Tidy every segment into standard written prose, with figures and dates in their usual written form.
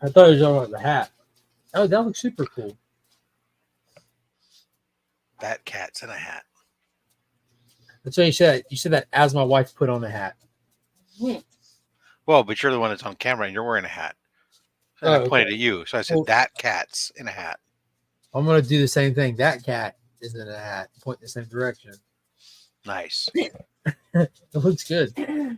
I thought it was all about the hat. Oh, that looks super cool. That cat's in a hat. That's what you said. You said that as my wife put on the hat. Well, but you're the one that's on camera and you're wearing a hat. And I pointed at you. So I said, that cat's in a hat. I'm going to do the same thing. That cat is in a hat. Point in the same direction. Nice. It looks good.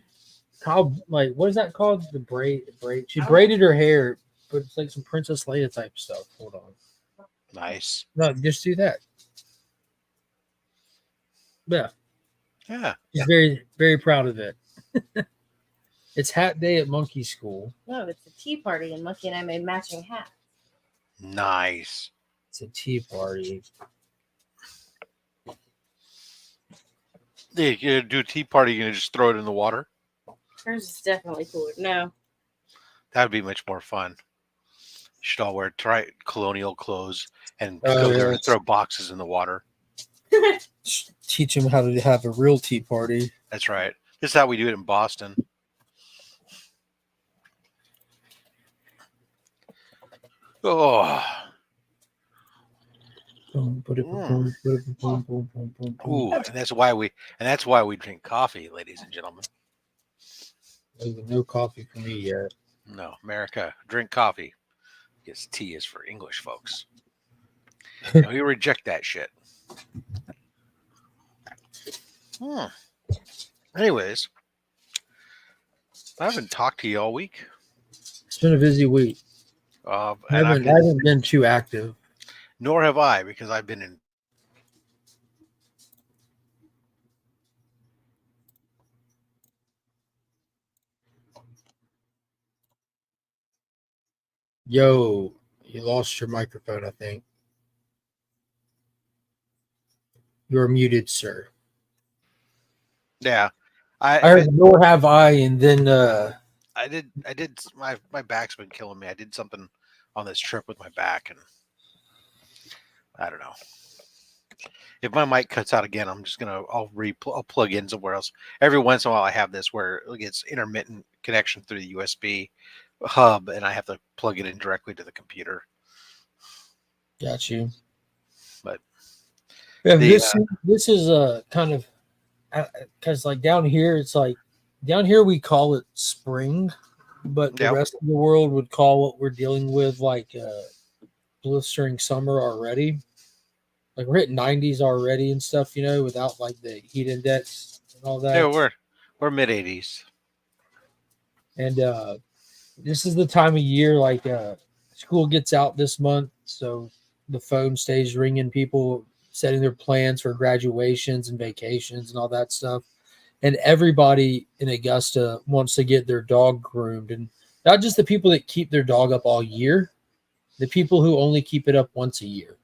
How, like, what is that called? The braid. She braided her hair, but it's like some Princess Leia type stuff. Hold on. Nice. No, just do that. Yeah. Yeah. She's very, very proud of it. It's hat day at Monkey School. No, it's a tea party, and Monkey and I made matching hats. Nice. It's a tea party. Yeah, you're gonna do a tea party, you're gonna just throw it in the water? Hers is definitely cooler. No. That would be much more fun. You should all wear colonial clothes and go there and throw boxes in the water. Teach them how to have a real tea party. That's right. This is how we do it in Boston. Oh. Ooh, and that's why we drink coffee, ladies and gentlemen. There's no coffee for me yet. No, America, drink coffee. Because tea is for English folks. We reject that shit. Anyways, I haven't talked to you all week. It's been a busy week. I haven't been too active. Nor have I, because I've been in. Yo, you lost your microphone, I think. You're muted, sir. Yeah. I heard nor have I, and then I did my back's been killing me. I did something on this trip with my back, and I don't know. If my mic cuts out again, I'm just I'll plug in somewhere else. Every once in a while I have this where it gets intermittent connection through the USB hub, and I have to plug it in directly to the computer. Got you. But yeah, this is a kind of, because like down here we call it spring, but the rest of the world would call what we're dealing with like blistering summer already. Like we're hitting 90s already and stuff, without like the heat index and all that. Yeah, we're mid 80s. And this is the time of year like school gets out this month, so the phone stays ringing, people setting their plans for graduations and vacations and all that stuff. And everybody in Augusta wants to get their dog groomed, and not just the people that keep their dog up all year, the people who only keep it up once a year.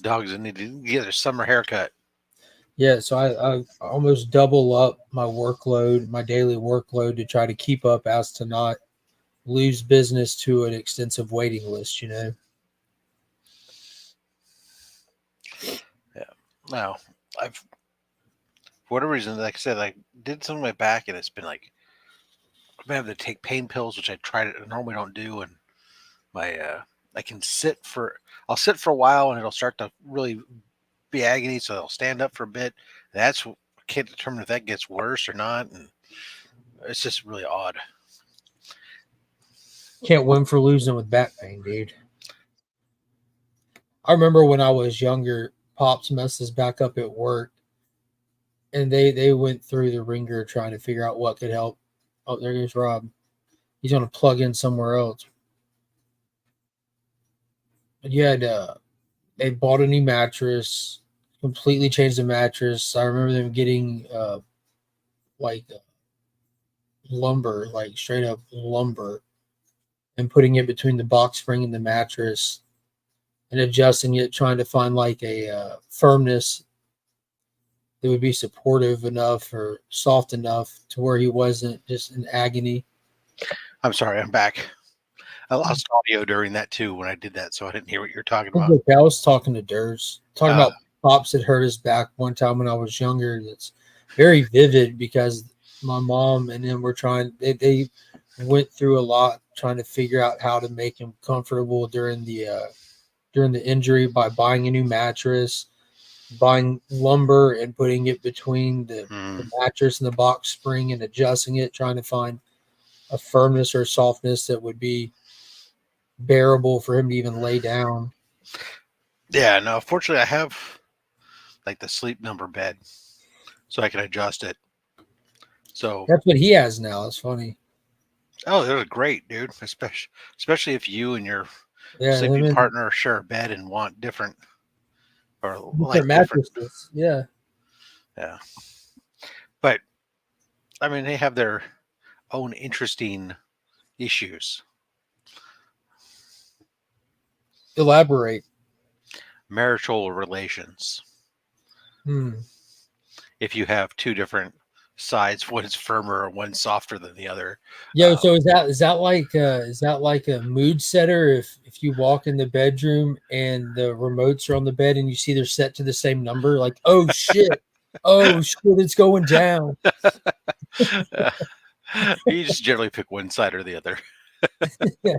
Dogs need to get their summer haircut. Yeah, so I almost double up my workload, my daily workload, to try to keep up as to not lose business to an extensive waiting list, Yeah. No, for whatever reason, like I said, I did something with my back, and it's been like I'm having to take pain pills, which I normally don't do, and I'll sit for a while, and it'll start to really be agony, so I'll stand up for a bit. I can't determine if that gets worse or not, and it's just really odd. Can't win for losing with back pain, dude. I remember when I was younger, Pops messed his back up at work, and they went through the ringer trying to figure out what could help. Oh, there goes Rob. He's going to plug in somewhere else. But yeah, they bought a new mattress, completely changed the mattress. I remember them getting lumber, like straight up lumber, and putting it between the box spring and the mattress and adjusting it, trying to find like a firmness that would be supportive enough or soft enough to where he wasn't just in agony. I'm sorry, I'm back. I lost audio during that too when I did that, so I didn't hear what you're talking about. Okay, I was talking to Durs, talking about Pops that hurt his back one time when I was younger. That's very vivid because my mom and him were trying. They went through a lot trying to figure out how to make him comfortable during the injury by buying a new mattress, buying lumber and putting it between the mattress and the box spring and adjusting it, trying to find a firmness or softness that would be bearable for him to even lay down. Yeah, no, fortunately I have like the sleep number bed so I can adjust it. So That's what he has now. It's funny. oh, they're great, dude. Especially if you and your sleeping Yeah, partner share a bed and want different or different like different. mattresses. Yeah. Yeah. But I mean, they have their own interesting issues. Elaborate. Marital relations. If you have two different sides, one is firmer and one softer than the other. Yo, so is that like a mood setter? If you walk in the bedroom and the remotes are on the bed and you see they're set to the same number, like, oh shit, it's going down. You just generally pick one side or the other. Yeah.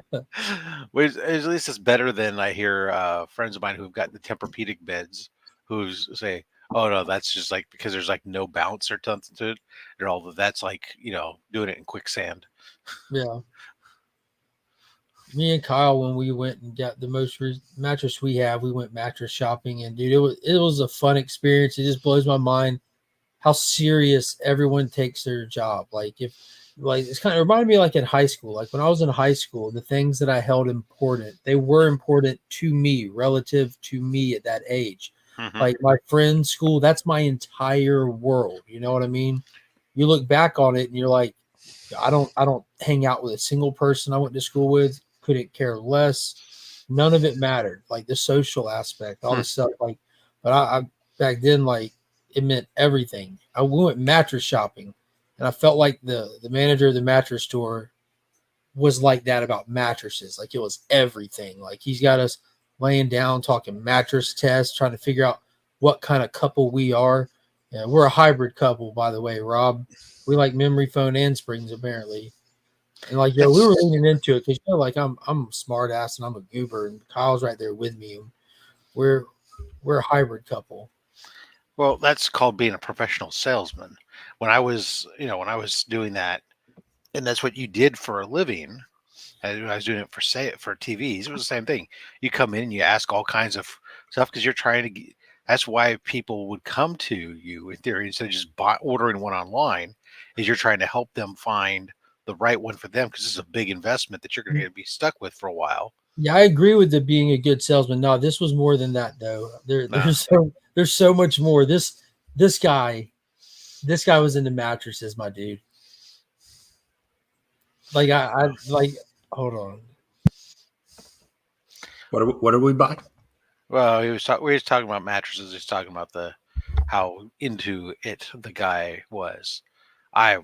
Which, at least it's better than I hear friends of mine who've got the Tempur-Pedic beds who say, oh no, that's just like because there's like no bounce or something to it, and all of that's like, you know, doing it in quicksand. Yeah. Me and Kyle, when we went and got the most mattress we have, we went mattress shopping, and dude, it was a fun experience. It just blows my mind how serious everyone takes their job. Like it's kind of reminded me like in high school. Like when I was in high school, the things that I held important, they were important to me, relative to me at that age. Like my friend's school, that's my entire world. You know what I mean? You look back on it and you're like, I don't hang out with a single person I went to school with. Couldn't care less. None of it mattered. Like the social aspect, all the stuff. Like, but I back then, like, it meant everything. I went mattress shopping, and I felt like the manager of the mattress store was like that about mattresses. Like it was everything. Like he's got us laying down, talking mattress tests, trying to figure out what kind of couple we are. Yeah, we're a hybrid couple, by the way, Rob. We like memory foam and springs, apparently. And like, yo, we were leaning into it because you know, like I'm a smart ass and I'm a goober, and Kyle's right there with me. We're a hybrid couple. Well, that's called being a professional salesman. When I was doing that, and that's what you did for a living. And I was doing it for TVs. It was the same thing. You come in and you ask all kinds of stuff because you're trying to get. That's why people would come to you in theory instead of just ordering one online. Is you're trying to help them find the right one for them because this is a big investment that you're going to be stuck with for a while. Yeah, I agree with it being a good salesman. No, this was more than that though. There's so much more. This guy was into mattresses, my dude. Like I like. Hold on. What are we buying? Well, we were talking about mattresses. He was talking about how into it the guy was. I,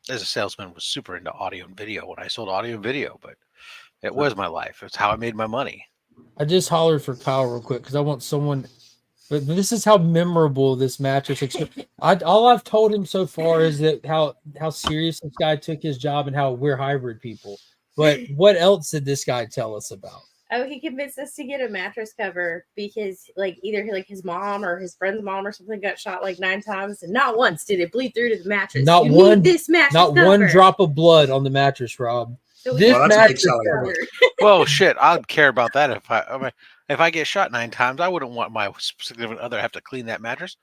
as a salesman, was super into audio and video when I sold audio and video, but it was my life. It's how I made my money. I just hollered for Kyle real quick because I want someone. But this is how memorable this mattress experience. All I've told him so far is that how serious this guy took his job and how we're hybrid people. But what else did this guy tell us about? Oh, he convinced us to get a mattress cover because, like, either like his mom or his friend's mom or something got shot like 9 times, and not once did it bleed through to the mattress. Not you one. Need this mattress not cover. one drop of blood on the mattress, Rob. So this mattress cover. Well, shit, I'd care about that if I get shot 9 times. I wouldn't want my significant other to have to clean that mattress.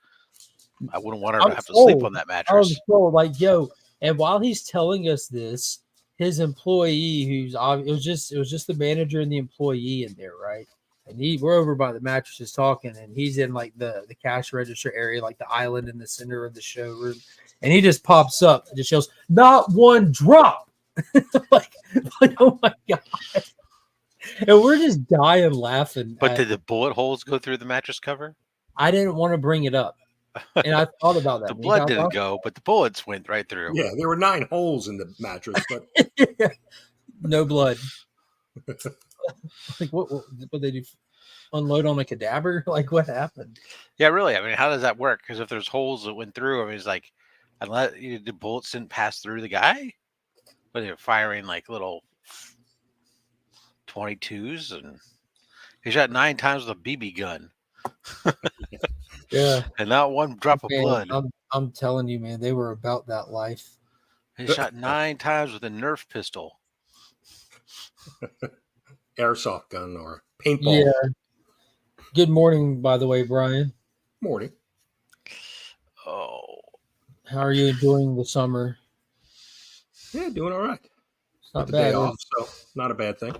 I wouldn't want her to have to sleep on that mattress. Like, yo, and while he's telling us this, his employee, it was just the manager and the employee in there, right? And we're over by the mattresses talking, and he's in like the cash register area, like the island in the center of the showroom, and he just pops up and just yells, "Not one drop!" like, oh my god! And we're just dying laughing. But did the bullet holes go through the mattress cover? I didn't want to bring it up. And I thought about that. The blood didn't go, but the bullets went right through. Yeah, there were 9 holes in the mattress, but no blood. Like what they do? Unload on a cadaver? Like what happened? Yeah, really. I mean, how does that work? Because if there's holes that went through, I mean, it's like unless the bullets didn't pass through the guy, but they were firing like little .22s, and he shot 9 times with a BB gun, Yeah, and not one drop of man, blood. I'm telling you, man, they were about that life. He shot 9 times with a Nerf pistol. Airsoft gun or paintball. Yeah. Good morning, by the way, Brian. Morning. Oh, How are you enjoying the summer? Yeah, doing all right. It's not Got the day bad. off, so not a bad thing.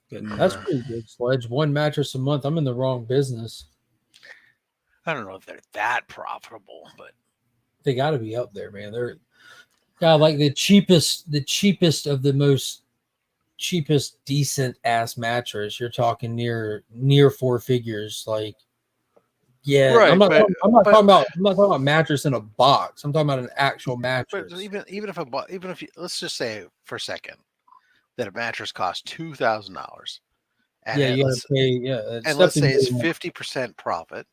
Getting, That's pretty good, Sledge. One mattress a month. I'm in the wrong business. I don't know if they're that profitable, but They got to be up there, man. They're like the cheapest of the most cheapest decent ass mattress. You're talking near 4 figures. Like, yeah, Right, I'm not but- talking about mattress in a box. I'm talking about an actual mattress. but even if you, let's just say for a second that a mattress costs $2,000, and Yeah, you got let's, to pay. Yeah, and let's say it's definitely 50% profit.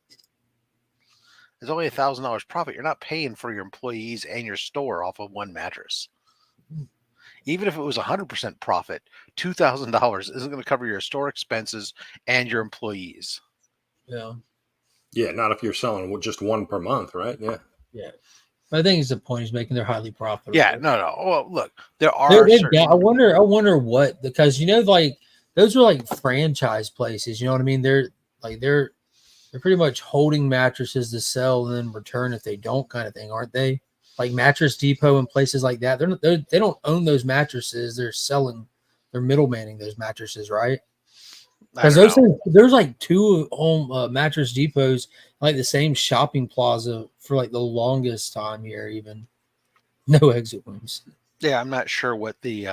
There's only $1,000 profit. You're not paying for your employees and your store off of one mattress. Even if it was 100% profit, $2,000 isn't going to cover your store expenses and your employees. yeah. yeah, not if you're selling just one per month, right? Yeah. Yeah. I think it's the point he's making. They're highly profitable. Yeah, no. Well, look, there are They've certain. got, I wonder what, because like those are like franchise places. You know what I mean? They're pretty much holding mattresses to sell and then return if they don't, kind of thing, aren't they? Like Mattress Depot and places like that. They don't own those mattresses. They're middlemaning those mattresses, right? Because those things, there's like 2 home Mattress Depots, like the same shopping plaza for like the longest time here. Even no exit wounds. Yeah, I'm not sure what the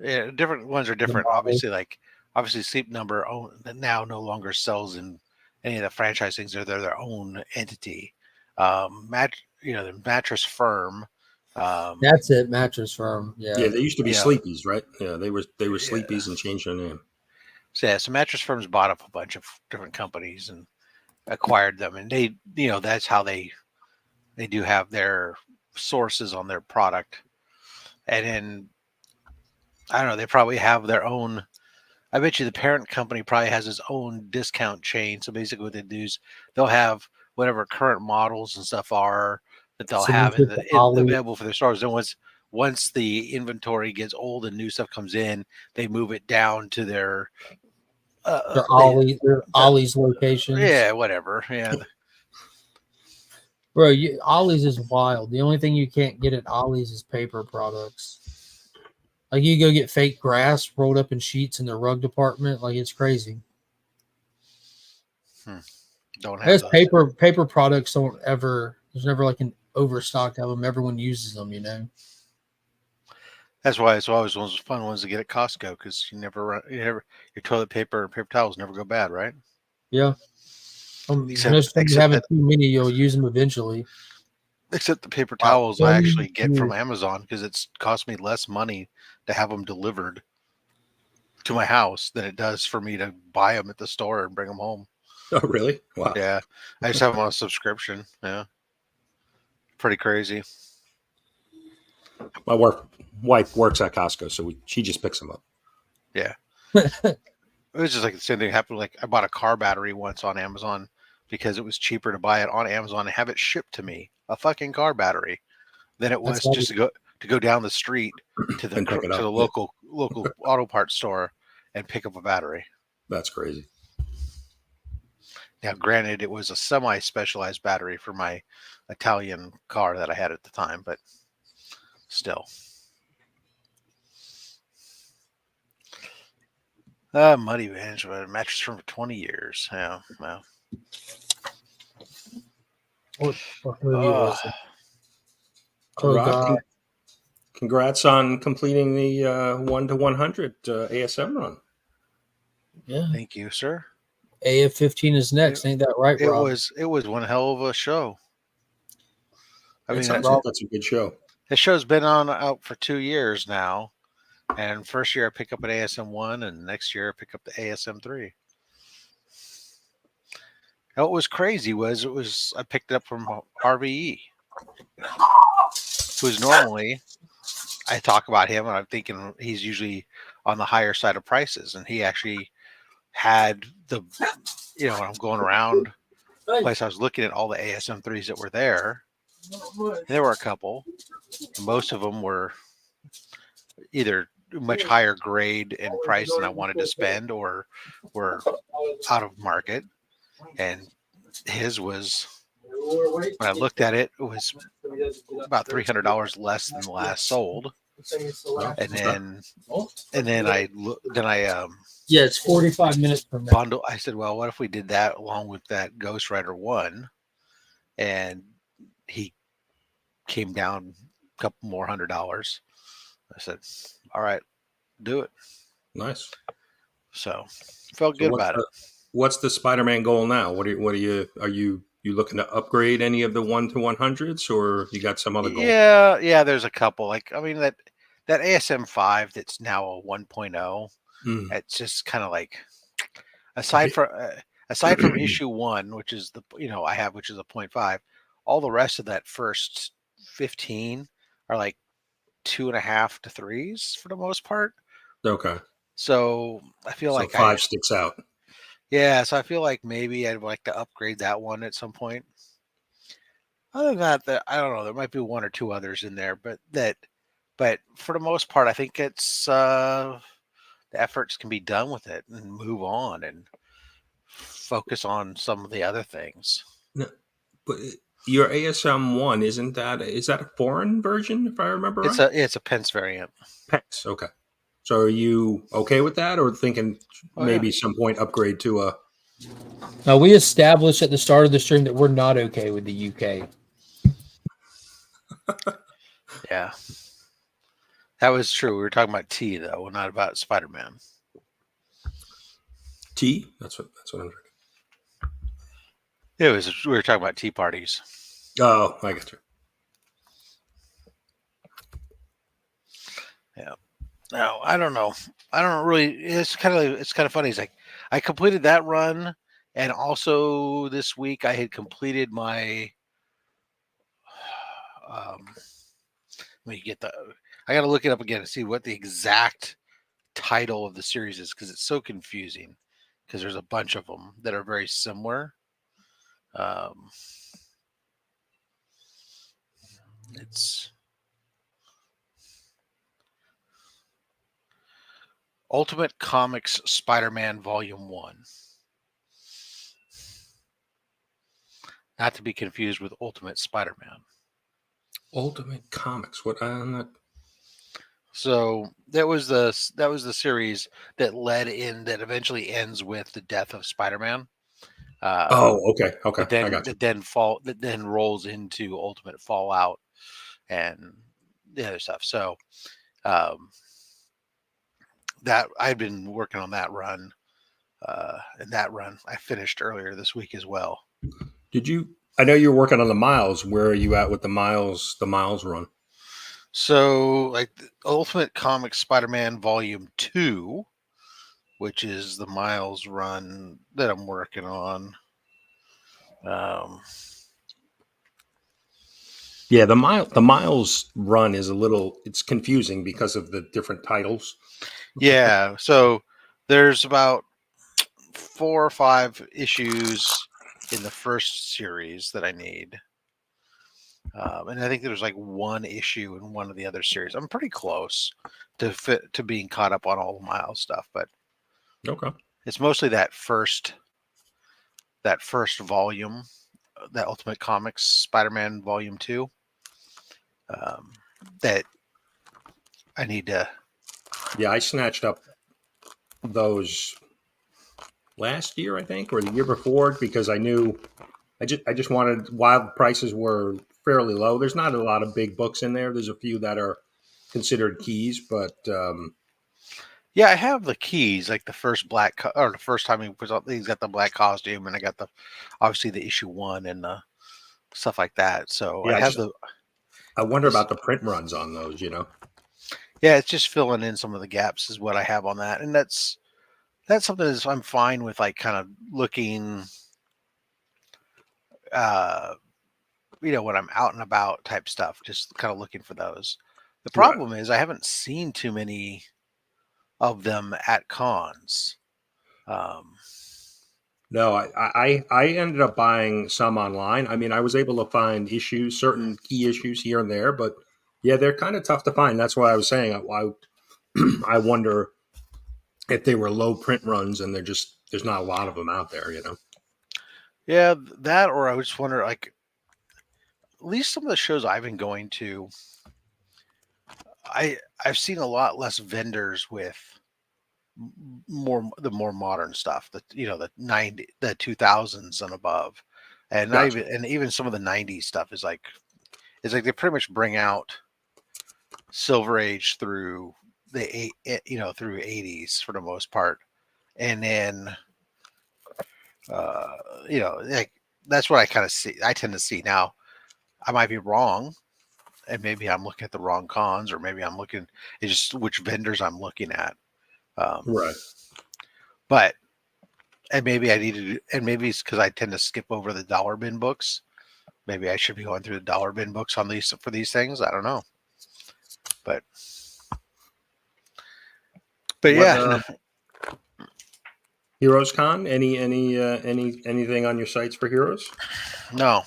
different ones are different. model. Obviously, Sleep Number now no longer sells in any of the franchise things. They're their own entity. The Mattress Firm. That's it, Mattress Firm. Yeah. Yeah, they used to be Yeah. Sleepies, right? Yeah, they were Sleepies and changed their name. So Mattress Firm's bought up a bunch of different companies and acquired them, and they, that's how they do have their sources on their product. And then I don't know, they probably have their own. I bet you the parent company probably has its own discount chain. So basically, what they do is they'll have whatever current models and stuff are that they'll have available for their stores. And once the inventory gets old and new stuff comes in, they move it down to their Ollie's locations. Yeah, whatever. Yeah. Bro, Ollie's is wild. The only thing you can't get at Ollie's is paper products. Like you go get fake grass rolled up in sheets in the rug department. Like it's crazy. Don't have those. Paper products don't ever. There's never like an overstock of them. Everyone uses them, That's why it's always one of those fun ones to get at Costco, because your toilet paper and paper towels never go bad, right? Yeah. Except having too many, you'll use them eventually. Except the paper towels I actually get from Amazon, because it's cost me less money to have them delivered to my house than it does for me to buy them at the store and bring them home. Oh, really? Wow. Yeah, I just have them on a subscription. Yeah, pretty crazy. My wife works at Costco, so she just picks them up. Yeah. It was just like the same thing happened. Like I bought a car battery once on Amazon because it was cheaper to buy it on Amazon and have it shipped to me, a fucking car battery, than it was just to go down the street to the local auto parts store and pick up a battery. That's crazy. Now, granted, it was a semi-specialized battery for my Italian car that I had at the time, but still. Muddy management, Mattress Firm for 20 years. Yeah, well. What movie was it? Oh, God. Congrats on completing the 1 to 100 ASM run. Yeah. Thank you, sir. AF-15 is next. Ain't that right, Rob? It was one hell of a show. I mean, that's a good show. The show's been out for 2 years now. And first year I pick up an ASM 1, and next year I pick up the ASM 3. And what was crazy was I picked it up from RVE. who's normally, I talk about him and I'm thinking he's usually on the higher side of prices, and he actually had the, when I'm going around the place, I was looking at all the ASM 3s that were there. There were a couple. Most of them were either much higher grade and price than I wanted to spend, or were out of market. And his was, when I looked at it, it was about $300 less than the last sold. And then Yeah, it's 45 minutes from now. bundle. I said, well, what if we did that along with that Ghost Rider 1? And he came down a couple more $100. I said, all right, do it. Nice. So felt good about it. What's the Spider-Man goal now? Are you looking to upgrade any of the 1-100s, or you got some other goal? Yeah, there's a couple. Like, I mean, that ASM 5 that's now a 1.0, it's just kind of like, aside from issue 1, which is the I have, which is a 0.5, all the rest of that first 15 are like 2.5 to 3s for the most part. Okay. So I feel like 5 sticks out. Yeah, so I feel like maybe I'd like to upgrade that one at some point. Other than that, I don't know. There might be 1 or 2 others in there, but for the most part, I think it's the efforts can be done with it and move on and focus on some of the other things. No, but your ASM 1 is that a foreign version, if I remember right? It's a Pence variant. Pence, okay. So are you okay with that, or thinking maybe some point upgrade to a? Now, we established at the start of the stream that we're not okay with the UK. Yeah, that was true. We were talking about T though, not about Spider-Man. Tea? That's what I'm drinking. We were talking about tea parties. Oh, I got you. Yeah. No, I don't know. I don't really. It's kind of funny. It's like I completed that run, and also this week I had completed my. Let me get I got to look it up again to see what the exact title of the series is, because it's so confusing. Because there's a bunch of them that are very similar. It's Ultimate Comics Spider-Man Volume 1. Not to be confused with Ultimate Spider-Man. Ultimate Comics. What? So that was the series that that eventually ends with the death of Spider-Man. Okay. That I got you. that then rolls into Ultimate Fallout and the other stuff. So that I've been working on that run, and that run I finished earlier this week as well. Did you? I know you're working on the Miles. Where are you at with the Miles run? So, like the Ultimate Comics Spider-Man Volume 2, which is the Miles run that I'm working on. Yeah, the Miles run is it's confusing because of the different titles. Yeah, so there's about 4 or 5 issues in the first series that I need. And I think there's like 1 issue in one of the other series. I'm pretty close to being caught up on all the Miles stuff, but Okay. It's mostly that first volume, that Ultimate Comics Spider-Man Volume 2, that I need to. Yeah, I snatched up those last year, I think, or the year before, because I knew I just wanted, while prices were fairly low. There's not a lot of big books in there. There's a few that are considered keys, but yeah, I have the keys, like the first or the first time he's got the black costume, and I got obviously the issue 1 and the stuff like that. So yeah, I have I wonder about the print runs on those. Yeah, it's just filling in some of the gaps is what I have on that, and that's something that I'm fine with, like kind of looking, when I'm out and about type stuff, just kind of looking for those. The Right. problem is I haven't seen too many of them at cons. No, I ended up buying some online. I mean, I was able to find issues, certain key issues here and there, but yeah, they're kind of tough to find. That's why I was saying I wonder if they were low print runs and there's not a lot of them out there, you know. Yeah, that, or I would just wonder, like, at least some of the shows I've been going to, I've seen a lot less vendors with the more modern stuff, the 2000s and above, and not Gotcha. even some of the 90s stuff is like, it's like they pretty much bring out Silver Age through the through 80s for the most part, and then like that's what I kind of see. I tend to see now. I might be wrong, and maybe I'm looking at the wrong cons, or maybe I'm looking at just which vendors I'm looking at. Right. But and maybe I need to, and maybe it's because I tend to skip over the dollar bin books. Maybe I should be going through the dollar bin books on these for these things. I don't know, but yeah. Heroes Con? Anything on your sites for Heroes? No.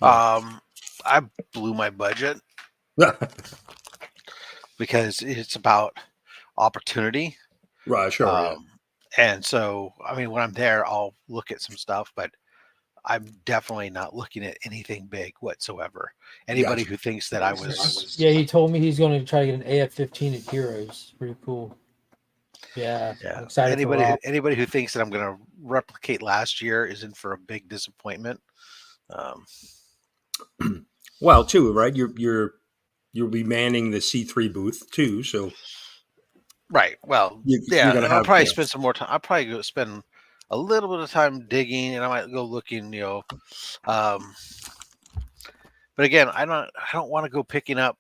I blew my budget because it's about opportunity. Right, sure. Yeah. And so, I mean, when I'm there, I'll look at some stuff, but I'm definitely not looking at anything big whatsoever. Anybody who thinks that I was... Yeah, he told me he's going to try to get an AF-15 at Heroes. Pretty cool. Yeah. I'm excited anybody who thinks that I'm going to replicate last year is in for a big disappointment. Well, too, right? You'll be manning the C3 booth too, so right. Well, I'll probably spend some more time. I'll probably go spend a little bit of time digging, and I might go looking. But again, I don't want to go picking up.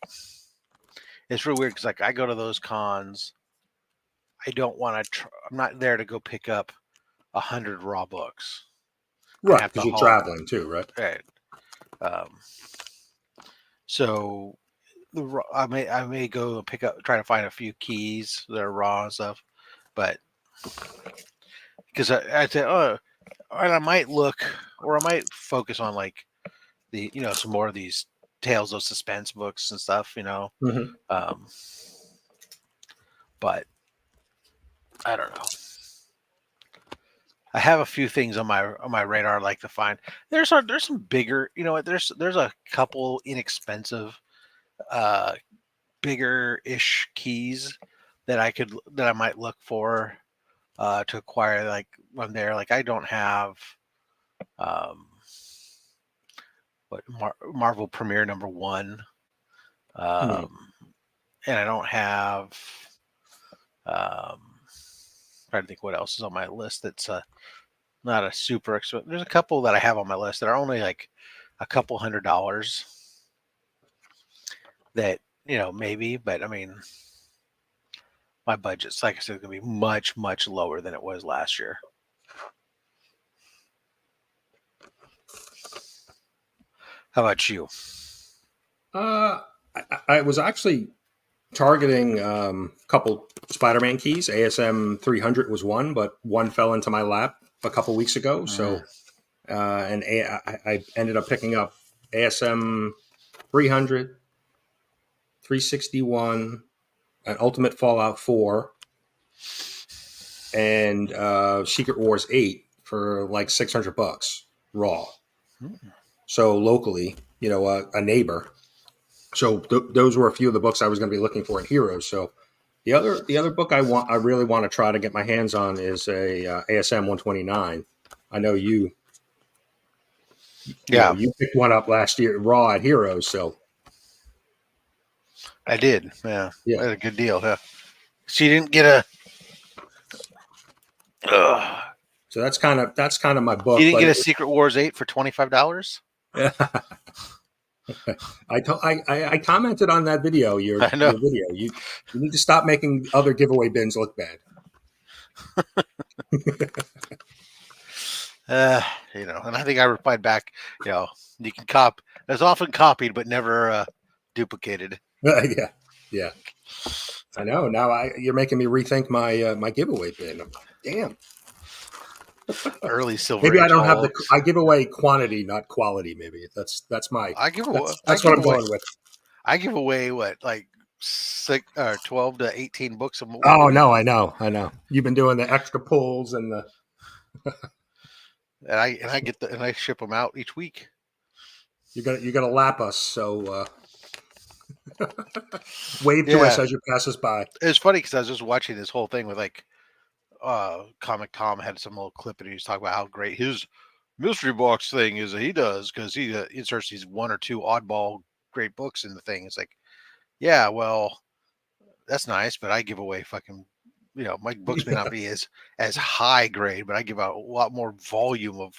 It's really weird because like I go to those cons. I don't want to. I'm not there to go pick up 100 raw books. Right, because you're traveling too, right? Right. So I may go pick up, try to find a few keys that are raw and stuff, but because I say, and I might look, or I might focus on like the some more of these Tales of Suspense books and stuff, Mm-hmm. But I don't know. I have a few things on my radar I'd like to find. There's some bigger, there's a couple inexpensive, bigger-ish keys that I might look for to acquire, like when they're like I don't have Marvel Premiere #1, and I don't have trying to think what else is on my list that's not a super expensive. There's a couple that I have on my list that are only like a couple $100 that maybe, but I mean my budget's, like I said, going to be much lower than it was last year. How about you? I was actually targeting a couple Spider-Man keys. ASM 300 was one, but one fell into my lap a couple weeks ago. So, and I ended up picking up ASM 300, 361, an Ultimate Fallout 4, and Secret Wars 8 for like $600 raw. So locally, a neighbor. So those were a few of the books I was going to be looking for in Heroes. So the other book I really want to try to get my hands on is a ASM 129. I know you picked one up last year raw at Heroes. So I did. Yeah. I had a good deal. Yeah. So you didn't get so that's kind of my book. You didn't get a Secret Wars 8 for $25? I commented on that video. Your video. You need to stop making other giveaway bins look bad. You know, and I think I replied back, you know, you can cop. It's often copied, but never duplicated. Yeah, yeah. I know. Now you're making me rethink my my giveaway bin. Damn. Early Silver Maybe I Age don't have the. Hulks. I give away quantity, not quality. Maybe that's my. I give away. That's what I'm going with. I give away what, like 12 to 18 books a Oh week, no, I know. You've been doing the extra pulls and the. and I get and I ship them out each week. You're gonna lap us. So wave to us Yeah, as you pass us by. it's funny because I was just watching this whole thing with like Comic Tom had some little clip and he was talking about how great his mystery box thing is that he does because he inserts these one or two oddball great books in the thing. It's like, yeah, well, that's nice, but I give away fucking, you know, my books may not be as high grade, but I give out a lot more volume of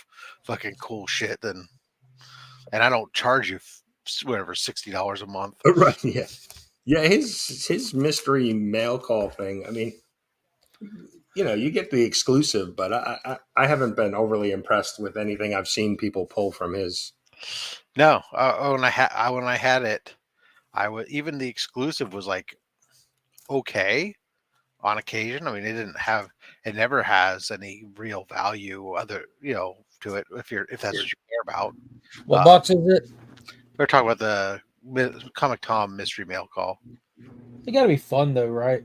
fucking cool shit than, and I don't charge you whatever $60 a month. Right. Yeah. Yeah. His mystery mail call thing. I mean, you know, you get the exclusive, but I haven't been overly impressed with anything I've seen people pull from his. No, when I had it, I would, even the exclusive was like okay on occasion. I mean, it never has any real value other, you know, to it if that's what you care about. What box is it? We're talking about the Comic Tom mystery mail call. They got to be fun though, right?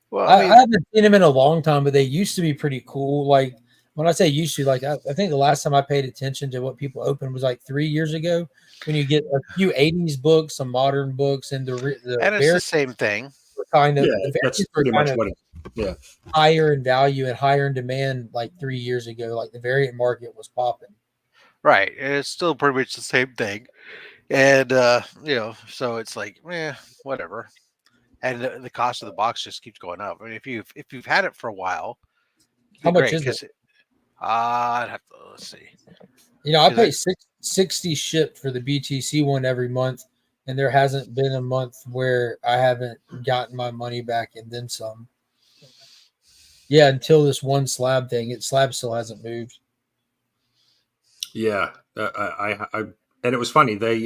Well, I I mean, haven't seen them in a long time, but they used to be pretty cool. Like when I say used to, like I think the last time I paid attention to what people opened was like 3 years ago. When you get a few '80s books, some modern books, and the and it's the variants same thing. were kind of Yeah, the that's variants were pretty kind much of what it. Yeah. higher in value and higher in demand like 3 years ago. Like the variant market was popping. Right. And it's still pretty much the same thing. And you know, so it's like, whatever. And the cost of the box just keeps going up. I mean, if you've had it for a while, How much great, is it? because I'd have to, let's see. You know, I 'Cause pay 60 shipped for the BTC one every month, and there hasn't been a month where I haven't gotten my money back and then some. Yeah, until this one slab thing. Slab still hasn't moved. Yeah. I and it was funny. They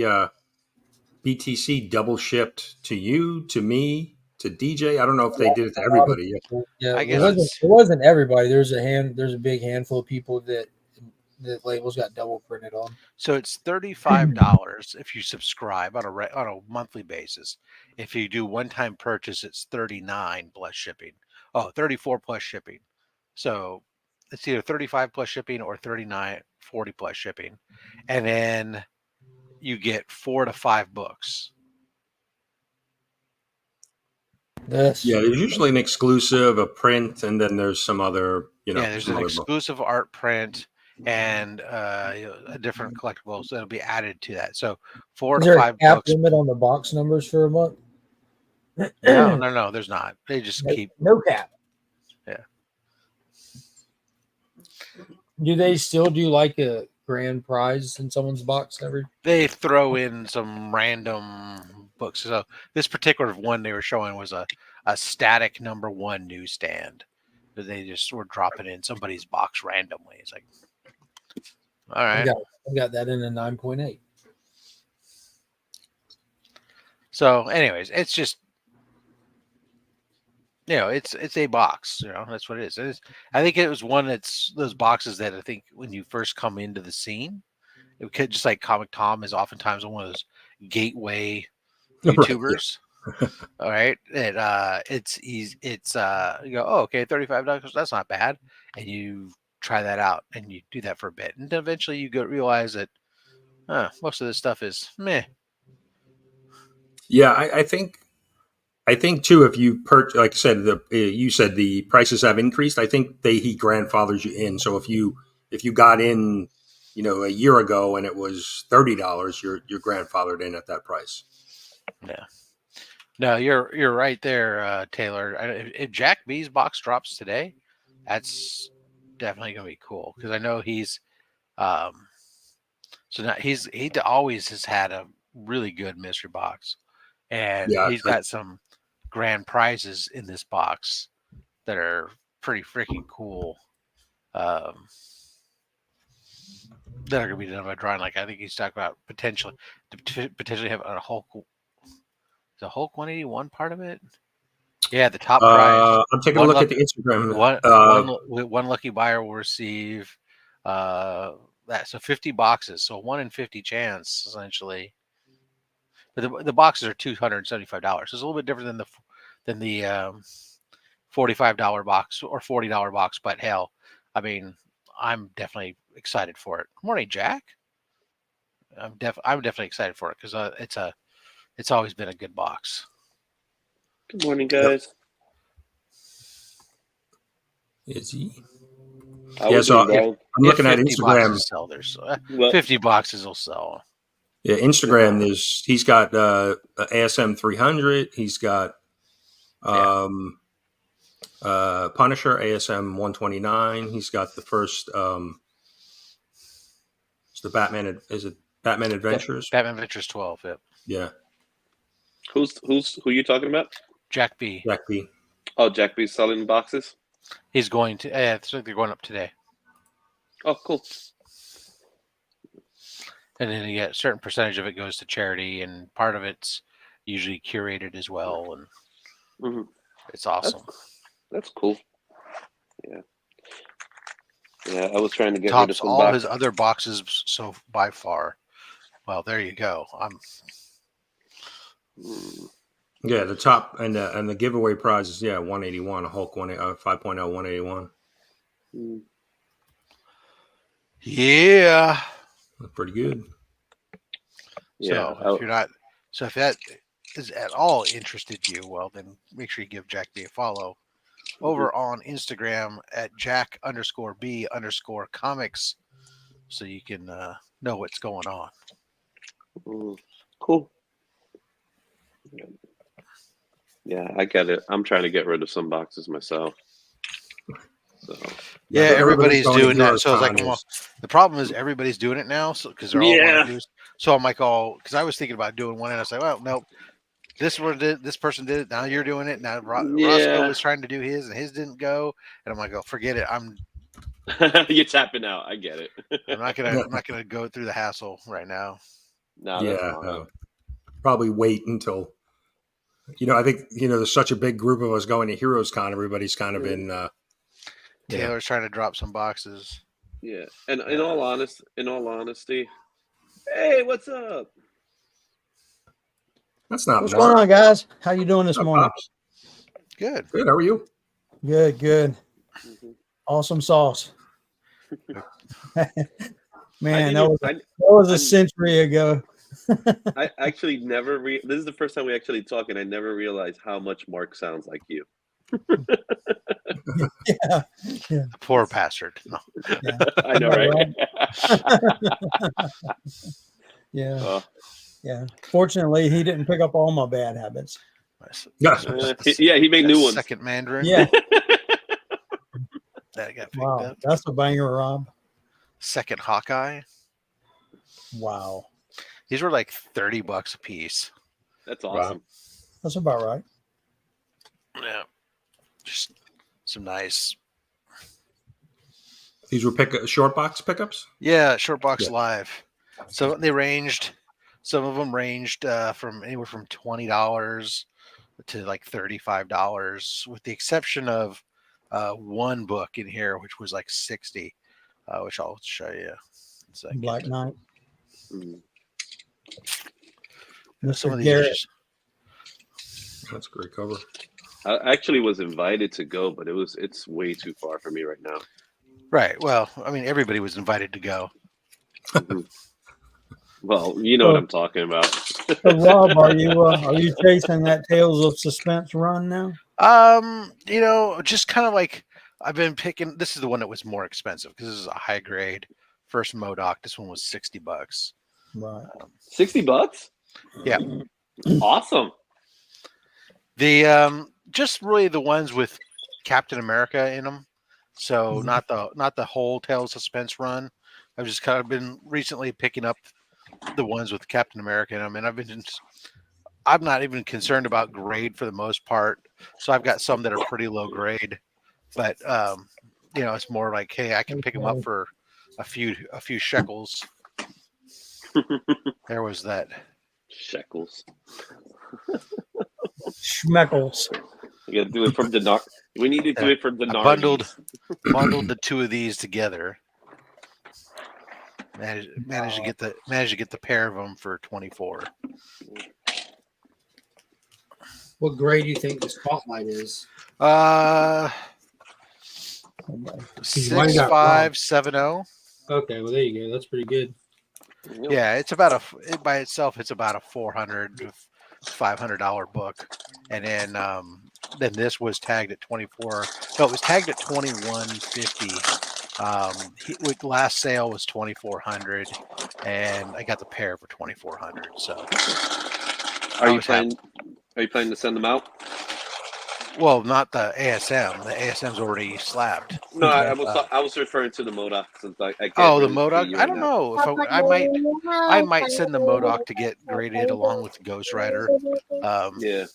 BTC double shipped to you, to me, to DJ. I don't know if they did it to A lot of everybody. people. Yeah, I it guess wasn't. it's It wasn't everybody. There's a big handful of people that labels got double printed on. so it's $35 if you subscribe on on a monthly basis. If you do one-time purchase, it's 39 plus shipping. Oh, 34 plus shipping. So it's either 35 plus shipping or 39, 40 plus shipping. And then you get 4 to 5 books. Yes. Yeah, there's usually an exclusive, a print, and then there's some other, Yeah, there's some an other book. exclusive art print and a different collectibles that'll be added to that. So 4 Is to there a 5 cap books. limit on the box numbers for a month? No, there's not. They just keep. No cap. Yeah. Do they still do like a grand prize in someone's box every? They throw in some random books. So this particular one they were showing was a static #1 newsstand that they just were dropping in somebody's box randomly. It's like, all right. I've got that in a 9.8. So, anyways, it's just, you know, it's a box. You know, that's what it is. I think it was one that's those boxes that I think when you first come into the scene, it could, just like Comic Tom is oftentimes one of those gateway Right, YouTubers. All right. It's easy. It's you go, oh, okay, $35. That's not bad. And you try that out and you do that for a bit. And then eventually you realize that most of this stuff is meh. Yeah, I think too. If you like I said, you said the prices have increased. I think he grandfathers you in. So if you got in, you know, a year ago and it was $30, you're grandfathered in at that price. Yeah. No, you're right there, Taylor. If Jack B's box drops today, that's definitely gonna be cool because I know he's so now he always has had a really good mystery box, and Yeah, he's got some grand prizes in this box that are pretty freaking cool. that are going to be done by drawing. Like I think he's talking about potentially have a Hulk. Is a Hulk 181 part of it? Yeah, the top prize. I'm taking a look at the Instagram. One lucky buyer will receive that. So 50 boxes. So 1 in 50 chance, essentially. But the boxes are $275. It's a little bit different than the $45 box or $40 box. But hell, I mean, I'm definitely excited for it. Good morning, Jack. I'm definitely excited for it because it's always been a good box. Good morning, guys. Is he? Yeah, so I'm looking at Instagram. Sell, there's 50 boxes will sell. Yeah, Instagram. He's got ASM 300. He's got Punisher ASM 129. He's got the first. It's the Batman. Is it Batman Adventures? Batman Adventures 12. Yep. Yeah. Who you talking about? Jack B. Jack B. Oh, Jack B's selling boxes. He's going to. I think they're going up today. Oh, cool. And then you get a certain percentage of it goes to charity, and part of it's usually curated as well, and it's awesome. That's cool. Yeah. Yeah, I was trying to get Tops rid of some all boxes. his other boxes so by far. Well, there you go. Yeah, the top and the giveaway prize is 181, a Hulk 5.0 181. Yeah. That's pretty good. Yeah. So if that is at all interested you, well then make sure you give Jack B a follow over on Instagram at Jack_B_comics so you can know what's going on. Cool. Yeah, I get it. I'm trying to get rid of some boxes myself. So yeah, everybody's doing that. So it's like, the problem is everybody's doing it now, so because they're all wanting to do. So I'm like, because I was thinking about doing one, and I was like, well, nope. This person did it. Now you're doing it. Now Roscoe was trying to do his, and his didn't go. And I'm like, oh, forget it. You're tapping out. I get it. I'm not gonna go through the hassle right now. No, probably wait until. I think there's such a big group of us going to Heroes Con. Everybody's kind of in. Taylor's trying to drop some boxes. Yeah, and in all honesty, hey, what's up? That's not. What's going on, guys? How you doing this morning? Good. Good. How are you? Good. Awesome sauce. Man, that was a century ago. I actually never. This is the first time we actually talk, and I never realized how much Mark sounds like you. Yeah. Poor bastard. No. Yeah. I know, right? Yeah. Yeah. Fortunately, he didn't pick up all my bad habits. He made new ones. Second Mandarin. Yeah. That got picked up. That's a banger, Rob. Second Hawkeye. Wow. These were like $30 a piece. That's awesome. Wow. That's about right. Yeah. Just some nice. These were short box pickups? Yeah, short box live. So they ranged. Some of them ranged from anywhere from $20 to like $35, with the exception of one book in here, which was like $60, which I'll show you. Black Knight. Some of these That's a great cover. I actually was invited to go, but it's way too far for me right now. Right. Well, I mean, everybody was invited to go. Well, you know what I'm talking about. So, Rob, are you chasing that Tales of Suspense run now? Just kind of like I've been picking. This is the one that was more expensive because this is a high grade first MODOK. This one was $60. Right. $60? Yeah. Awesome. The just really the ones with Captain America in them. So not the whole Tales of Suspense run. I've just kind of been recently picking up the ones with Captain America in them, and I'm not even concerned about grade for the most part. So I've got some that are pretty low grade, but it's more like, hey, I can pick them up for a few shekels. There was that. Shekels. Schmeckles. You gotta do it from dinar. We need to do it from dinar. Bundled the two of these together. Managed to get the pair of them for 24. What grade do you think the spotlight is? 6570. Okay, well there you go. That's pretty good. Yeah, it's by itself. It's about a $400 to $500 book, and then this was tagged at 24. No, it was tagged at 2150. Last sale was 2400, and I got the pair for 2400. So, Are you planning to send them out? well, not the ASM. The ASM's already slabbed. No, I was referring to the Modoc. Since I can't the really Modoc. see you I don't know if I might send the Modoc to get graded along with the Ghost Rider. Yeah.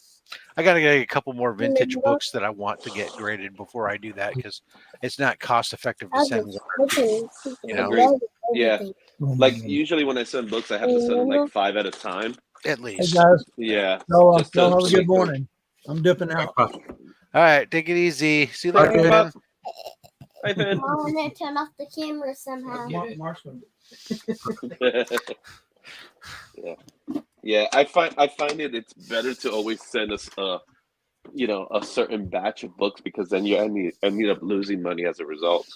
I got to get a couple more vintage books that I want to get graded before I do that, because it's not cost effective to send one. You know? Agreed. Yeah. Like usually when I send books, I have to send them like 5 at a time. At Hey least. guys, Yeah. y'all Just to have a make good morning. I'm dipping out. All right, take it easy. See you later, Okay. man. Hi, Ben. I want to turn off the camera somehow. Yeah. I find it's better to always send us a certain batch of books, because then you end up losing money as a result.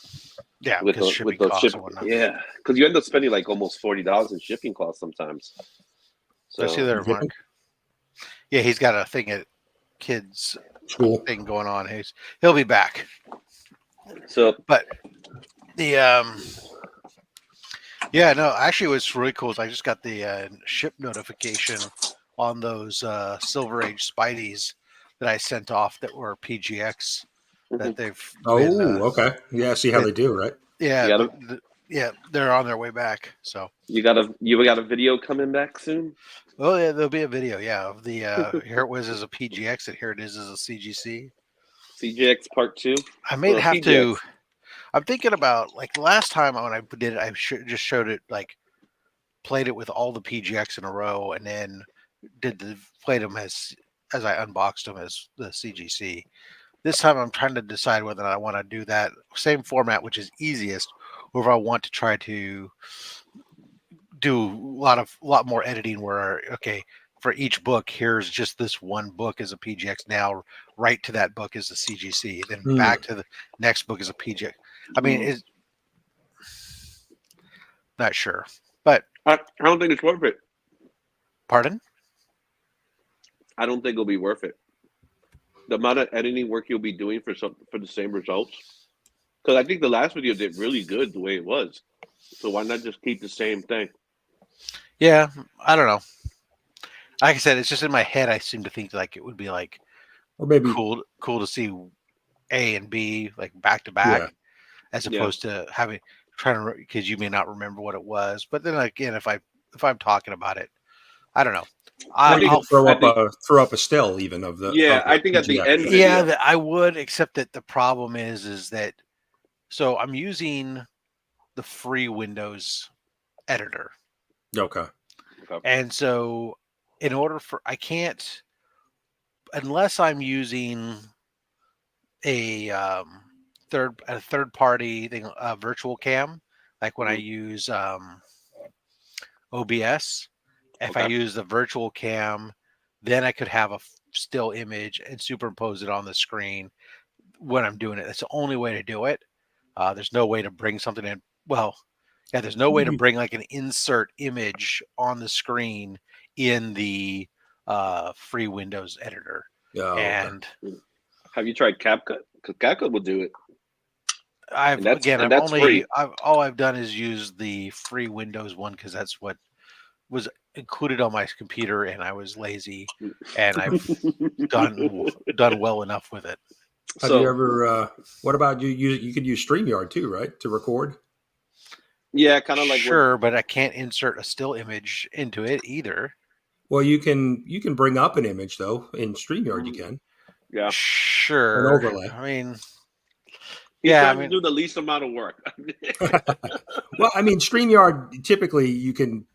Yeah, with because those shipping those costs ship. and whatnot. Yeah, because you end up spending like almost $40 in shipping costs sometimes. So see you there, Mark. Yeah, he's got a thing at kids School. thing going on. He'll be back. So, but the actually what's really cool is I just got the ship notification on those Silver Age Spideys that I sent off that were PGX that they've okay. Yeah, see how they do, right? Yeah, they're on their way back. So you got a video coming back soon? Oh yeah, there'll be a video, of the here it was as a PGX and here it is as a CGC. CGX Part 2? I may have to. I'm thinking about, like, the last time when I did it, I just showed it, like, played it with all the PGX in a row, and then played them as I unboxed them as the CGC. This time I'm trying to decide whether I want to do that same format, which is easiest, or if I want to try to do a lot more editing where, okay, for each book, here's just this one book as a PGX. Now, right to that book is a CGC. Then back to the next book is a PGX. I mean, it's not sure, but I don't think it's worth it. Pardon? I don't think it'll be worth it. The amount of editing work you'll be doing for the same results. Because I think the last video did really good the way it was. So why not just keep the same thing? Yeah, I don't know. Like I said, it's just in my head. I seem to think like it would be like, or maybe cool to see A and B like back to back, as opposed to because you may not remember what it was. But then again, if I'm talking about it, I don't know. I'll throw up a still even of the. Yeah, I think at the end. Video. I would, except that the problem is that so I'm using the free Windows editor. Okay. And so in order for, I can't, unless I'm using a third party thing, virtual cam, like when I use OBS, if I use the virtual cam, then I could have a still image and superimpose it on the screen when I'm doing it. That's the only way to do it. There's no way to bring something in. Well, yeah, there's no way to bring like an insert image on the screen in the free Windows editor. And have you tried CapCut? Because CapCut will do it. All I've done is use the free Windows one because that's what was included on my computer, and I was lazy, and I've done well enough with it. Have you ever? What about you? You could use StreamYard too, right, to record? Yeah, kind of like but I can't insert a still image into it either. Well, you can bring up an image though in StreamYard. You can. Yeah, sure. An overlay. I mean, He's Yeah, I trying mean- to do the least amount of work. Well, I mean, StreamYard, typically you can,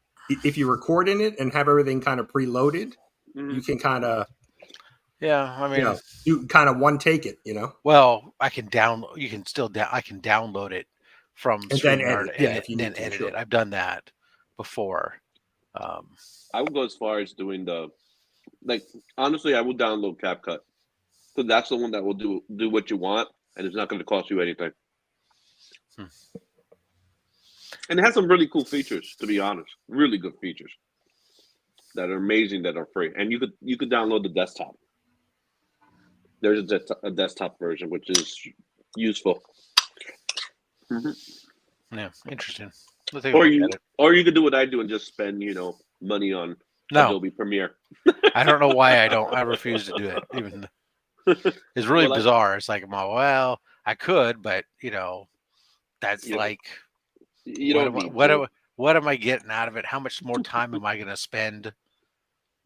if you record in it and have everything kind of preloaded, you can kind of, Yeah, I mean, you kind of one take it, well, I can download. You can still I can download it from And then StreamYard edit, yeah, if you then need to, edit sure. it. I've done that before. I would go as far as doing honestly, I would download CapCut. So that's the one that will do what you want, and it's not going to cost you anything. And it has some really cool features, to be honest. Really good features that are amazing, that are free. And you could download the desktop. There's a desktop version, which is useful. Yeah, interesting. Or you could do what I do and just spend money on Adobe Premiere. I don't know why I refuse to do it. Even it's really bizarre. It's like, well, I could, but that's like, you don't what am I getting out of it? How much more time am I going to spend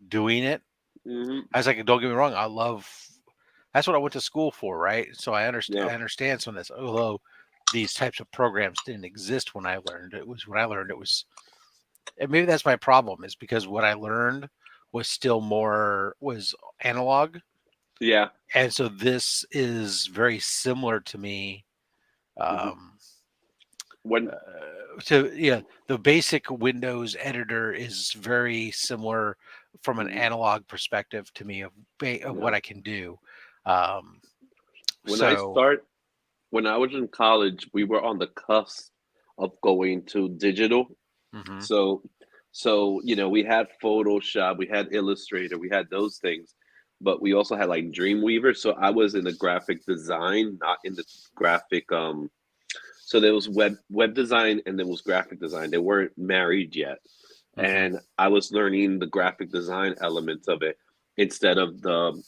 doing it? I was like, don't get me wrong, that's what I went to school for, right? So I understand. I understand some of this. Although these types of programs didn't exist when I learned, it was and maybe that's my problem, is because what I learned was analog. Yeah. And so this is very similar to me. The basic Windows editor is very similar from an analog perspective to me of what I can do. When I was in college, we were on the cusp of going to digital. So we had Photoshop, we had Illustrator, we had those things, but we also had like Dreamweaver. So I was in the graphic design, not in the graphic. So there was web design and there was graphic design. They weren't married yet, and I was learning the graphic design elements of it instead of the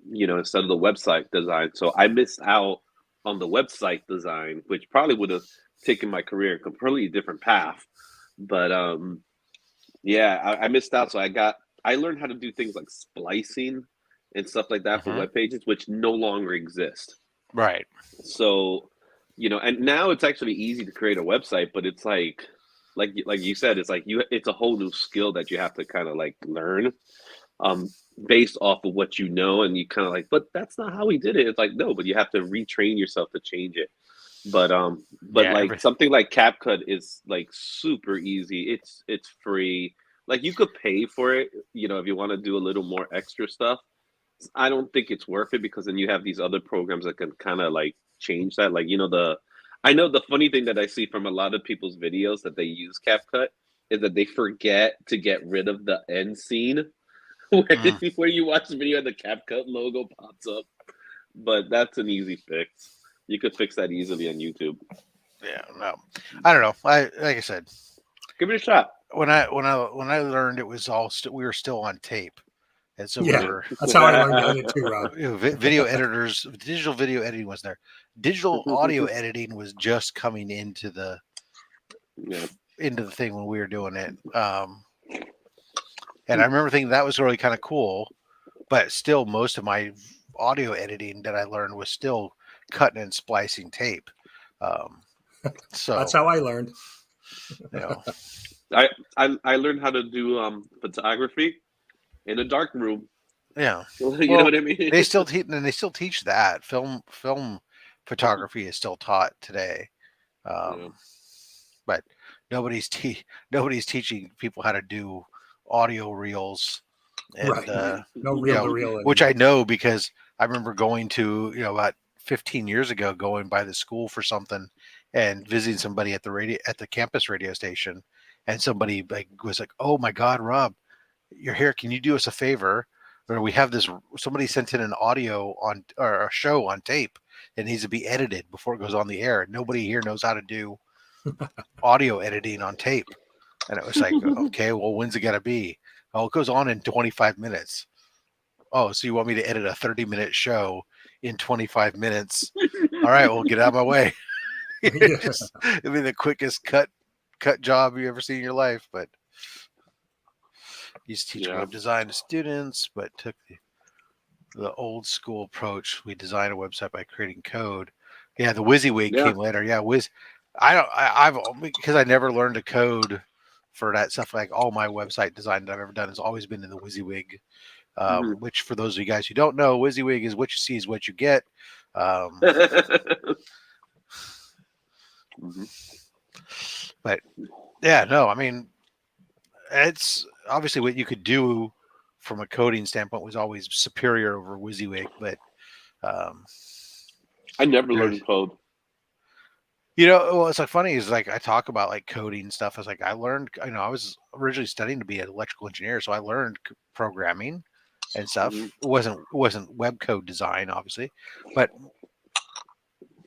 website design. So I missed out on the website design, which probably would have taken my career in a completely different path. But I missed out. So I learned how to do things like splicing and stuff like that for web pages, which no longer exist. Right. So, and now it's actually easy to create a website, but it's like you said, it's like it's a whole new skill that you have to kind of like learn, based off of what and you kind of like, but that's not how we did it. It's like, no, but you have to retrain yourself to change it. But something like CapCut is like super easy. It's free. Like you could pay for it, if you want to do a little more extra stuff. I don't think it's worth it, because then you have these other programs that can kind of like change that. Like, I know the funny thing that I see from a lot of people's videos that they use CapCut is that they forget to get rid of the end scene where you watch the video and the CapCut logo pops up. But that's an easy fix. You could fix that easily on YouTube. Yeah, no, I don't know. Like I said, give it a shot. When I learned, it was we were still on tape, and so that's how I learned to edit too, Rob. Video editors, digital video editing was there. Digital audio editing was just coming into the thing when we were doing it. And I remember thinking that was really kind of cool, but still, most of my audio editing that I learned was still cutting and splicing tape. So that's how I learned. I learned how to do photography in a dark room. Yeah, you know what I mean. They still teach that. Film photography is still taught today, but nobody's teaching people how to do audio reels. And, no reel-to-reel, which I know because I remember going to about 15 years ago, going by the school for something and visiting somebody at the campus radio station, and somebody was like, "Oh my God, Rob, you're here. Can you do us a favor? Or we have this. Somebody sent in an audio or a show on tape that needs to be edited before it goes on the air. Nobody here knows how to do audio editing on tape." And it was like, okay, well, when's it got to be? Oh, it goes on in 25 minutes. Oh, so you want me to edit a 30-minute show in 25 minutes? All right, well, get out of my way. It'll be the quickest cut job you ever see in your life. But used to teach web design to students, but took the old school approach. We designed a website by creating code. Yeah, the WYSIWYG Yeah. came later. Yeah, I've because I never learned to code for that stuff. Like all my website design that I've ever done has always been in the WYSIWYG. Mhm. Which, for those of you guys who don't know, WYSIWYG is what you see is what you get. Mhm. But yeah, no, I mean, it's obviously what you could do from a coding standpoint was always superior over WYSIWYG, but um, I never there's, learned code. what's like funny is like I talk about like coding stuff. It's like I learned, I was originally studying to be an electrical engineer, so I learned programming and stuff. Mhm. It wasn't web code design, obviously, but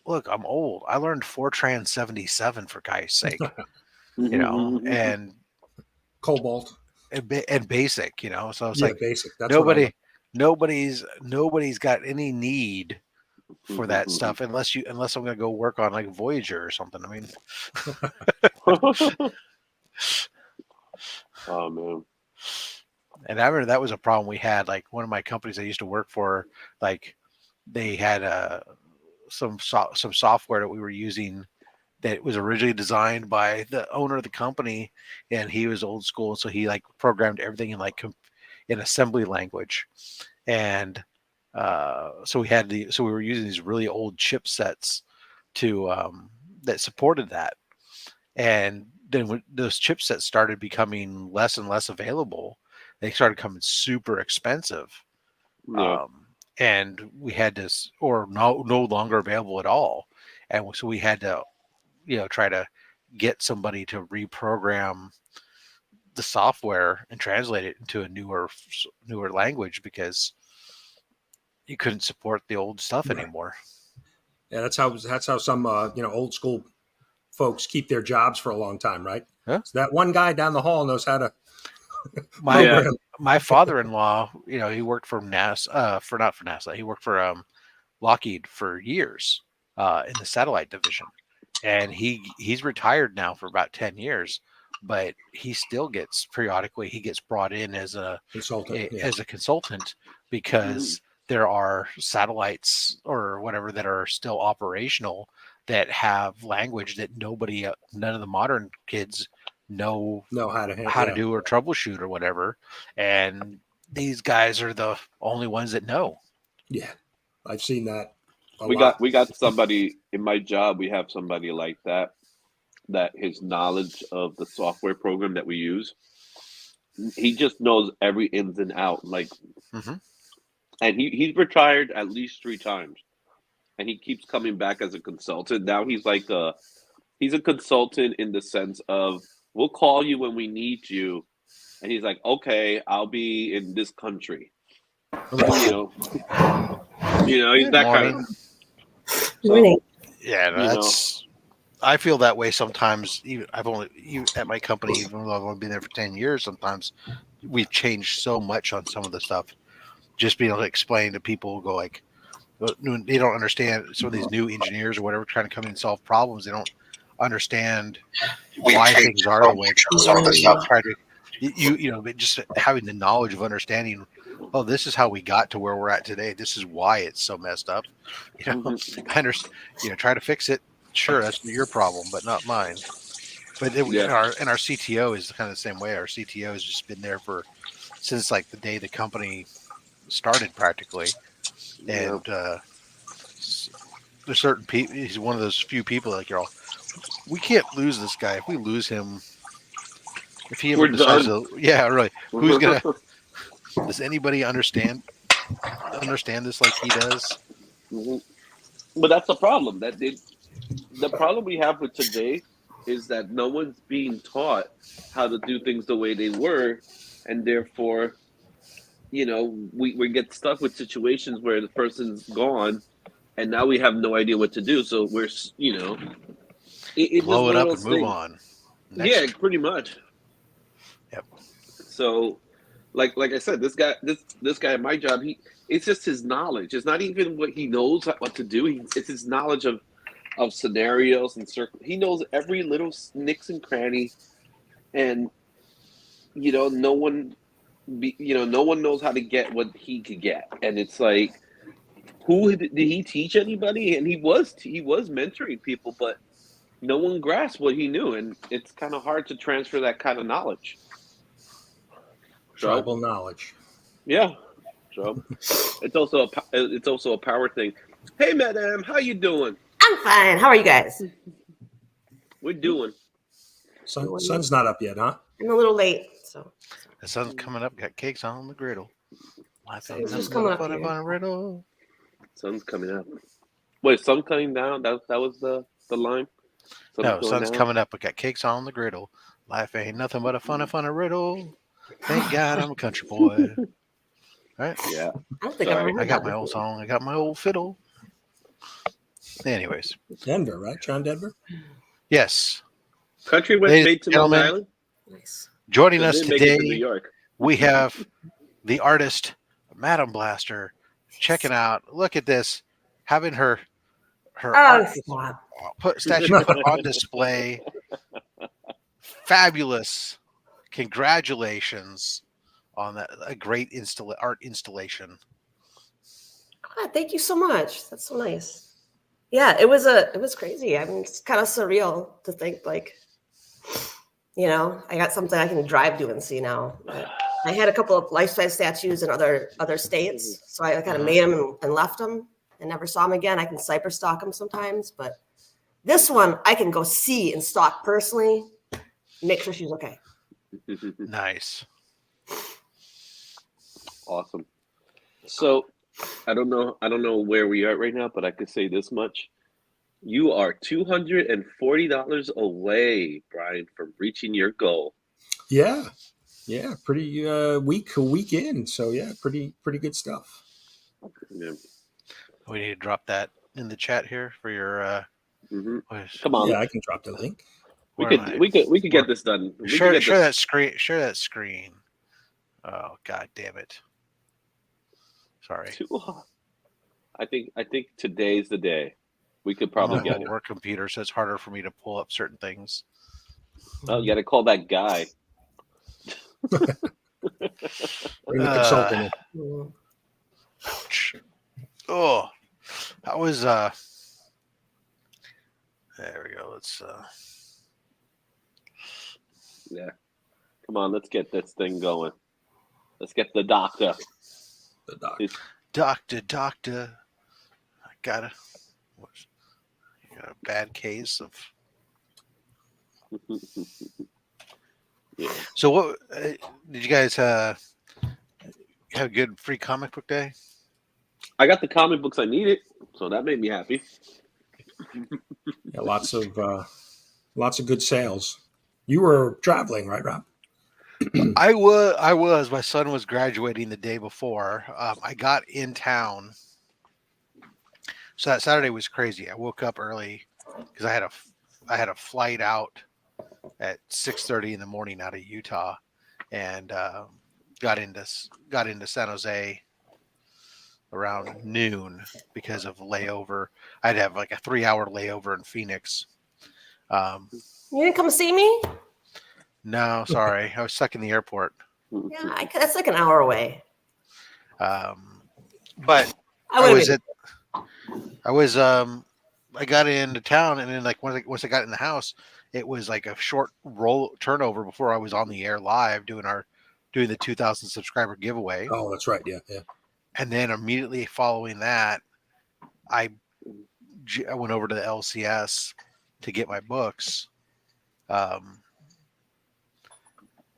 look, I'm old. I learned Fortran 77 for Christ's sake, Mhm. and Cobalt. and basic, So it's Yeah, like basic. That's what I learned. nobody's got any need for that stuff unless I'm gonna go work on like Voyager or something. I mean, Oh man. and I remember that was a problem we had. Like one of my companies I used to work for, like they had some software that we were using that was originally designed by the owner of the company, and he was old school, so he like programmed everything in like in assembly language, and so we were using these really old chipsets to that supported that, and then when those chipsets started becoming less and less available, they started becoming super expensive, Yeah. and we had to, or no longer available at all, and so we had to try to get somebody to reprogram the software and translate it into a newer language because you couldn't support the old stuff Right. anymore. Yeah, that's how some old school folks keep their jobs for a long time, right? Huh? So that one guy down the hall knows how to My Yeah. program. my father-in-law, he worked for NASA, not for NASA. He worked for Lockheed for years in the satellite division, and he's retired now for about 10 years, but he still gets periodically he gets brought in as a Consultant. Yeah. as a consultant because there are satellites or whatever that are still operational that have language that none of the modern kids know Know how how to to. do or troubleshoot or whatever, and these guys are the only ones that know. Yeah. I've seen that a We lot. got somebody in my job. We have somebody like that his knowledge of the software program that we use, he just knows every ins and out. Like, Mm-hmm. and he's retired at least 3 times, and he keeps coming back as a consultant. Now he's a consultant in the sense of we'll call you when we need you, and he's like, okay, I'll be in this country. Right. He's Good that kind morning. of. Morning. Yeah, You know. I feel that way sometimes. Even at my company, even though I've only been there for 10 years, sometimes we've changed so much on some of the stuff. Just being able to explain to people, go like, they don't understand. Some of these new engineers or whatever trying to come in and solve problems, they don't understand why things are the way they are. Try to but just having the knowledge of understanding. Oh, this is how we got to where we're at today. This is why it's so messed up. I understand. Try to fix it. Sure, that's your problem, but not mine. But our CTO is kind of the same way. Our CTO has just been there since like the day the company started, practically. And there's certain people. He's one of those few people like we can't lose this guy. If we lose him, if he ever We're decides done. to, yeah, really, who's gonna? Does anybody understand this like he does? But that's the problem. The problem we have with today is that no one's being taught how to do things the way they were, and therefore, we get stuck with situations where the person's gone, and now we have no idea what to do. So it's just Blow it one of up and those move things. on. Yeah, pretty much. Yep. So, like I said, this guy at my job, it's just his knowledge. It's not even what he knows what to do. It's his knowledge of scenarios and he knows every little nicks and cranny, and no one knows how to get what he could get, and it's like did he teach anybody? And he was mentoring people, but no one grasped what he knew, and it's kind of hard to transfer that kind of knowledge. So, Tribal knowledge. yeah. So it's also a power thing. Hey, madam, how you doing? I'm fine. How are you guys? We're doing. Sun's not up yet, huh? I'm a little late, so The sun's coming up. Got cakes on the griddle. Life ain't Sun's just nothing but coming a up fun here. of a riddle. Sun's coming up. Wait, sun coming down? That was the line? No, sun's down? coming up. We got cakes on the griddle. Life ain't nothing but a fun of a riddle. Thank God I'm a country boy. Right? Yeah. I don't think I've ever heard I got that my old before. song. I got my old fiddle. Anyways, Denver, right? John Denver? yes. Country went Ladies made to and Long gentlemen, Island. Nice. Joining They us didn't make it to New today, York. we have the artist, Madam Blaster, checking out. Look at this. Having her Oh, art stop. statue put on display. Fabulous. Congratulations on that. A great art installation. Ah, thank you so much. That's so nice. Yeah, it was crazy. I mean, it's kind of surreal to think like, I got something I can drive to and see now. But I had a couple of life-size statues in other states, so I kind of made them and left them and never saw them again. I can cyber stalk them sometimes, but this one I can go see and stalk personally, make sure she's okay. Nice. Awesome. So I don't know where we are right now, but I could say this much. You are $240 away, Brian, from reaching your goal. Yeah. Yeah. Pretty week in. So yeah, pretty good stuff. Yeah. We need to drop that in the chat here for your Come on. Yeah, I can drop the link. We could get this done. Share that screen. Share that screen. Oh, god damn it. Sorry. I think today's the day. We could probably get it. Work computer, so it's harder for me to pull up certain things. Oh, you got to call that guy. Bring the consultant in. Oh, that was there we go. Let's Yeah. Come on, let's get this thing going. Let's get the doctor. The doctor. Doctor. I got a bad case of. Yeah. So what did you guys have a good free comic book day? I got the comic books I needed, so that made me happy. Yeah, lots of good sales. You were traveling, right, Rob? I was. My son was graduating the day before. I got in town, so that Saturday was crazy. I woke up early because I had a flight out at 6:30 in the morning out of Utah, and got into San Jose around noon because of layover. I'd have like a 3-hour layover in Phoenix. You didn't come see me? No, sorry, I was stuck in the airport. Yeah, that's like an hour away. But I got into town, and then like once I got in the house, it was like a short turnover before I was on the air live doing the 2,000 subscriber giveaway. Oh, that's right. Yeah. And then immediately following that, I went over to the LCS to get my books,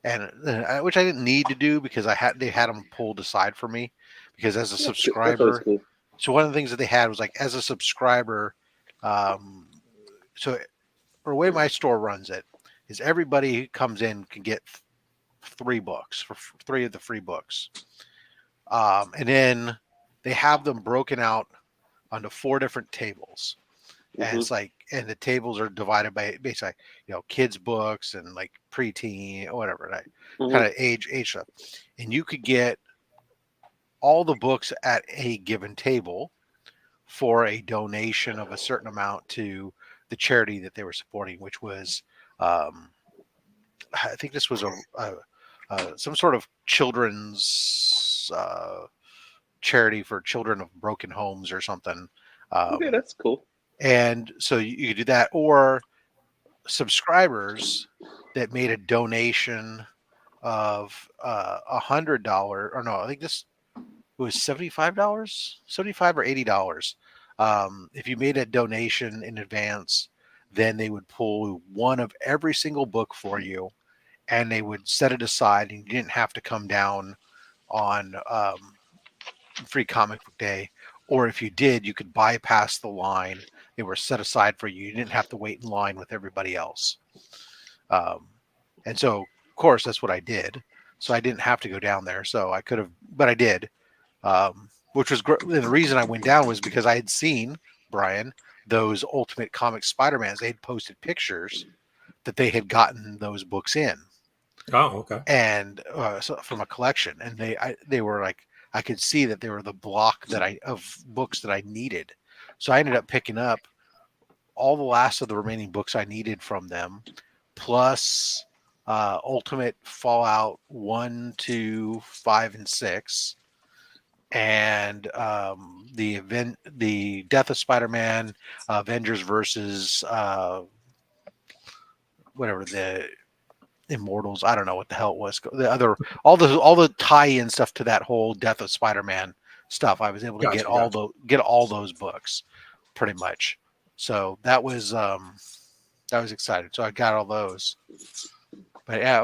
and which I didn't need to do because they had them pulled aside for me because as a subscriber. Cool. So one of the things that they had was like as a subscriber, so the way my store runs it is everybody who comes in can get 3 books for 3 of the free books. And then they have them broken out onto 4 different tables. And it's like, and the tables are divided by basically, kids books and like preteen or whatever, right? Kind of age stuff. And you could get all the books at a given table for a donation of a certain amount to the charity that they were supporting, which was, I think this was some sort of children's charity for children of broken homes or something. Okay, that's cool. And so you could do that, or subscribers that made a donation of $100, or no, I think this was $75, 75 or $80. If you made a donation in advance, then they would pull one of every single book for you, and they would set it aside, and you didn't have to come down on Free Comic Book Day. Or if you did, you could bypass the line. They were set aside for you. You didn't have to wait in line with everybody else. And so, of course, that's what I did. So I didn't have to go down there. So I could have, but I did, which was great. And the reason I went down was because I had seen, Brian, those Ultimate Comics Spider-Mans. They had posted pictures that they had gotten those books in. Oh, okay. And so from a collection. And they were like, I could see that they were the block of books that I needed. So I ended up picking up all the last of the remaining books I needed from them, plus Ultimate Fallout 1, 2, 5, and 6, and the Death of Spider-Man, Avengers versus whatever, the Immortals. I don't know what the hell it was. The other, all the tie-in stuff to that whole Death of Spider-Man stuff. I was able to get all those books, pretty much. So that was exciting. So I got all those. But yeah,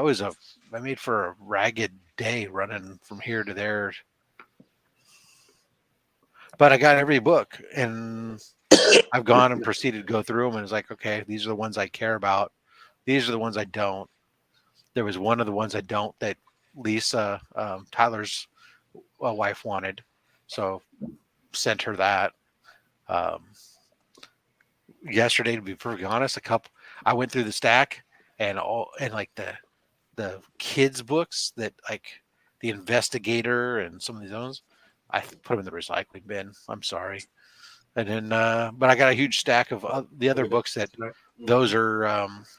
I made for a ragged day running from here to there. But I got every book, and I've gone and proceeded to go through them, and it's like, okay, these are the ones I care about. These are the ones I don't. There was one of the ones I don't that Lisa, Tyler's wife, wanted, so sent her that. Yesterday, to be perfectly honest, I went through the stack and like the kids' books that, like the Investigator and some of these ones, I put them in the recycling bin. I'm sorry. And then, but I got a huge stack of the other books that those are.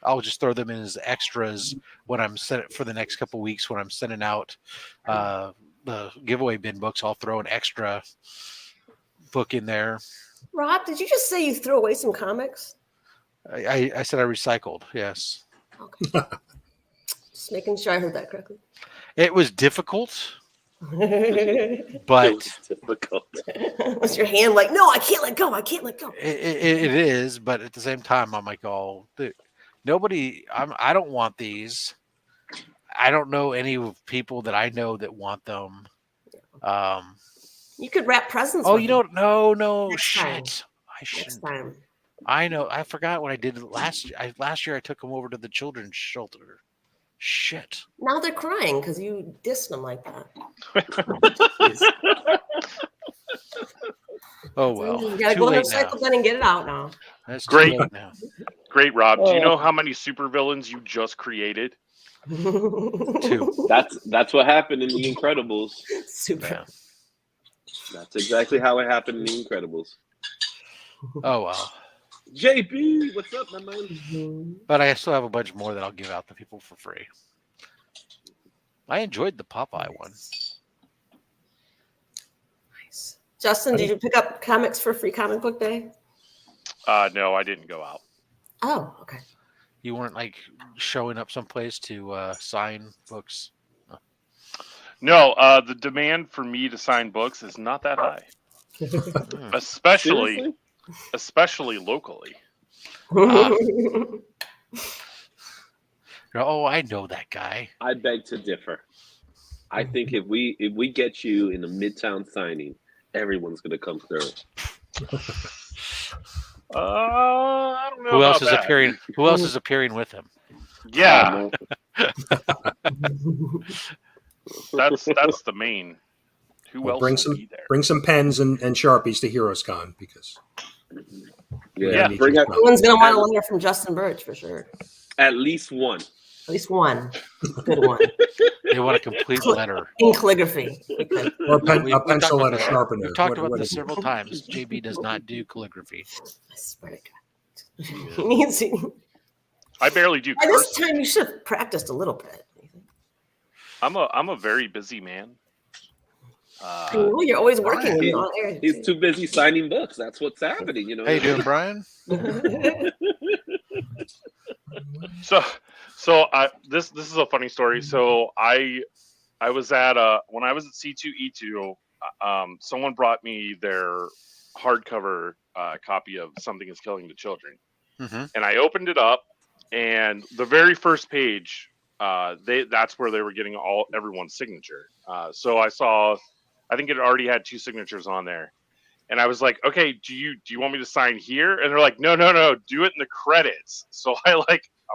I'll just throw them in as extras when I'm sending for the next couple of weeks when I'm sending out the giveaway bin books. I'll throw an extra book in there. Rob, did you just say you threw away some comics? I said I recycled. Yes. Okay. Just making sure I heard that correctly. It was difficult, but It was difficult. Was your hand like, no, I can't let go. I can't let go. It is. But at the same time, I'm like, oh, dude, nobody. I don't want these. I don't know any people that I know that want them. You could wrap presents. Oh, with you them. don't? No, Next shit. time. I should. Next time. I know. I forgot what I did last year. I took them over to the children's shelter. Shit. Now they're crying because you dissed them like that. Oh well. You gotta Too go in the late now. recycle bin and get it out now. That's Great. Too late now. Great, Rob. Do you know how many supervillains you just created? 2. That's what happened in The Incredibles. Super. Yeah. That's exactly how it happened in The Incredibles. Oh well. JP, what's up, my man? But I still have a bunch more that I'll give out to people for free. I enjoyed the Popeye one. Nice. Justin, did you pick up comics for Free Comic Book Day? No, I didn't go out. Oh, okay. You weren't like showing up someplace to sign books. No, the demand for me to sign books is not that high, Seriously? especially locally. Oh, I know that guy. I beg to differ. I think if we get you in a Midtown signing, everyone's gonna come through. I don't know. Who else about is that. appearing? Who else is appearing with him? Yeah, that's the main. Who Well, else will be there? bring some pens and Sharpies to HeroesCon because Yeah, Yeah. bring out Everyone's gonna want a letter from Justin Birch for sure. at least one. At least one. Good one. They want a complete letter. In calligraphy. Okay. or We- a we pencil talked and a about- sharpener. We've talked about What this is it? several times. JB does not do calligraphy. I swear to God. He means I barely do by this cursive. time you should have practiced a little bit. I'm a very busy man. I know you're always working when Brian. you're on air. He's too busy signing books. That's what's happening. You know. How you doing, Brian? So this is a funny story. So I was at when I was at C2E2, someone brought me their hardcover copy of Something Is Killing the Children, and I opened it up, and the very first page, that's where they were getting everyone's signature. So I saw, I think it already had 2 signatures on there. And I was like, okay, do you want me to sign here? And they're like, no, do it in the credits. So I'm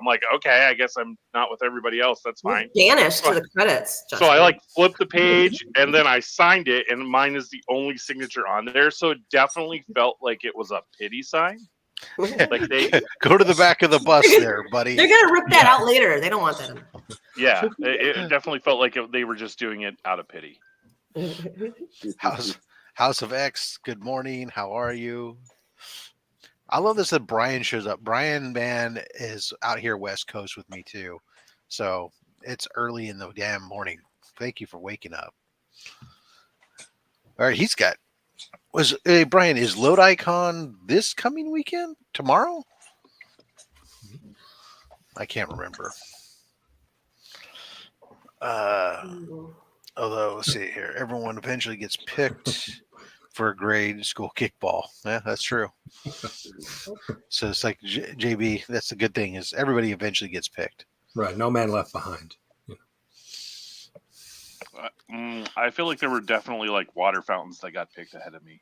like, okay, I guess I'm not with everybody else. That's fine. Banished to the credits. So I flipped the page and then I signed it, and mine is the only signature on there. So it definitely felt like it was a pity sign. Like they go to the back of the bus there, buddy. They're gonna rip that out later. They don't want that. Yeah, it definitely felt like they were just doing it out of pity. House of X, good morning. How are you? I love this that Brian shows up. Brian, man, is out here West Coast with me too. So it's early in the damn morning. Thank you for waking up. All right, Brian, is Load Icon this coming weekend? Tomorrow? I can't remember. Although, let's see here. Everyone eventually gets picked for a grade school kickball. Yeah, that's true. So it's like JB, that's the good thing is everybody eventually gets picked. Right. No man left behind. I feel like there were definitely like water fountains that got picked ahead of me.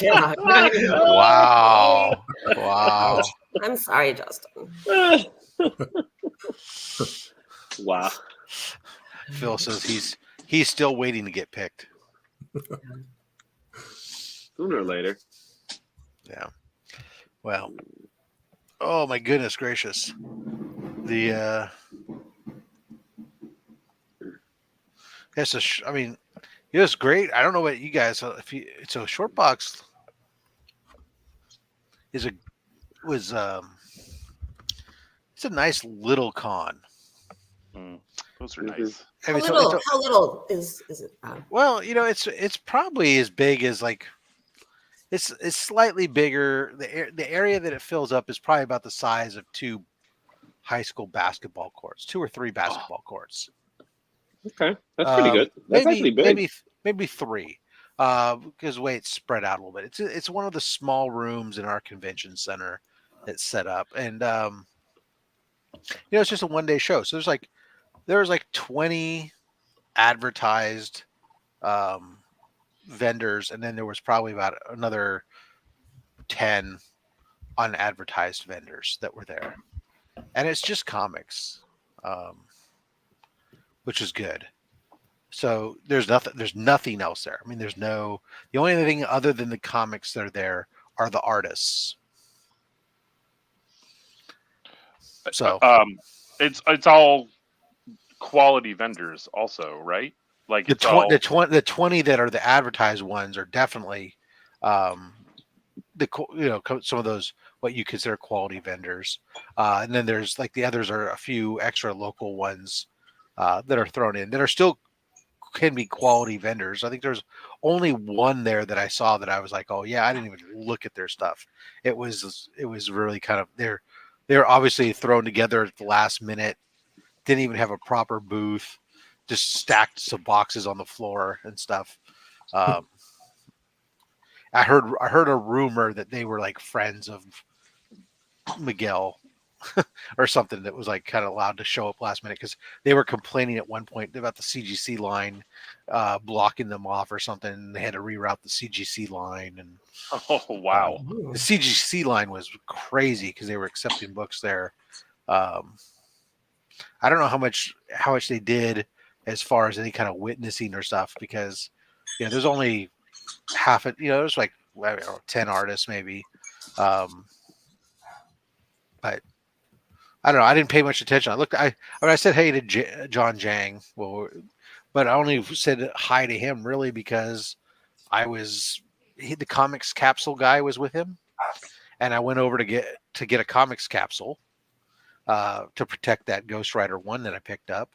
Yeah. Wow. I'm sorry, Justin. Wow. Phil says he's still waiting to get picked. Sooner or later. Yeah. Well. Oh my goodness gracious. The I mean, it was great. I don't know what you guys. So Short Box it's a nice little con. Those are nice. I mean, How little is it? Well, it's probably as big as like it's slightly bigger. The area that it fills up is probably about the size of 2 high school basketball courts, 2 or 3 basketball courts. Okay, that's pretty good. That's actually big. Maybe 3, because the way it's spread out a little bit. It's one of the small rooms in our convention center that's set up, and it's just a 1-day show. So there was like 20 advertised vendors, and then there was probably about another 10 unadvertised vendors that were there, and it's just comics, which is good. So there's nothing else there. I mean, the only thing other than the comics that are there are the artists. So it's all quality vendors also, right? Like the 20 that are the advertised ones are definitely some of those what you consider quality vendors, and then there's like the others are a few extra local ones that are thrown in that are still can be quality vendors. I think there's only one there that I saw that I was like, oh yeah, I didn't even look at their stuff. It was really kind of they're obviously thrown together at the last minute. Didn't even have a proper booth, just stacked some boxes on the floor and stuff. I heard a rumor that they were like friends of Miguel or something that was like kind of allowed to show up last minute because they were complaining at one point about the CGC line blocking them off or something. And they had to reroute the CGC line. And oh wow, the CGC line was crazy because they were accepting books there. I don't know how much they did as far as any kind of witnessing or stuff because there's only half it. There's like 10 artists maybe, but I don't know. I didn't pay much attention. I said hey to John Jang, but I only said hi to him really because the comics capsule guy was with him, and I went over to get a comics capsule to protect that Ghost Rider 1 that I picked up,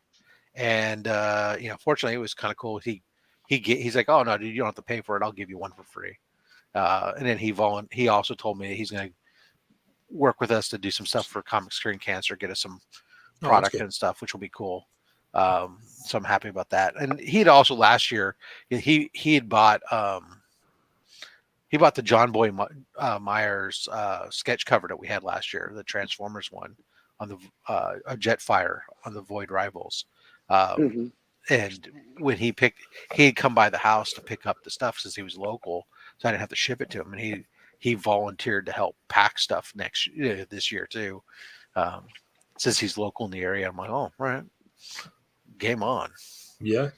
and fortunately it was kind of cool. he's like, oh no, dude, you don't have to pay for it. I'll give you one for free. And then he also told me that he's going to work with us to do some stuff for Comic Screen Cancer, get us some product and stuff, which will be cool. So I'm happy about that. And he'd also last year he had bought the John Boy Myers sketch cover that we had last year, the Transformers one on the a Jetfire on the Void Rivals. And when he'd come by the house to pick up the stuff since he was local, so I didn't have to ship it to him. And he volunteered to help pack stuff this year too, since he's local in the area. I'm like, oh, right, game on. Yeah,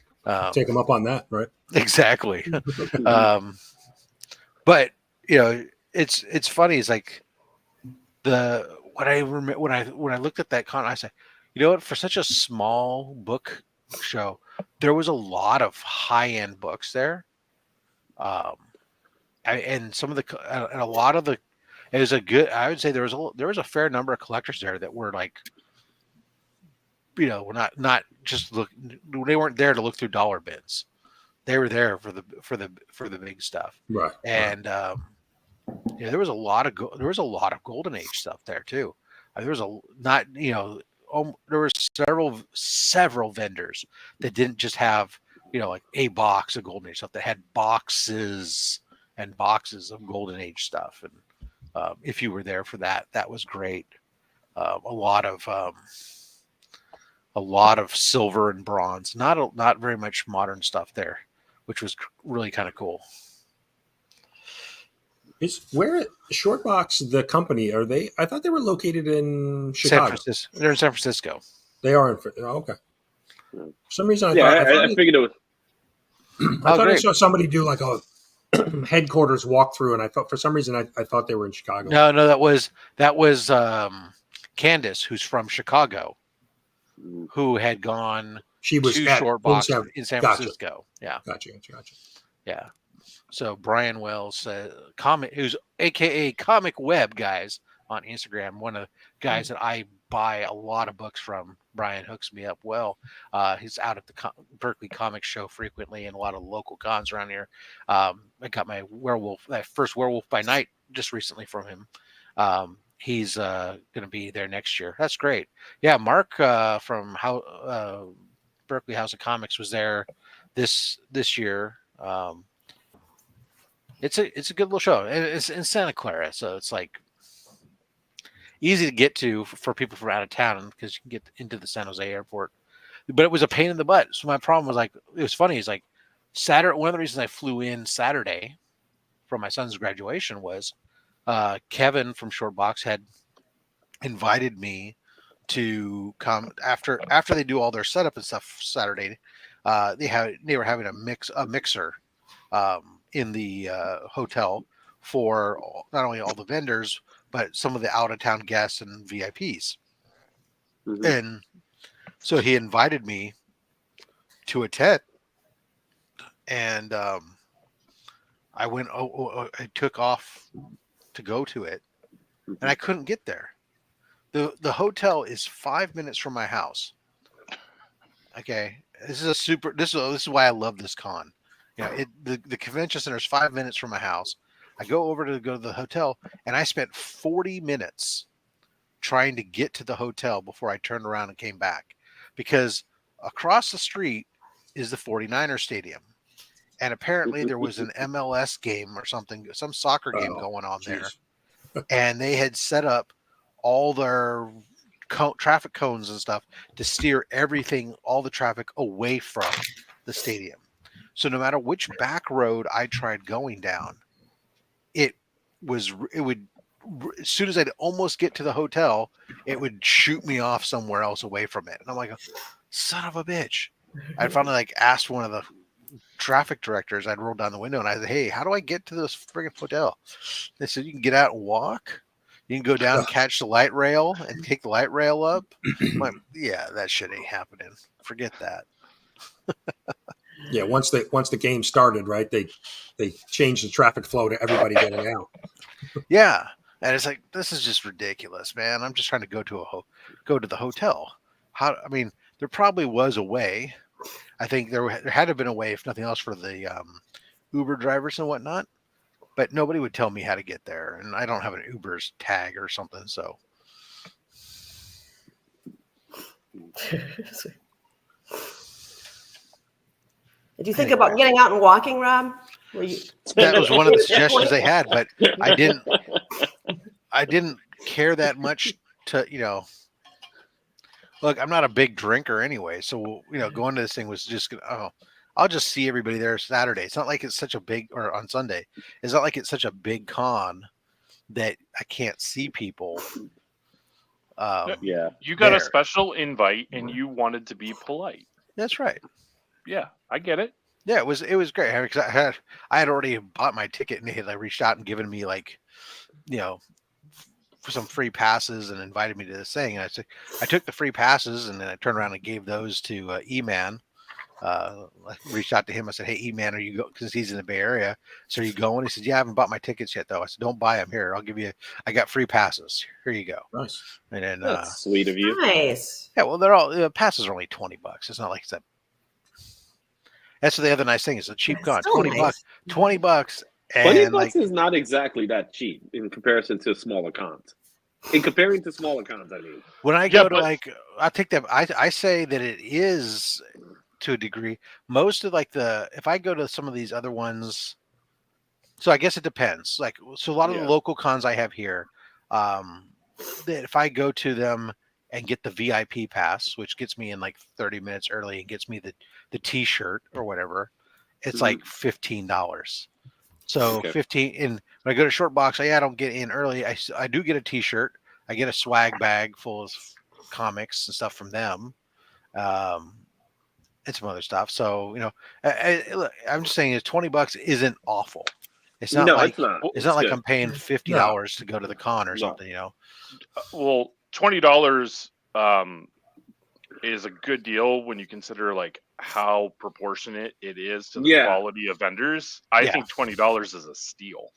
take him up on that, right? Exactly. But it's funny. It's like when I looked at that con, I said, you know what? For such a small book show, there was a lot of high-end books there, and some of the and a lot of the it was a good. I would say there was a fair number of collectors there that were like, we're not just look. They weren't there to look through dollar bins. They were there for the big stuff, right? And there was a lot of Golden Age stuff there too. There was there were several vendors that didn't just have like a box of Golden Age stuff. That had boxes and boxes of Golden Age stuff. And if you were there for that, that was great. A lot of silver and bronze. Not very much modern stuff there, which was really kind of cool. Is where Shortbox, the company, are they? I thought they were located in Chicago. San Francisco. They're in San Francisco. They are in. Oh, okay. For some reason, I figured it was. I thought I saw somebody do like a headquarters walkthrough, and I thought for some reason I thought they were in Chicago. No, that was Candace, who's from Chicago, who had gone. She was to Shortbox in San Francisco. Yeah, gotcha. Yeah. So Brian Wells, who's AKA Comic Web guys on Instagram, one of the guys that I buy a lot of books from. Brian hooks me up well. He's out at the Berkeley Comic Show frequently and a lot of local cons around here. I got my first Werewolf by Night just recently from him. He's going to be there next year. That's great. Yeah, Mark from Berkeley House of Comics was there this year. It's a good little show. It's in Santa Clara, so it's like easy to get to for people from out of town because you can get into the San Jose airport. But it was a pain in the butt. So my problem was it was funny. It's like Saturday. One of the reasons I flew in Saturday for my son's graduation was Kevin from Shortbox had invited me to come after they do all their setup and stuff Saturday. They were having a mixer in the hotel for not only all the vendors but some of the out of town guests and VIPs. Mm-hmm. And so he invited me to attend, and I went. I took off to go to it, and I couldn't get there. The hotel is 5 minutes from my house. Okay, this is why I love this con. The convention center is 5 minutes from my house. I go over to go to the hotel, and I spent 40 minutes trying to get to the hotel before I turned around and came back, because across the street is the 49ers stadium, and apparently there was an MLS game or something, some soccer game going on there, and they had set up all their traffic cones and stuff to steer everything, all the traffic away from the stadium. So no matter which back road I tried going down, it would, as soon as I'd almost get to the hotel, it would shoot me off somewhere else away from it. And I'm like, son of a bitch. I finally asked one of the traffic directors. I'd rolled down the window and I said, hey, how do I get to this friggin' hotel? They said, you can get out and walk. You can go down and catch the light rail and take the light rail up. I'm like, yeah, that shit ain't happening. Forget that. Yeah, once the game started, right? They changed the traffic flow to everybody getting out. Yeah, and it's like, this is just ridiculous, man. I'm just trying to go to the hotel. There probably was a way, I think there had to have been a way, if nothing else, for the Uber drivers and whatnot. But nobody would tell me how to get there, and I don't have an Uber's tag or something. So Did you think about getting out and walking, Rob? that was one of the suggestions they had, but I didn't care that much to, look, I'm not a big drinker anyway. So, going to this thing was just I'll just see everybody there Saturday. It's not like it's such a big, or on Sunday. It's not like it's such a big con that I can't see people. Yeah. You got there. a special invite and you wanted to be polite. That's right. Yeah, I get it. Yeah, it was great because I had already bought my ticket and they had reached out and given me for some free passes and invited me to this thing. And I took the free passes and then I turned around and gave those to Eman. I reached out to him. I said, "Hey, Eman, are you go?" Because he's in the Bay Area. So are you going? He said, "Yeah, I haven't bought my tickets yet, though." I said, "Don't buy them here. I'll give you. I got free passes. Here you go." Nice. And then That's sweet of you. Nice. yeah, well, they're all passes are only $20. It's not like it's that. That's the other nice thing. It's a cheap con. So $20. nice. $20. $20 And is not exactly that cheap in comparison to smaller cons. In comparing to smaller cons, I mean. when I go to I take that. I say that it is to a degree. Most of if I go to some of these other ones, so I guess it depends. So a lot of the local cons I have here, that if I go to them and get the VIP pass, which gets me in 30 minutes early and gets me the T-shirt or whatever, it's like $15. So 15. And when I go to Short Box, I don't get in early. I do get a T-shirt. I get a swag bag full of comics and stuff from them. And some other stuff. So, I'm just saying $20 isn't awful. It's not it's not. It's not like I'm paying $50 to go to the con or something, Well, $20 is a good deal when you consider how proportionate it is to the quality of vendors. I think $20 is a steal.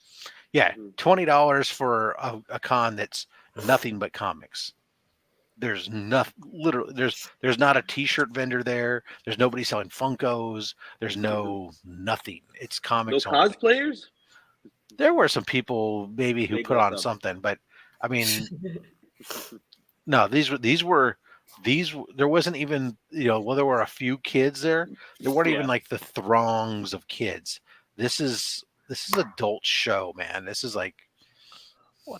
Yeah, $20 for a con that's nothing but comics. There's nothing. Literally, there's not a T-shirt vendor there. There's nobody selling Funkos. There's nothing. It's comics. No cosplayers. There were some people maybe who put on something, but I mean, no. These were. There wasn't even there were a few kids there. There weren't even the throngs of kids. This is adult show, man. This is what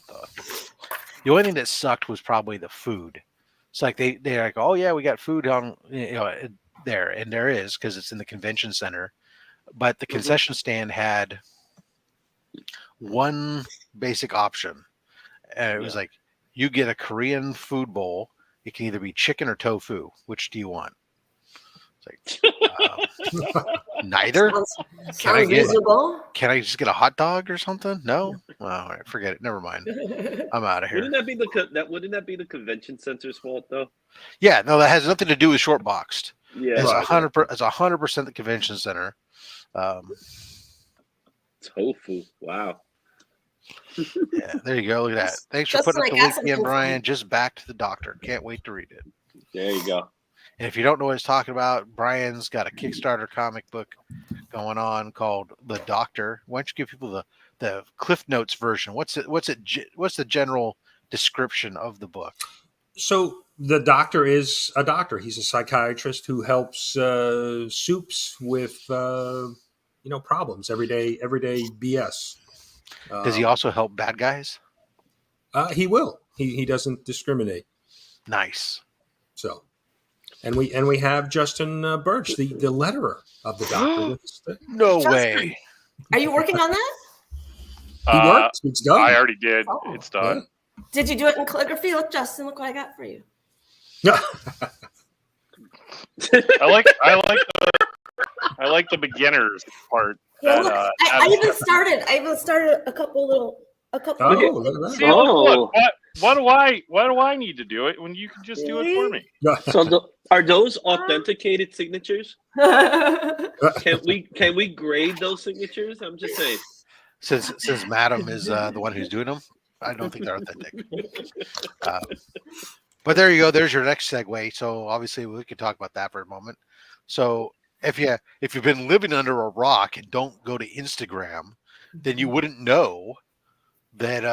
the only thing that sucked was probably the food. It's they're like, "Oh yeah, we got food on there," and there is because it's in the convention center. But the concession stand had one basic option, and it was you get a Korean food bowl. It can either be chicken or tofu. Which do you want? It's neither. Sounds reasonable. Can I just get a hot dog or something? No. Well, all right, forget it. Never mind. I'm out of here. Wouldn't that be the convention center's fault though? Yeah, no, that has nothing to do with Short Boxed. Yeah, it's 100% the convention center. Tofu. Wow. Yeah, there you go. Look at that. Thanks for putting up the link in, Brian. Just back to the doctor. Can't wait to read it. There you go. And if you don't know what he's talking about, Brian's got a Kickstarter comic book going on called The Doctor. Why don't you give people the Cliff Notes version? What's the general description of the book? So the doctor is a doctor. He's a psychiatrist who helps soups with problems, everyday BS. Does he also help bad guys? He will. He doesn't discriminate. Nice. So, and we have Justin Birch, the letterer of the doctor. No Justin, way. Are you working on that? He works. It's done. I already did. Oh. It's done. Did you do it in calligraphy? Look, Justin, look what I got for you. Yeah. I like the beginners part. Yeah, look, I even started a couple. Oh, look at that. See, look, why do I need to do it when you can just do it for me? So are those authenticated signatures? Can we grade those signatures? I'm just saying. Since Madam is the one who's doing them, I don't think they're authentic. But there you go. There's your next segue. So obviously we could talk about that for a moment. So if you've been living under a rock and don't go to Instagram, then you wouldn't know that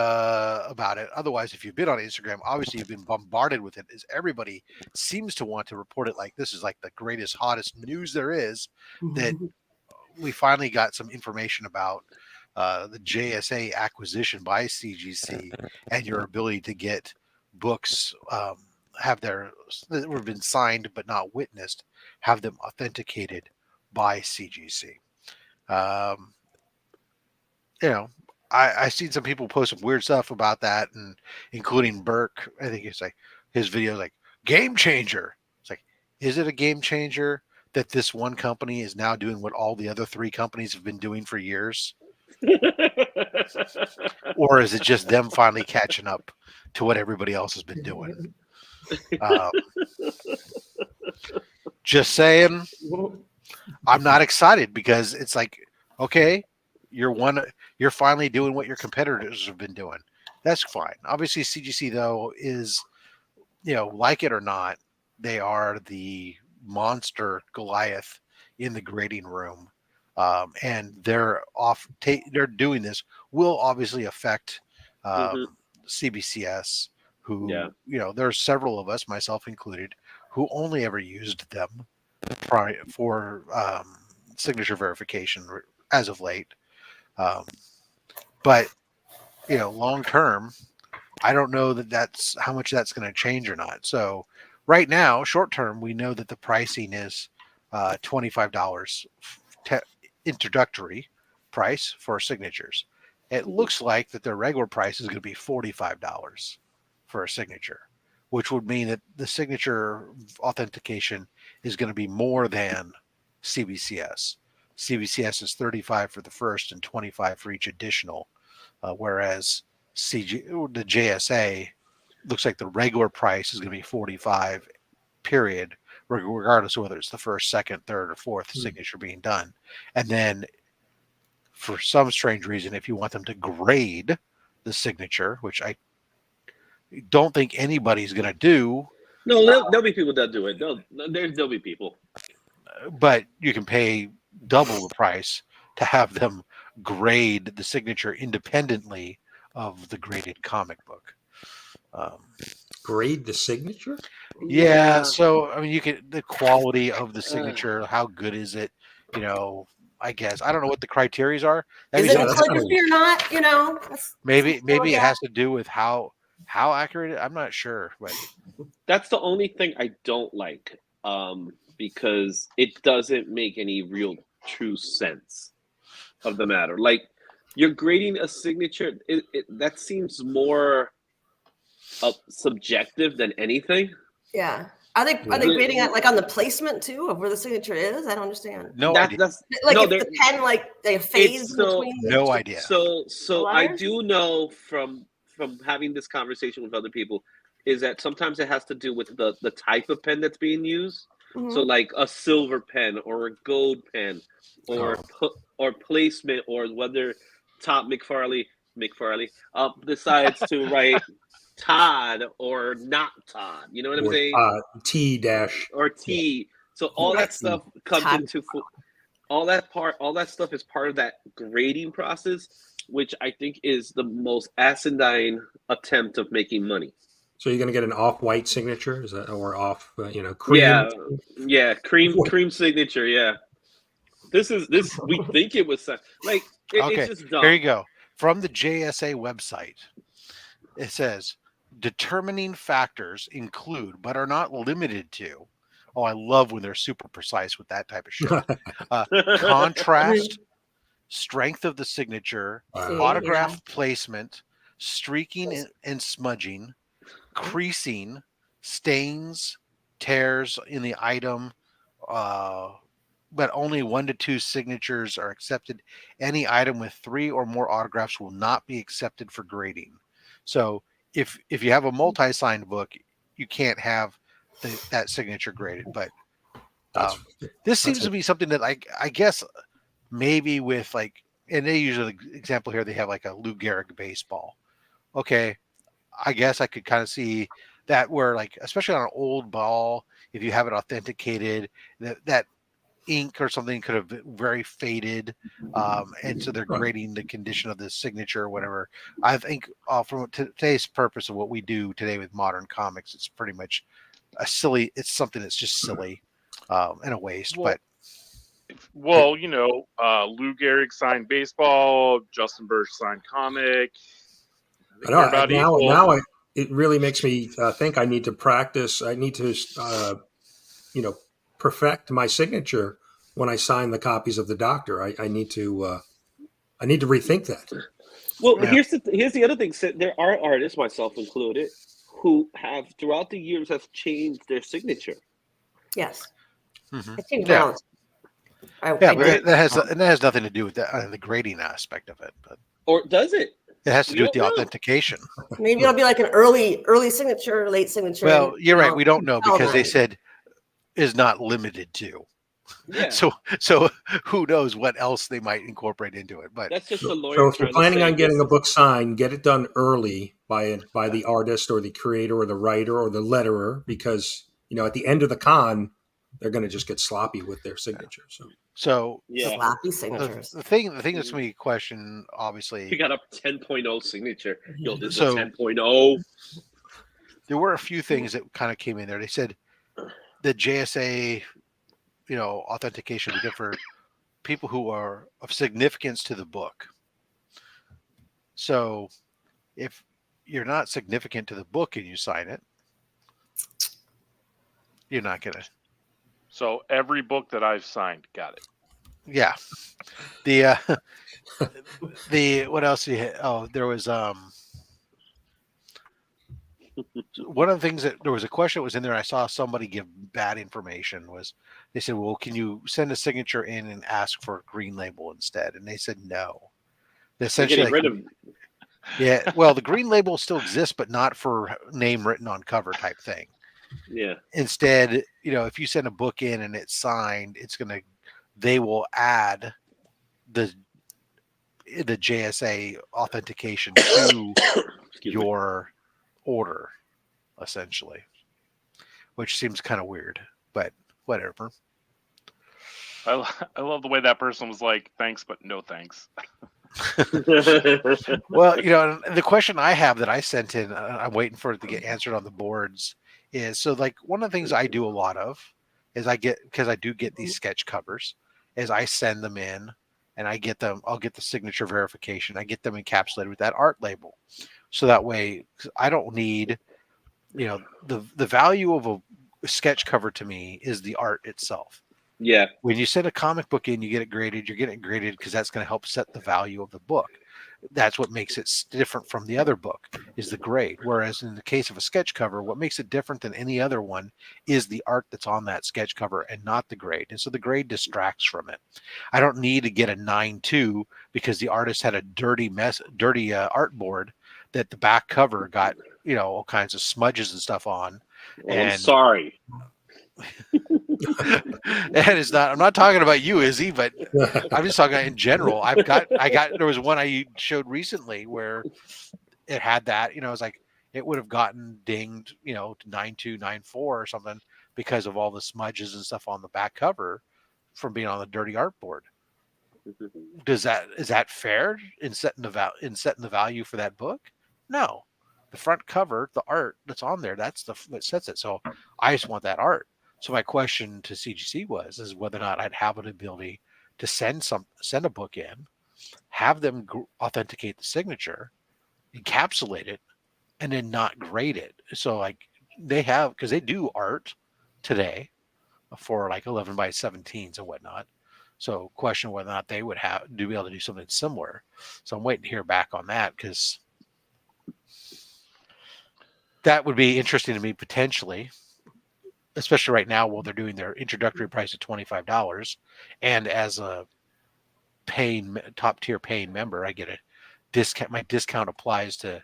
about it. Otherwise, if you've been on Instagram, obviously you've been bombarded with it, as everybody seems to want to report it like this is like the greatest, hottest news there is. That we finally got some information about the JSA acquisition by CGC and your ability to get books have that have been signed but not witnessed, have them authenticated by CGC. You know, I seen some people post some weird stuff about that, and including Burke. I think it's like his video, like game changer. It's like, is it a game changer that this one company is now doing what all the other three companies have been doing for years, or is it just them finally catching up to what everybody else has been doing? Just saying, I'm not excited because it's like, okay, you're finally doing what your competitors have been doing. That's fine. Obviously, CGC though is, like it or not, they are the monster Goliath in the grading room, and they're doing this will obviously affect CBCS. Who there are several of us, myself included, who only ever used them for signature verification as of late. But long term, I don't know that's how much that's going to change or not. So right now, short term, we know that the pricing is $25 introductory price for signatures. It looks like that their regular price is going to be $45 for a signature, which would mean that the signature authentication is going to be more than CBCS. CBCS is $35 for the first and $25 for each additional, whereas the JSA looks like the regular price is going to be $45, period, regardless of whether it's the first, second, third, or fourth signature being done. And then, for some strange reason, if you want them to grade the signature, which I don't think anybody's going to do. No, there'll be people that do it. There'll be people. But you can pay double the price to have them grade the signature independently of the graded comic book. Grade the signature? Yeah. So, I mean, the quality of the signature, how good is it? I guess. I don't know what the criterias are. Is it calligraphy or not? Maybe it has to do with how accurate I'm not sure, but that's the only thing I don't like, because it doesn't make any real true sense of the matter. Like, you're grading a signature, that seems more subjective than anything. Yeah. Are they grading it like on the placement too of where the signature is? I don't understand. No idea. That's like if the pen they phase between. No idea. So I do know from having this conversation with other people is that sometimes it has to do with the type of pen that's being used. Mm-hmm. So like a silver pen or a gold pen or placement, or whether Todd McFarley decides to write Todd or not Todd. You know what I'm saying? T dash or T. So all that stuff comes into all that stuff is part of that grading process, which I think is the most asinine attempt of making money. So you're going to get an off-white signature, is that, or off, cream? Yeah, cream signature. Yeah, this. We think it was like okay. It's just dumb. Here you go. From the JSA website, it says determining factors include, but are not limited to. Oh, I love when they're super precise with that type of shit. Contrast, strength of the signature, autograph placement, streaking and smudging, creasing, stains, tears in the item, but only 1 to 2 signatures are accepted. Any item with 3 or more autographs will not be accepted for grading. So if you have a multi-signed book, you can't have that signature graded. But this seems to be something that I guess maybe with and they use an example here. They have like a Lou Gehrig baseball. Okay, I guess I could kind of see that where especially on an old ball, if you have it authenticated, that ink or something could have been very faded, and so they're Right. grading the condition of the signature or whatever. I think from today's purpose of what we do today with modern comics, it's pretty much it's something that's just silly and a waste. Well, But Lou Gehrig signed baseball. Justin Birch signed comic. I know. They're about equal. It really makes me think I need to practice. I need to, perfect my signature when I sign the copies of the Doctor. I need to rethink that. Well, Yeah. here's the other thing. So there are artists, myself included, who have throughout the years have changed their signature. Yes. Mhm. I changed Yeah. my own. Yeah, I but did. that has nothing to do with the grading aspect of it. But Or does it? it has to We do with don't the know. authentication. Maybe it'll be like an early signature, late signature. Well, and, you're right. We don't know tell because they them. said is not limited to. Yeah. So who knows what else they might incorporate into it? But That's just the So lawyer. if you're trying to planning say on getting this a book signed, get it done early by the artist or the creator or the writer or the letterer, because at the end of the con, they're going to just get sloppy with their signature. So Yeah. Sloppy signatures. the thing that's going to be a question, obviously. He got a 10.0 signature. Yo, this So- is a 10.0. There were a few things that kind of came in there. They said the JSA, authentication would be good for people who are of significance to the book. So if you're not significant to the book and you sign it, you're not gonna. So every book that I've signed, got it. Yeah. The what else you hit? Oh, there was one of the things that there was a question that was in there. I saw somebody give bad information. Was they said, well, can you send a signature in and ask for a green label instead? And they said no. They're Essentially, getting rid of. yeah. Well, the green label still exists, but not for name written on cover type thing. Yeah. Instead, if you send a book in and it's signed, they will add the JSA authentication to your order, essentially, which seems kind of weird, but whatever. I love the way that person was like, thanks, but no thanks. Well, the question I have that I sent in, I'm waiting for it to get answered on the boards, is so like one of the things I do a lot of is because I do get these sketch covers, is I send them in and I'll get the signature verification. I get them encapsulated with that art label. So that way I don't need, the value of a sketch cover to me is the art itself. Yeah. When you send a comic book in, you get it graded. You're getting it graded because that's going to help set the value of the book. That's what makes it different from the other book is the grade. Whereas in the case of a sketch cover, what makes it different than any other one is the art that's on that sketch cover and not the grade. And so the grade distracts from it. I don't need to get a 9.2 because the artist had a dirty art board that the back cover got, all kinds of smudges and stuff on. Well, I'm sorry. And I'm not talking about you, Izzy, but I'm just talking in general. There was one I showed recently where it had that, it was like, it would have gotten dinged, to 9.2, 9.4 or something because of all the smudges and stuff on the back cover from being on the dirty artboard. Is that fair in setting the value for that book? No. The front cover, the art that's on there, that's what sets it. So I just want that art. So my question to CGC is whether or not I'd have an ability to send a book in, have them authenticate the signature, encapsulate it, and then not grade it. So like because they do art today for like 11 by 17s and whatnot. So question whether or not they would be able to do something similar. So I'm waiting to hear back on that because that would be interesting to me potentially. Especially right now, while they're doing their introductory price of $25, and as a top tier paying member, I get a discount. My discount applies to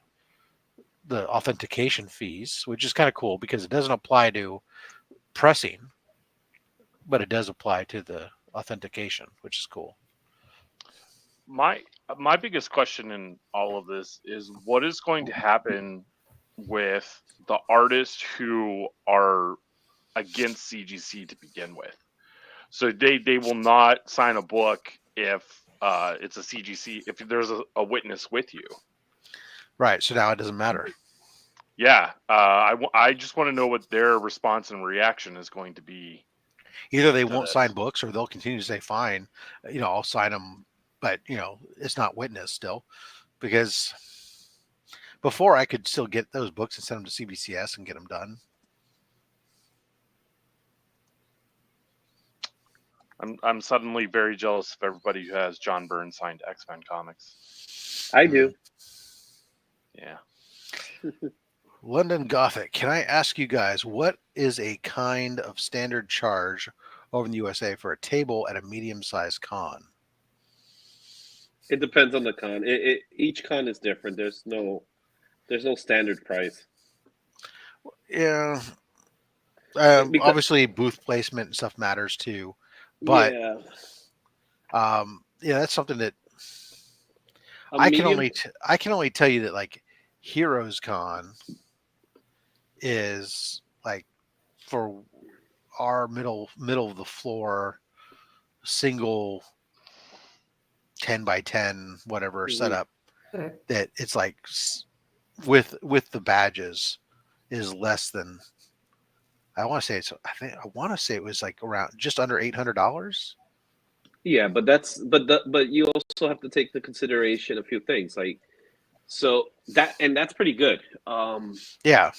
the authentication fees, which is kind of cool because it doesn't apply to pressing, but it does apply to the authentication, which is cool. My biggest question in all of this is what is going to happen with the artists who are against CGC to begin with. So they will not sign a book if it's a CGC, if there's a witness with you. Right. So now it doesn't matter. Yeah. I just want to know what their response and reaction is going to be. Either they to won't this. sign books or they'll continue to say, fine, I'll sign them, but it's not witness still, because before I could still get those books and send them to CBCS and get them done. I'm suddenly very jealous of everybody who has John Byrne signed X-Men comics. I do. Yeah. London Gothic, can I ask you guys, what is a kind of standard charge over in the USA for a table at a medium-sized con? It depends on the con. Each con is different. There's no standard price. Yeah. Because- Obviously, booth placement and stuff matters too, but yeah, that's something that A I can medium- only tell you that, like, Heroes Con is like for our middle of the floor single 10 by 10 whatever setup, Okay. that it's like with the badges is less than, I want to say it was like around just under $800. Yeah, but but you also have to take into consideration a few things, like that's pretty good. Yeah,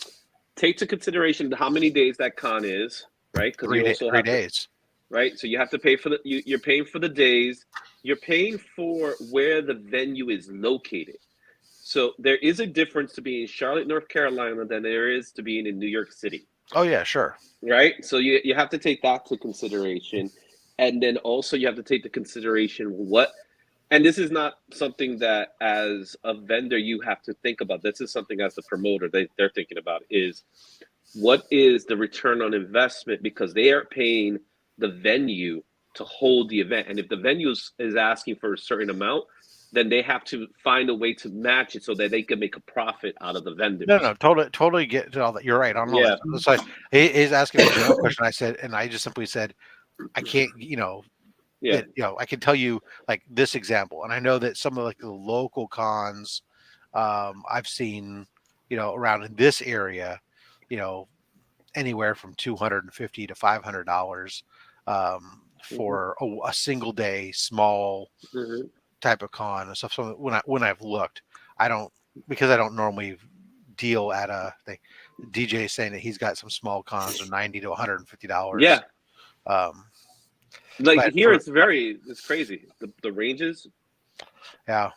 Take to consideration how many days that con is, right? Because you also 3 have days. right? So you have to pay for you're paying for the days. You're paying for where the venue is located. So there is a difference to being in Charlotte, North Carolina, than there is to being in New York City, Oh yeah, sure. right? So you have to take that to consideration, and then also you have to take the consideration and this is not something that as a vendor you have to think about. This is something as the promoter they're thinking about, is what is the return on investment, because they are paying the venue to hold the event. And if the venue is asking for a certain amount, then they have to find a way to match it so that they can make a profit out of the vendors. No, totally get to all that. You're right on all Yeah. that. That's like he's asking a general question. I just simply said, I can't, Yeah. I can tell you like this example, and I know that some of like the local cons I've seen, around in this area, anywhere from $250 to $500 for a single day small Mhm. type of con and stuff. So when I've looked, because I don't normally deal at a thing. DJ saying that he's got some small cons of $90 to $150. Yeah. Like but here, it's crazy. The ranges. Yeah.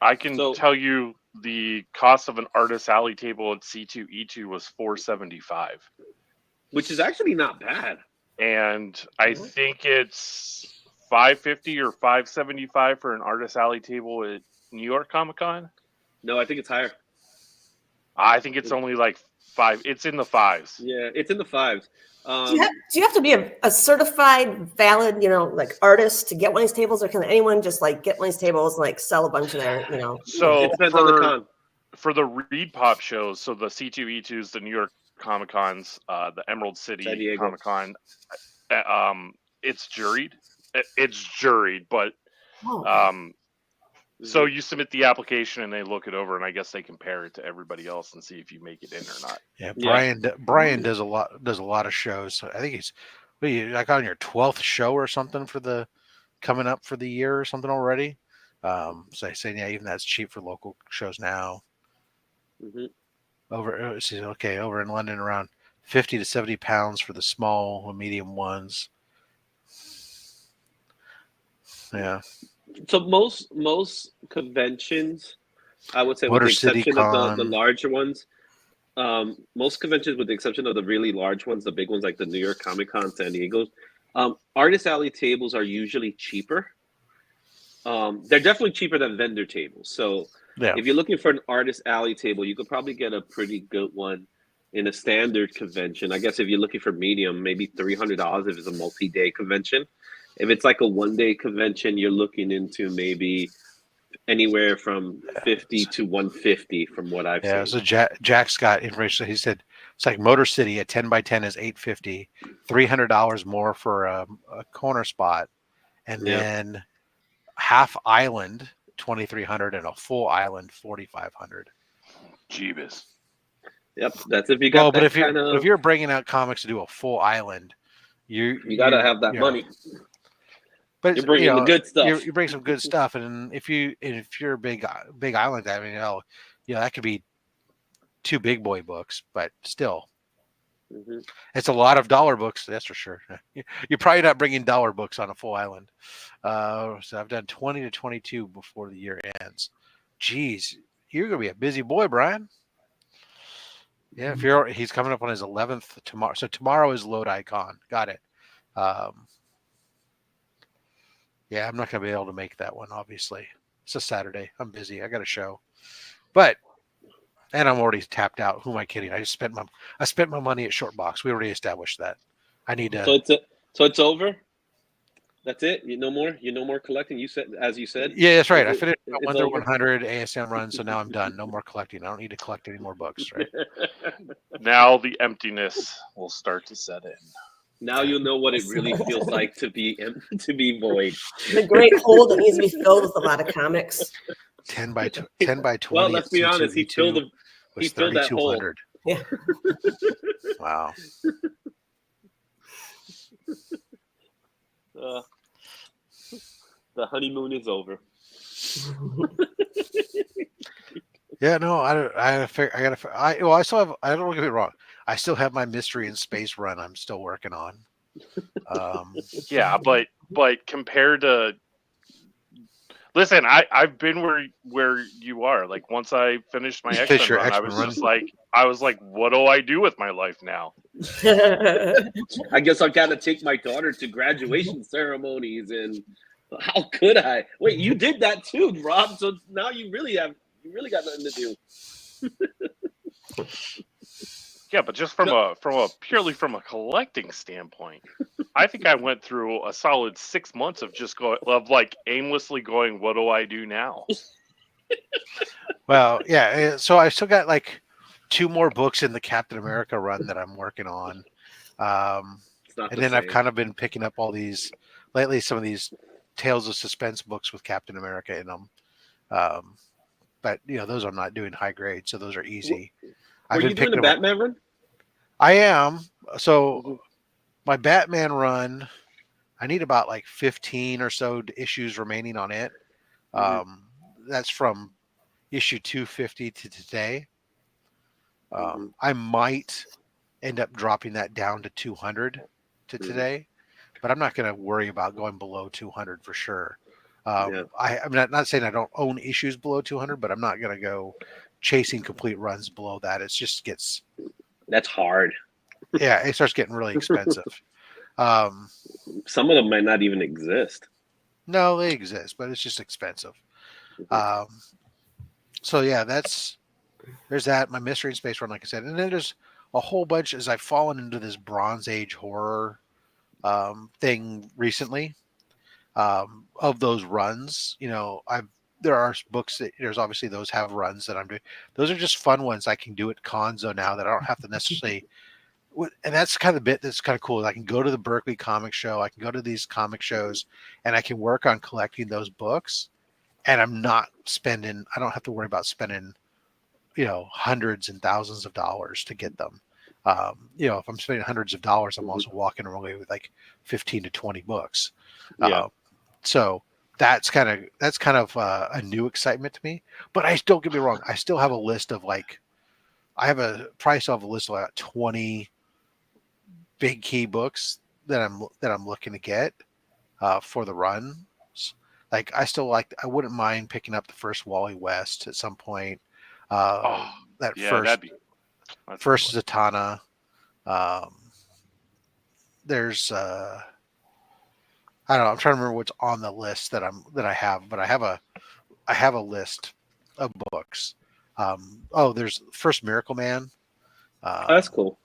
I can tell you the cost of an Artist Alley table at C2E2 was $475, which is actually not bad. And I think it's $550 or $575 for an Artist Alley table at New York Comic Con. No, I think it's higher. I think it's only like $5. It's in the $5s. Yeah, it's in the $5s. Do you have to be a certified, valid, like artist to get one of these tables, or can anyone just like get one of these tables and like sell a bunch of their, So it depends on the con. For the Reed Pop shows, so the C2E2s, the New York Comic Cons, the Emerald City Comic Con, it's juried. It's juried, but so you submit the application and they look it over, and I guess they compare it to everybody else and see if you make it in or not. Yeah, Brian does a lot of shows. I think he's like on your 12th show or something coming up for the year or something already. So I say, yeah, even that's cheap for local shows now. Mm-hmm. Over in London, around 50 to 70 pounds for the small and medium ones. Yeah. So most conventions, I would say, Motor with the City exception of Con. the larger ones, most conventions, with the exception of the really large ones, the big ones like the New York Comic Con, San Diego's, Artist Alley tables are usually cheaper. They're definitely cheaper than vendor tables. So if you're looking for an Artist Alley table, you could probably get a pretty good one in a standard convention. I guess if you're looking for medium, maybe $300 if it's a multi-day convention. If it's like a one-day convention, you're looking into maybe anywhere from 50 to 150 from what I've Yeah, seen. so Jack's got information. He said it's like Motor City, a 10x10 is $850, $300 more for a corner spot, and Yeah. then half island 2,300 and a full island 4,500. Jeebus. Yep, that's if you got Well, but that if you're kind of. if you're bringing out comics to do a full island, You gotta have that you know, money. But You're bringing the good stuff. You bring some good stuff, and if you're a big island, I mean, that could be 2 big boy books, but still, it's a lot of dollar books. That's for sure. You're probably not bringing dollar books on a full island. So I've done 20 to 22 before the year ends. Jeez, you're gonna be a busy boy, Brian. Yeah, he's coming up on his 11th tomorrow. So tomorrow is Load Icon. Got it. Yeah, I'm not going to be able to make that one, obviously. It's a Saturday. I'm busy. I got a show. And I'm already tapped out. Who am I kidding? I spent my money at Shortbox. We already established that. I need to. So it's over? That's it? No more collecting? You said, as you said? Yeah, that's right. I finished my it's 1 through over? 100 ASM run, so now I'm done. No more collecting. I don't need to collect any more books, right? Now the emptiness will start to set in. Now you'll know what it really feels like to be void. The great hole that needs to be filled with a lot of comics. 10 by 20. Well, let's be honest. He filled that hole. Yeah. Wow. The honeymoon is over. Yeah, no, I still have. I don't get me wrong. I still have my Mystery in Space run. I'm still working on. Yeah, but compared to, listen, I've been where you are. Like once I finished my X-Men run, I was like, what do I do with my life now? I guess I've got to take my daughter to graduation ceremonies, and how could I? Wait, you did that too, Rob. So now you really got nothing to do. Yeah, but just from a purely from a collecting standpoint, I think I went through a solid 6 months of just aimlessly going, what do I do now? Well, yeah. So I still got like 2 more books in the Captain America run that I'm working on, and then I've kind of been picking up all these lately. Some of these Tales of Suspense books with Captain America in them, but those I'm not doing high grade, so those are easy. Were you doing a Batman run? I am. So my Batman run, I need about like 15 or so issues remaining on it. That's from issue 250 to today. I might end up dropping that down to 200 to today, but I'm not going to worry about going below 200 for sure. I'm not saying I don't own issues below 200, but I'm not going to go chasing complete runs below that. It just gets, that's hard. Yeah, it starts getting really expensive. Some of them might not even exist. No, they exist, but it's just expensive. So yeah, there's that. My Mystery in Space run, like I said, and then there's a whole bunch as I've fallen into this Bronze Age horror thing recently. Of those runs, there are books that there's obviously those have runs that I'm doing. Those are just fun ones I can do at Conzo now that I don't have to necessarily. And that's kind of the bit that's kind of cool. I can go to the Berkeley Comic Show. I can go to these comic shows, and I can work on collecting those books. And I'm not spending. I don't have to worry about spending, hundreds and thousands of dollars to get them. If I'm spending hundreds of dollars, I'm also walking away with like 15 to 20 books. So that's kind of a new excitement to me. But don't get me wrong. I still have a list of I have a list of like 20 big key books that I'm looking to get for the runs. Like I wouldn't mind picking up the first Wally West at some point. First Zatanna. There's I don't know. I'm trying to remember what's on the list that I have, but I have a list of books. There's First Miracle Man. That's cool.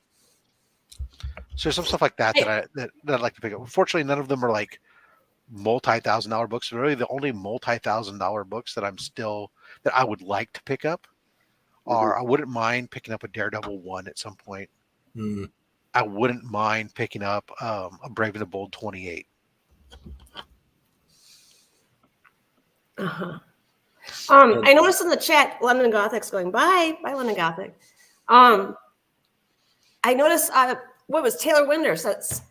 So there's some stuff like that that I'd like to pick up. Unfortunately, none of them are like multi-$1,000 books. Really, the only multi-$1,000 books that I would like to pick up are, I wouldn't mind picking up a Daredevil 1 at some point. Mm. I wouldn't mind picking up a Brave and the Bold 28. Uh-huh. I noticed in the chat, London Gothic's going, bye, London Gothic. I noticed, what was Taylor Winder says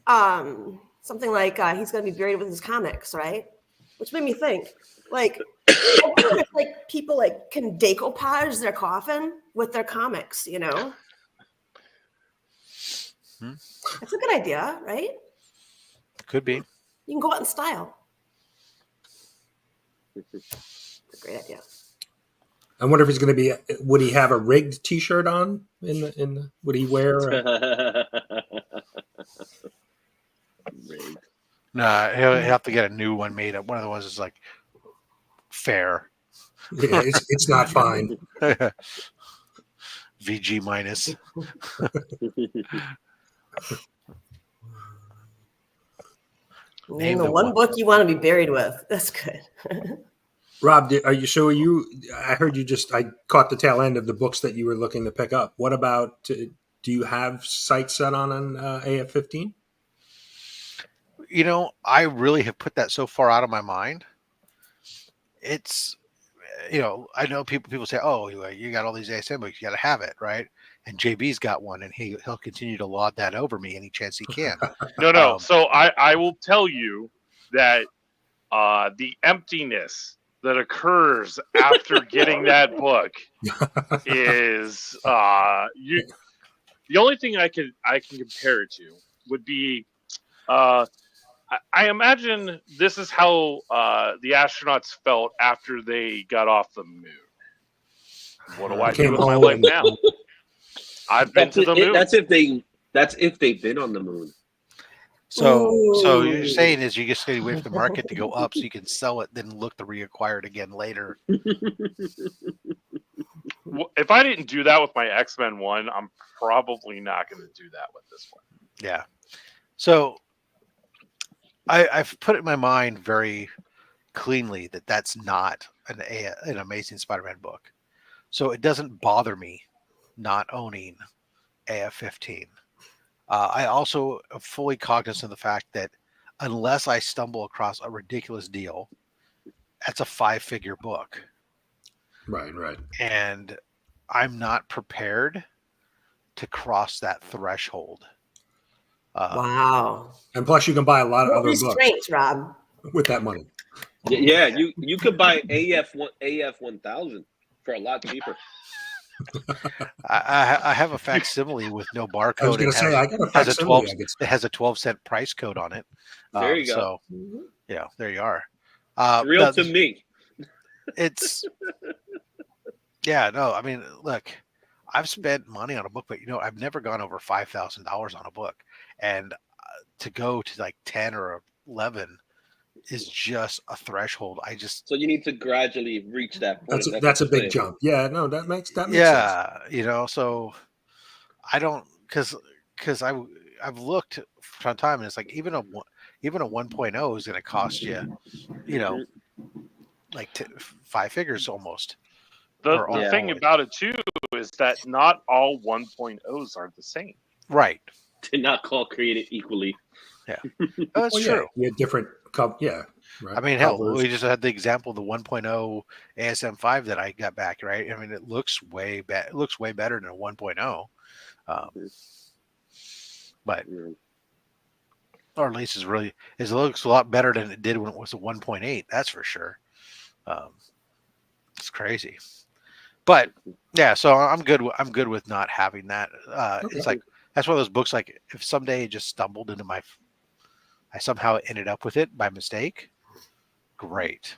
something like he's going to be buried with his comics, right? Which made me think, like, I wonder if, like, people like can decoupage their coffin with their comics, you know? That's a good idea, right? Could be. You can go out in style. It's a great idea. I wonder if he's going to be. Would he have a rigged T-shirt on? Would he wear? Nah, he'll have to get a new one made up. One of the ones is like fair. Yeah, it's not fine. VG minus. Name the one book you want to be buried with. That's good. Rob, are you? I heard you just. I caught the tail end of the books that you were looking to pick up. What about? Do you have sights set on an AF-15? You know, I really have put that so far out of my mind. It's, you know, I know people say, "Oh, you got all these ASM books, you got to have it, right?" And JB's got one, and he'll continue to laud that over me any chance he can. No. So I will tell you that the emptiness that occurs after getting that book is the only thing I can compare it to would be I imagine this is how the astronauts felt after they got off the moon. What do I do with my life now? I've been to the moon. That's if they've been on the moon. So you're saying is you just need to wait for the market to go up so you can sell it, then look to reacquire it again later. If I didn't do that with my X-Men one, I'm probably not going to do that with this one. Yeah. So I've put it in my mind very cleanly that that's not an Amazing Spider-Man book. So it doesn't bother me not owning AF-15. I also am fully cognizant of the fact that unless I stumble across a ridiculous deal, that's a 5-figure book. Right. And I'm not prepared to cross that threshold. Wow. And plus, you can buy a lot of other restraints, Rob, with that money. Yeah, you could buy AF-1000 for a lot cheaper. I have a facsimile with no barcode. I was going to say, I got a facsimile. It has a 12-cent price code on it. There you go. So, yeah, there you are. Real to me. It's, yeah, no, I mean, look, I've spent money on a book, but, you know, I've never gone over $5,000 on a book. And to go to like 10 or 11 is just a threshold. So you need to gradually reach that point. That's a big jump. Yeah, no, that makes sense. You know, so I don't because I've looked from time and it's like even a 1.0 is going to cost you, you know, like 5 figures almost. The thing about it too is that not all 1.0s are the same. Right. They're not all created equally. Yeah, that's true. Yeah, different. Yeah, right. I mean, hell, we just had the example of the 1.0 ASM5 that I got back. Right. I mean, it looks way better. It looks way better than a 1.0. But or at least it looks a lot better than it did when it was a 1.8. That's for sure. It's crazy. But yeah, so I'm good with not having that. It's like that's one of those books. Like if someday it just stumbled into I somehow ended up with it by mistake, great.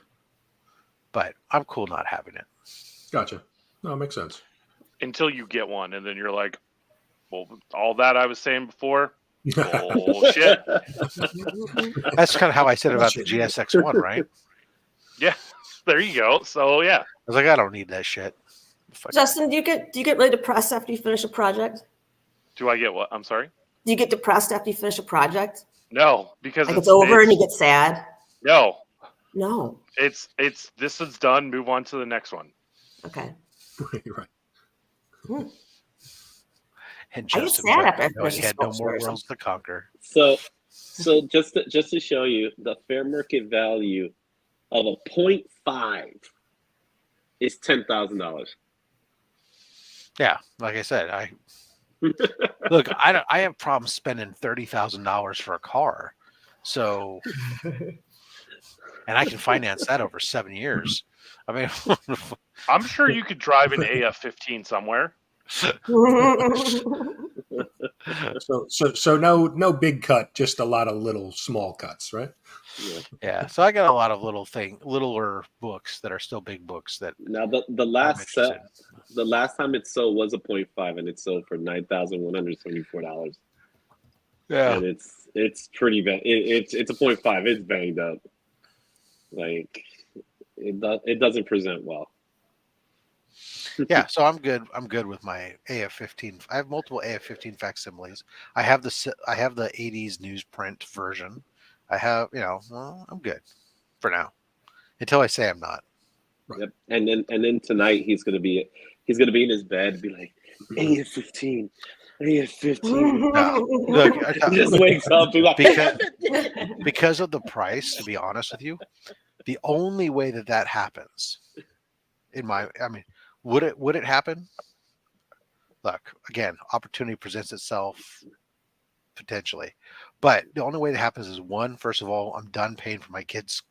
But I'm cool not having it. Gotcha. No, it makes sense. Until you get one, and then you're like, well, all that I was saying before, bullshit. That's kind of how I said about the GSX-1, right? Yeah, there you go. So yeah, I was like, I don't need that shit. Justin, do you get really depressed after you finish a project? Do I get what? I'm sorry? Do you get depressed after you finish a project? No, because it's over and you get sad. No, No. it's this is done. Move on to the next one. Okay. Right. And I get Justin sad after I wanted to know finish he a had no sculpture more or worlds to conquer. So just to show you, the fair market value of a 0.5 is $10,000. Yeah, like I said, look. I have problems spending $30,000 for a car, so and I can finance that over 7 years. I mean, I'm sure you could drive an AF-15 somewhere. So no big cut, just a lot of little small cuts, right? yeah. So I got a lot of littler books that are still big books that Now the I'm last interested in. the last time it sold was a 0.5, and it sold for $9,174. Yeah. And it's pretty bad. It's a 0.5. It's banged up. Like it doesn't present well. Yeah, so I'm good. I'm good with my AF-15. I have multiple AF-15 facsimiles. I have the 80s newsprint version. I have, I'm good for now until I say I'm not. Yep. And then tonight he's gonna be in his bed, be like, AF-15, AF-15. Look, He just wakes up, be like, because of the price. To be honest with you, the only way that happens, would it happen? Look, again, opportunity presents itself potentially, but the only way that happens is one. First of all, I'm done paying for my kids'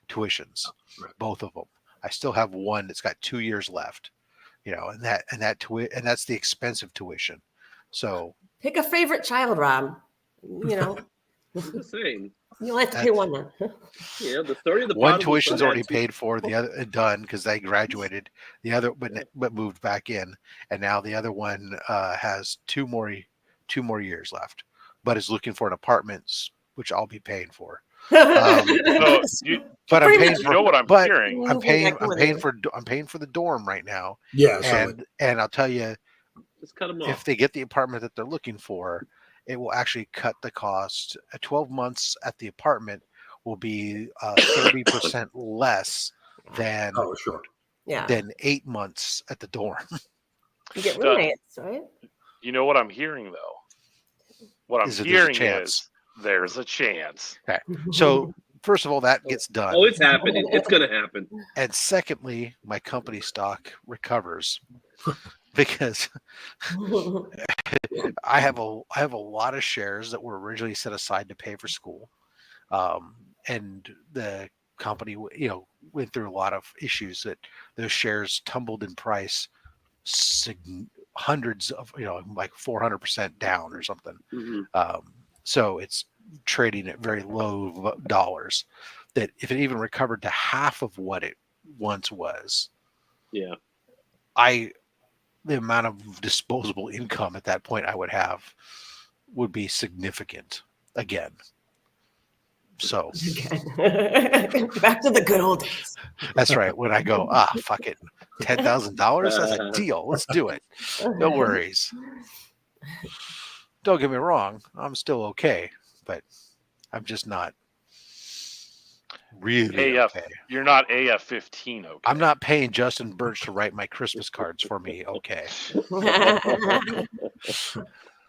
tuitions, both of them. I still have one that's got 2 years left, and that's the expensive tuition. So Pick a favorite child, Rob. I'm just saying. You only have to pay one then. Yeah, the story of the one prodigal tuition's son already had paid for, the other done because they graduated. The other, but moved back in, and now the other one has two more years left, but is looking for an apartment, which I'll be paying for. So But I'm paying you know what I'm hearing. I'm paying for the dorm right now. Yeah, and I'll tell you, just cut them off. if they get the apartment that they're looking for, it will actually cut the cost. 12 months at the apartment will be 30% less than than 8 months at the dorm. You get roommates, right? You know what I'm hearing though? What I'm hearing is there's a chance. Okay. So first of all, that gets done. Oh, it's happening. It's gonna happen. And secondly, my company stock recovers because I have a lot of shares that were originally set aside to pay for school, and the company went through a lot of issues that those shares tumbled in price, hundreds of like 400% down or something. Mm-hmm. So it's trading at very low dollars. That if it even recovered to half of what it once was, the amount of disposable income at that point I would have would be significant again. So back to the good old days. That's right. When I go, fuck it, $10,000, that's a deal. Let's do it. No worries. Don't get me wrong, I'm still okay, but I'm just not really AF. okay. You're not AF-15 okay. I'm not paying Justin Birch to write my Christmas cards for me. Okay.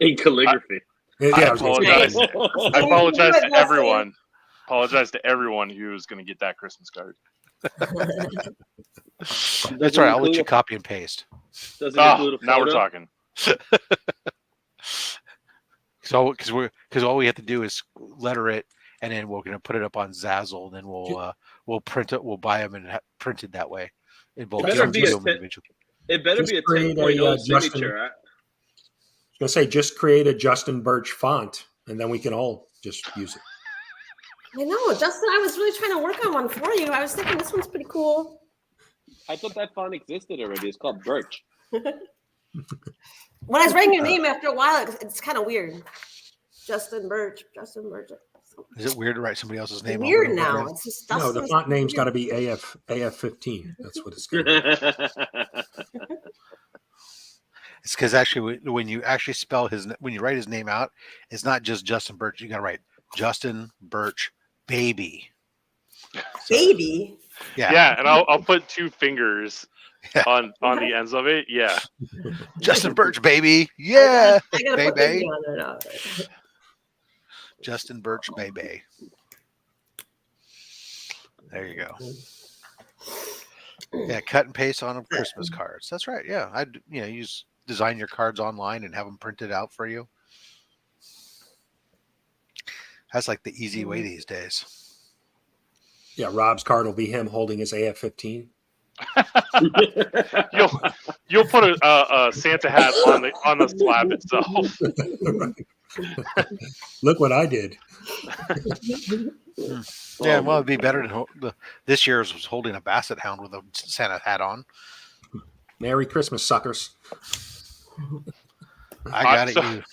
In calligraphy. I apologize. I apologize to everyone. Apologize to everyone who's going to get that Christmas card. That's right. I'll let you copy and paste. Now we're talking. So, because all we have to do is letter it, and then we're going to put it up on Zazzle, and then we'll print it. We'll buy them and print it that way. In both it better be a 10.0 signature. I was gonna say, just create a Justin Birch font, and then we can all just use it. I know, Justin. I was really trying to work on one for you. I was thinking this one's pretty cool. I thought that font existed already. It's called Birch. When I was writing your name after a while, it's kind of weird. Justin Birch. Is it weird to write somebody else's name? Weird now. It's just no, the font name's got to be AF15. That's what it's going to be. It's because actually, when you actually when you write his name out, it's not just Justin Birch. You got to write Justin Birch Baby. Baby. Yeah, and I'll put 2 fingers Yeah. on the ends of it. Yeah. Justin Birch, baby. Yeah, I gotta put baby. baby on there now. Justin Birch, baby. There you go. Yeah, cut and paste on Christmas cards. That's right. Yeah, I'd design your cards online and have them printed out for you. That's like the easy way these days. Yeah, Rob's card will be him holding his AF-15. You'll put a Santa hat on the slab itself. Look what I did. Yeah, well, it'd be better than this year's was holding a basset hound with a Santa hat on. Merry Christmas, suckers. I got it.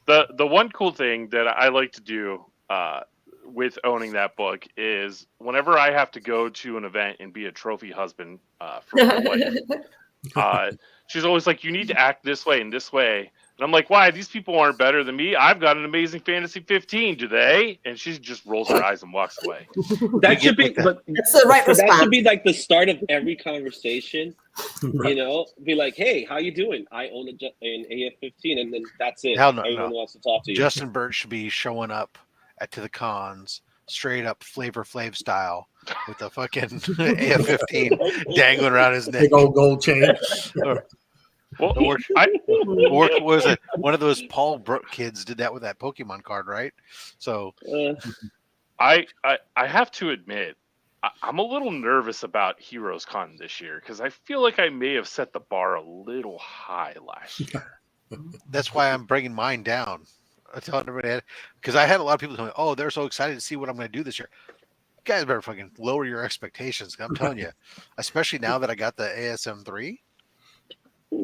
The one cool thing that I like to do with owning that book is whenever I have to go to an event and be a trophy husband for my wife, she's always like, you need to act this way and this way. And I'm like, why? These people aren't better than me. I've got an amazing fantasy 15, do they? And she just rolls her eyes and walks away. That should be, but that's the right response. That should be like the start of every conversation. Right. Be like, hey, how you doing? I own an AF-15, and then that's it. Hell no, Everyone wants to talk to you. Justin Birch should be showing up to the cons straight up Flavor Flav style with the fucking AF-15 dangling around his neck. Big old gold chain. Well, was it one of those Paul Brook kids did that with that Pokemon card, right? So I have to admit, I'm a little nervous about Heroes Con this year because I feel like I may have set the bar a little high last year. That's why I'm bringing mine down. I tell everybody, because I had a lot of people telling me, "Oh, they're so excited to see what I'm going to do this year." You guys better fucking lower your expectations. I'm telling you, especially now that I got the ASM3.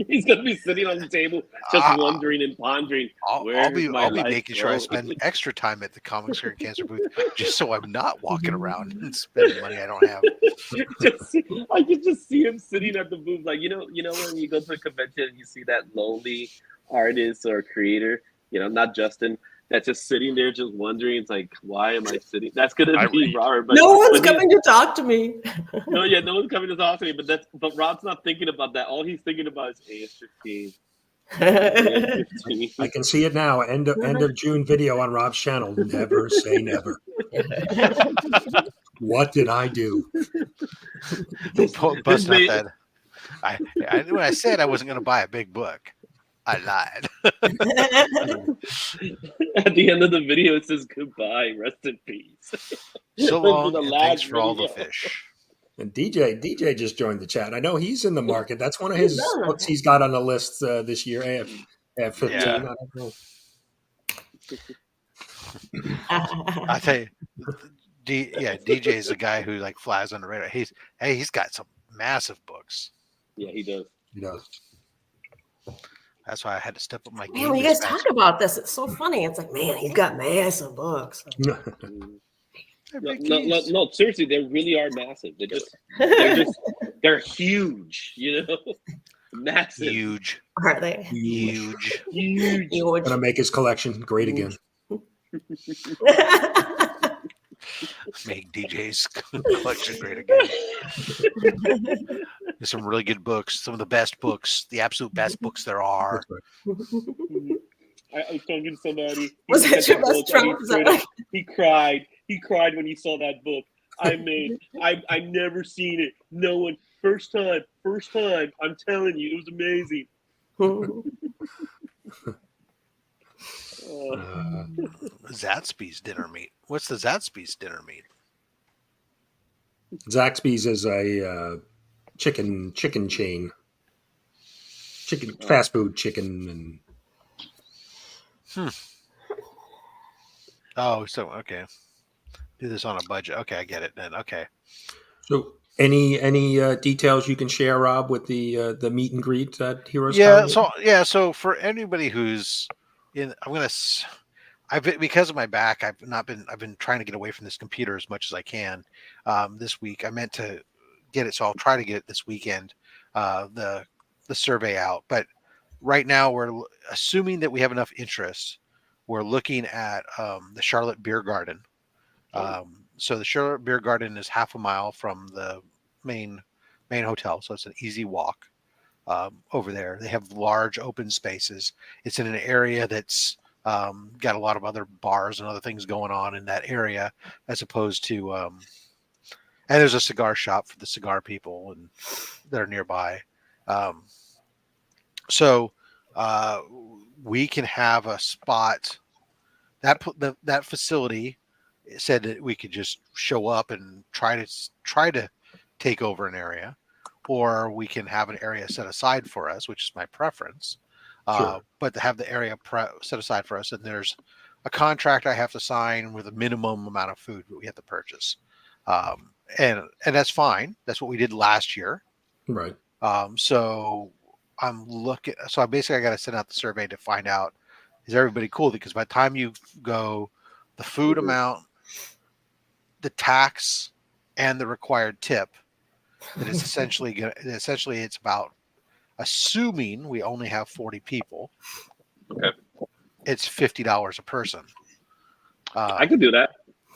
He's gonna be sitting on the table, just wondering and pondering. I'll be making sure I spend extra time at the Comics Here in Cancer booth, just so I'm not walking around and spending money I don't have. I can just see him sitting at the booth, like you know when you go to a convention and you see that lonely artist or creator, not Justin, that's just sitting there, just wondering. It's like, why am I sitting? That's gonna be Robert. But no one's coming to talk to me. No one's coming to talk to me. But Rob's not thinking about that. All he's thinking about is AS-15. I can see it now. End of June video on Rob's channel. Never say never. What did I do? Bust out that. When I said I wasn't going to buy a big book, I lied. At the end of the video, it says goodbye, rest in peace. So long, and thanks for all the fish. And DJ just joined the chat. I know he's in the market. That's one of his books he's got on the list this year. AF-15. Yeah. I don't know. I tell you, DJ is a guy who like flies on the radar. He's got some massive books. Yeah, he does. He does. That's why I had to step up my game. Man, when you guys talk about this, it's so funny. It's like, man, he's got massive books. No, seriously, they really are massive. They're huge, massive. Huge. Are they? Huge. Gonna make his collection great again. Make DJ's collection great again. There's some really good books, some of the best books, the absolute best books there are. I was talking to somebody. Was that your best Trump? He cried. He cried when he saw that book I made. I've never seen it. No one. First time. I'm telling you, it was amazing. Zaxby's dinner meat. What's the Zaxby's dinner meat? Zaxby's is a chicken chain. Fast food chicken and. Oh, so okay. Do this on a budget. Okay, I get it then. Okay. So, any details you can share, Rob, with the meet and greet at Heroes? So for anybody who's because of my back, I've been trying to get away from this computer as much as I can. This week I meant to get it, so I'll try to get it this weekend. The survey out, but right now we're assuming that we have enough interest. We're looking at the Charlotte Beer Garden. so the Charlotte Beer Garden is half a mile from the main hotel, so it's an easy walk over there. They have large open spaces. It's in an area that's got a lot of other bars and other things going on in that area, as opposed to and there's a cigar shop for the cigar people and that are nearby. So we can have a spot that facility said that we could just show up and try to take over an area, or we can have an area set aside for us, which is my preference. Sure. But to have the area set aside for us, and there's a contract I have to sign with a minimum amount of food that we have to purchase, and that's fine. That's what we did last year. Right. So I'm looking. So I got to send out the survey to find out, is everybody cool? Because by the time you go, the food amount, the tax, and the required tip, that is essentially it's about, assuming we only have 40 people, Okay. it's $50 a person. I could do that.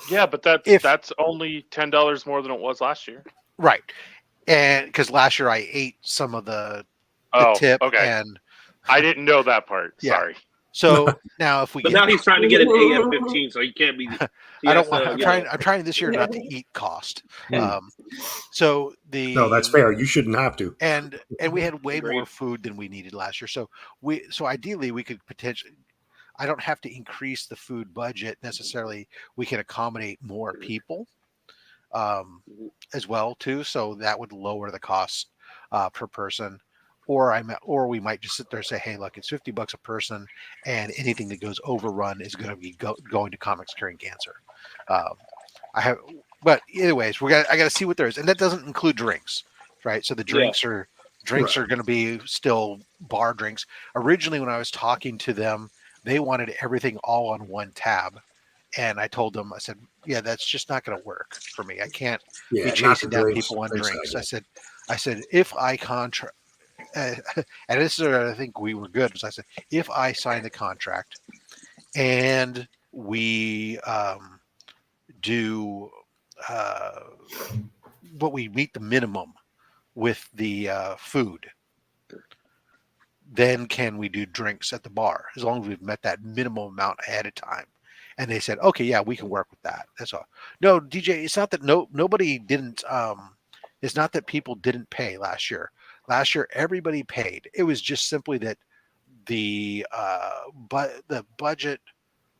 Yeah, but that's only $10 more than it was last year. Right. And because last year I ate some of the tip, okay. and I didn't know that part. Yeah. Sorry. So now if we But now he's trying to get an AM-15, so he can't be. I'm trying this year not to eat cost. So No, that's fair. You shouldn't have to. And we had way Agreed. more food than we needed last year. So ideally we could potentially, I don't have to increase the food budget necessarily. We can accommodate more people as well too. So that would lower the cost per person. Or we might just sit there and say, hey, look, it's $50 a person, and anything that goes overrun is going to be going to Comics Curing Cancer. But anyways, I got to see what there is, and that doesn't include drinks, right? So the drinks are going to be still bar drinks. Originally, when I was talking to them, they wanted everything all on one tab, and I told them, I said, yeah, that's just not going to work for me. I can't be chasing down people on drinks. I said, if I contract. And this is where I think we were good. So I said, if I sign the contract and we do what we meet the minimum with the food, then can we do drinks at the bar as long as we've met that minimum amount ahead of time? And they said, okay, yeah, we can work with that. That's all. No, DJ, it's not that nobody didn't. It's not that people didn't pay last year. Last year, everybody paid. It was just simply that the budget,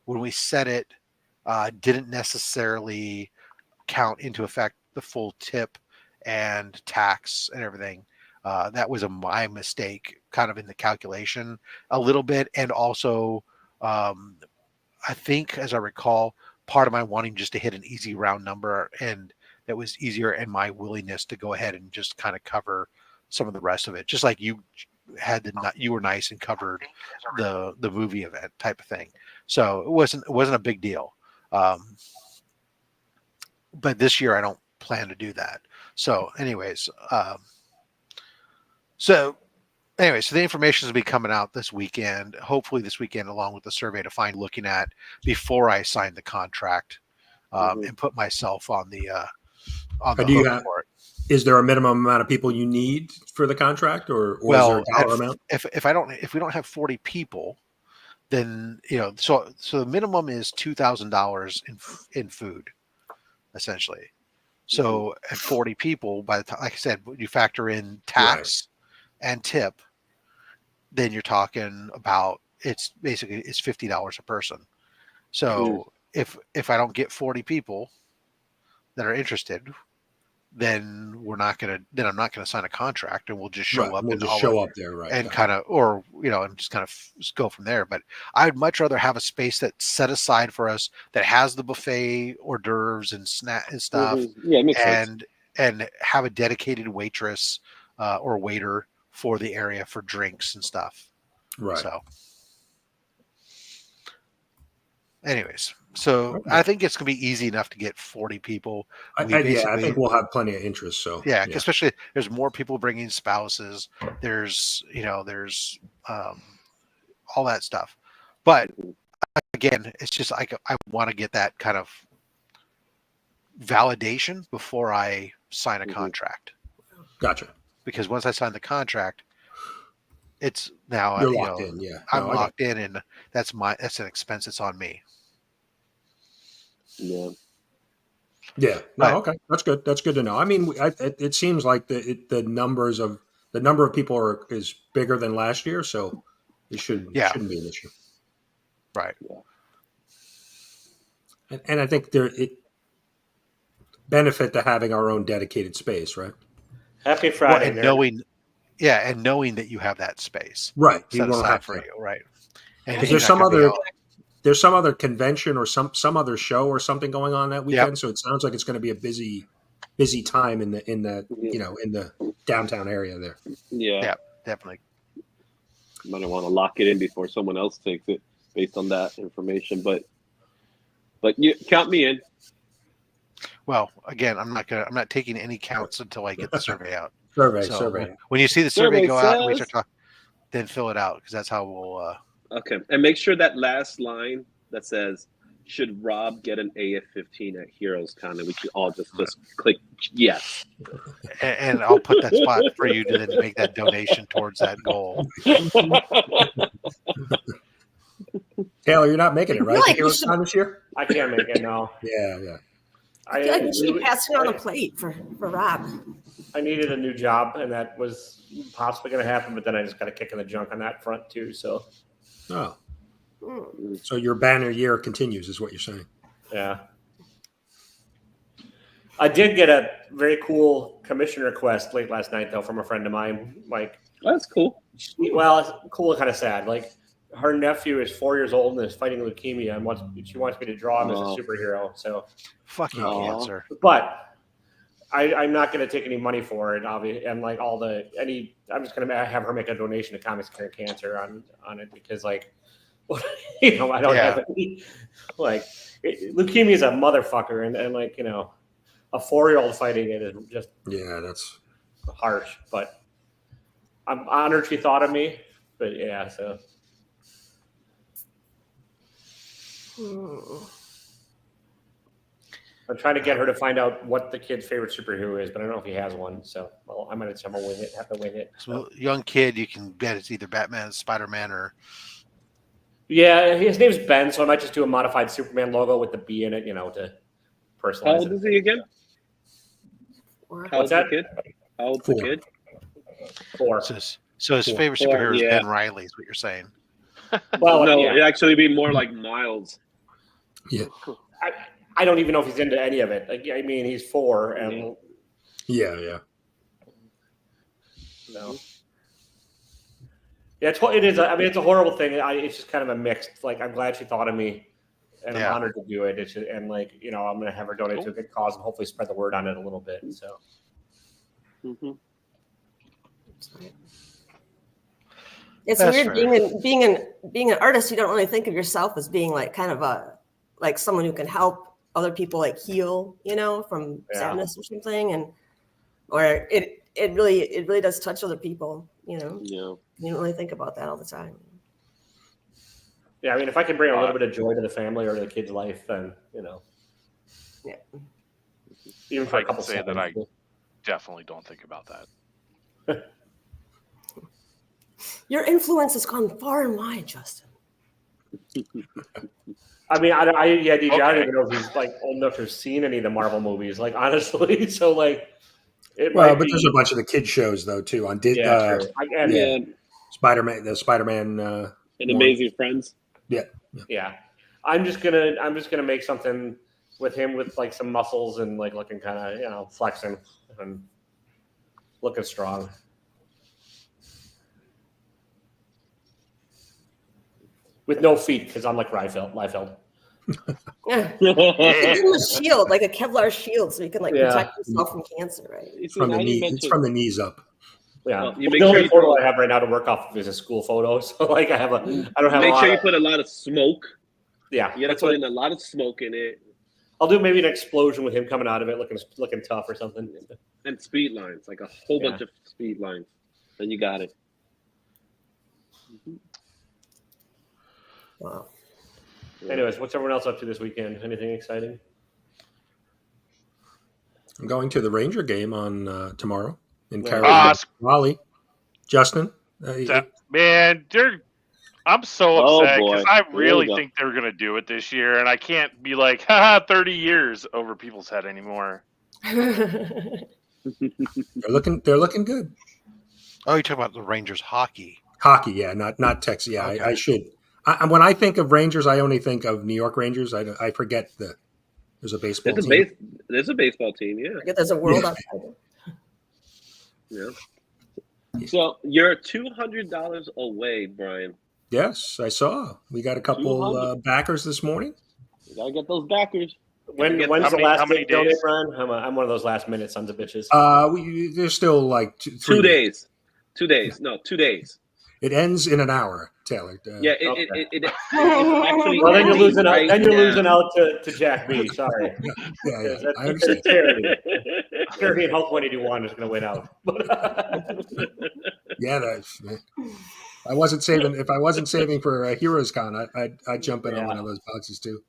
when we set it, didn't necessarily count into effect the full tip and tax and everything. That was my mistake, kind of in the calculation a little bit, and also I think, as I recall, part of my wanting just to hit an easy round number, and that was easier, and my willingness to go ahead and just kind of cover some of the rest of it, just like you you were nice and covered the movie event type of thing. So it wasn't a big deal. But this year I don't plan to do that. So anyways, so the information will be coming out this weekend, hopefully this weekend, along with the survey to find looking at before I sign the contract, and put myself on the hook for it. Is there a minimum amount of people you need for the contract, or is there a dollar amount? If we don't have 40 people, then so the minimum is $2,000 in food, essentially. So at 40 people, by the time, like I said, you factor in tax and tip, then you're talking about it's $50 a person. So if I don't get 40 people that are interested, then I'm not gonna sign a contract, and we'll just show up. We'll just show up there, right? And kind of, and just kind of go from there. But I'd much rather have a space that's set aside for us that has the buffet, hors d'oeuvres, and snack and stuff. Yeah, it makes sense. And have a dedicated waitress or waiter for the area for drinks and stuff. Right. So, anyways. So I think it's going to be easy enough to get 40 people. I think we'll have plenty of interest. So yeah, especially there's more people bringing spouses. There's all that stuff. But again, it's just I want to get that kind of validation before I sign a contract. Gotcha. Because once I sign the contract, it's now You're locked in. Yeah, I'm locked in, and that's an expense that's on me. Yeah. Yeah. No. Okay. That's good. That's good to know. I mean, it seems like the number of people is bigger than last year, so it shouldn't be an issue. Right. And I think it benefit to having our own dedicated space, right? Happy Friday, and knowing that you have that space, right? Set aside for you, right? And because there's some other convention or some other show or something going on that weekend, so it sounds like it's going to be a busy time in the downtown area there. Yeah, definitely. You might want to lock it in before someone else takes it based on that information, but you count me in. Well, again, I'm not taking any counts until I get the survey out. Survey. When you see the survey go out and we start talking, then fill it out because that's how we'll. Okay, and make sure that last line that says, "Should Rob get an AF-15 at Heroes Con?" and we can all just click yes. And I'll put that spot for you to then make that donation towards that goal. Taylor, you're not making it, right? Like Heroes Con this year? I can't make it. No. Yeah. I feel like we should be passing on the plate for Rob. I needed a new job, and that was possibly going to happen, but then I just got a kick in the junk on that front too. So. Oh. So your banner year continues, is what you're saying? Yeah. I did get a very cool commission request late last night, though, from a friend of mine, Mike. That's cool. Well, it's cool and kind of sad. Like, her nephew is 4 years old and is fighting leukemia, and she wants me to draw him as a superhero. So, fuck you, cancer. But I'm not going to take any money for it, obviously. And like I'm just going to have her make a donation to Comics Cure Cancer on it because, like, I don't have any. Like, leukemia is a motherfucker, and like, a 4-year-old fighting it is just that's harsh. But I'm honored she thought of me. But yeah, so. I'm trying to get her to find out what the kid's favorite superhero is, but I don't know if he has one. So, I might have to have to wing it. So, young kid, you can bet it's either Batman, Spider-Man, or. Yeah, his name's Ben, so I might just do a modified Superman logo with the B in it, to personalize How old is he again? How old's the kid? How old's the kid? 4. So his favorite superhero is Ben Reilly, is what you're saying. Well, no, it'd actually be more like Miles. Yeah. I don't even know if he's into any of it. Like, I mean, he's 4, and yeah. No. Yeah, it is. I mean, it's a horrible thing. It's just kind of a mixed. Like, I'm glad she thought of me, and I'm honored to do it. It's just, and like, I'm going to have her donate to a good cause and hopefully spread the word on it a little bit. So. Mm-hmm. It's weird being an artist. You don't really think of yourself as being like kind of like someone who can help other people like heal, from sadness or something, or it really does touch other people, Yeah. You don't really think about that all the time. Yeah, I mean, if I can bring a little bit of joy to the family or to the kid's life, then Yeah. Even for I can say that I definitely don't think about that. Your influence has gone far and wide, Justin. I mean, DJ, I don't even know if he's like old enough to have seen any of the Marvel movies. Like, honestly, so like, but there's a bunch of the kid shows though too on Disney. Spider-Man, the Spider-Man, and Amazing Friends. Yeah. I'm just gonna make something with him with like some muscles and like looking kind of flexing and looking strong. With no feet, because I'm like Liefeld. Yeah. Give him a shield, like a Kevlar shield, so you can protect yourself from cancer, right? It's from the knees up. Yeah, the only photo I have right now to work off of is a school photo. So like I don't have. Make sure you put a lot of smoke. Yeah, you gotta put in a lot of smoke in it. I'll do maybe an explosion with him coming out of it, looking tough or something. And speed lines, like a whole bunch of speed lines. Then you got it. Wow. Anyways, what's everyone else up to this weekend? Anything exciting? I'm going to the Ranger game on tomorrow in Very Raleigh. Justin, man, I'm so Oh, upset boy. because I Here we really go. think they're going to do it this year, and I can't be like, haha, 30 years over people's head anymore. they're looking good. Oh, you're talking about the Rangers hockey. Hockey, yeah, not Texas. Yeah, Okay. I should. When I think of Rangers, I only think of New York Rangers. I forget there's a baseball team. There's a baseball team, yeah. Forget there's a world outside. Yeah. So you're $200 away, Brian. Yes, I saw. We got a couple backers this morning. You gotta get those backers. When's the last day to donate, Brian? I'm one of those last minute sons of bitches. There's still like 2 days. 2 days. No, 2 days. It ends in an hour, Taylor. Yeah, it actually. Well, then you're losing out. right Then you're now. losing out to Jack B. Sorry. Yeah, That's, I understand. charity. Charity and Health 181 is going to win out. Yeah, that's. I wasn't saving. If I wasn't saving for Heroes Con, I'd jump in on one of those boxes too.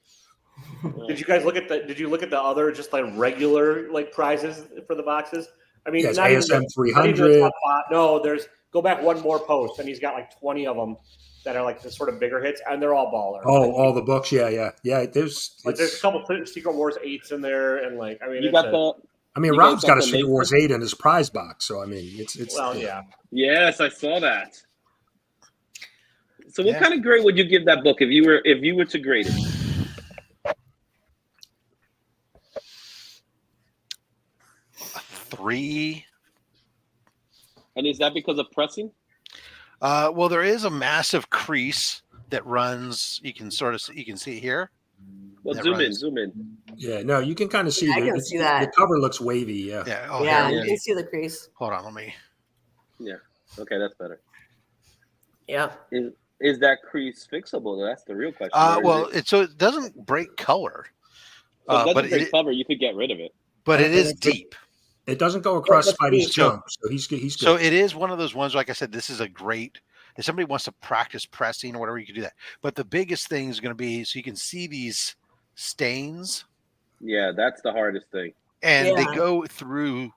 Did you guys look at the? Did you look at the other just like regular like prizes for the boxes? I mean, yes, not even ASM the- 300. not even the top five. No, there's go back one more post, and he's got like 20 of them that are like the sort of bigger hits, and they're all baller. Oh, all the books, yeah. There's a couple Secret Wars 8s in there, and like I mean, You got the. I mean, You Rob's guys got a got the Secret Wars link? 8 in his prize box, so I mean, it's. Well, yeah. Yes, I saw that. So, what Yeah. kind of grade would you give that book if you were to grade it? A 3. And is that because of pressing? Well, there is a massive crease that runs. You can see it here. Well, That zoom runs. in. Yeah, no, you can kind of see. Yeah, I can see that. The cover looks wavy. Yeah. Yeah. Oh, Yeah, here. you can see the crease. Hold on. Let me. Yeah. Okay, that's better. Yeah. Is that crease fixable? That's the real question. Or is Well, it, so it doesn't break color, so it doesn't but break cover. You could get rid of it. but it is deep. It doesn't go across What's Spidey's deep? jump, so he's good. So it is one of those ones. Like I said, this is a great. If somebody wants to practice pressing or whatever, you can do that. But the biggest thing is going to be so you can see these stains, Yeah, that's the hardest thing. and they Yeah. go through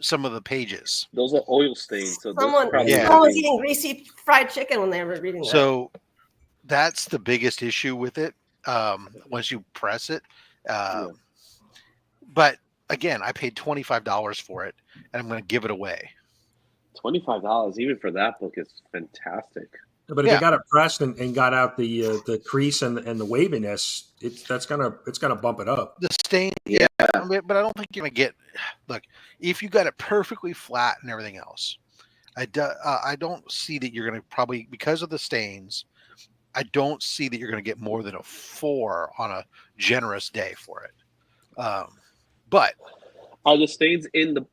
some of the pages. Those are oil stains. So those Someone, probably Yeah. someone was eating greasy fried chicken when they were reading that. So that's the biggest issue with it. Once you press it, but again, I paid $25 for it, and I'm going to give it away. $25 even for that book is fantastic. But if Yeah. you got it pressed and got out the crease and the waviness, it's gonna bump it up. The stain, yeah, but I don't think you're going to get. Look, if you got it perfectly flat and everything else, I don't see that you're going to probably, because of the stains, I don't see that you're going to get more than a 4 on a generous day for it. But Are the stains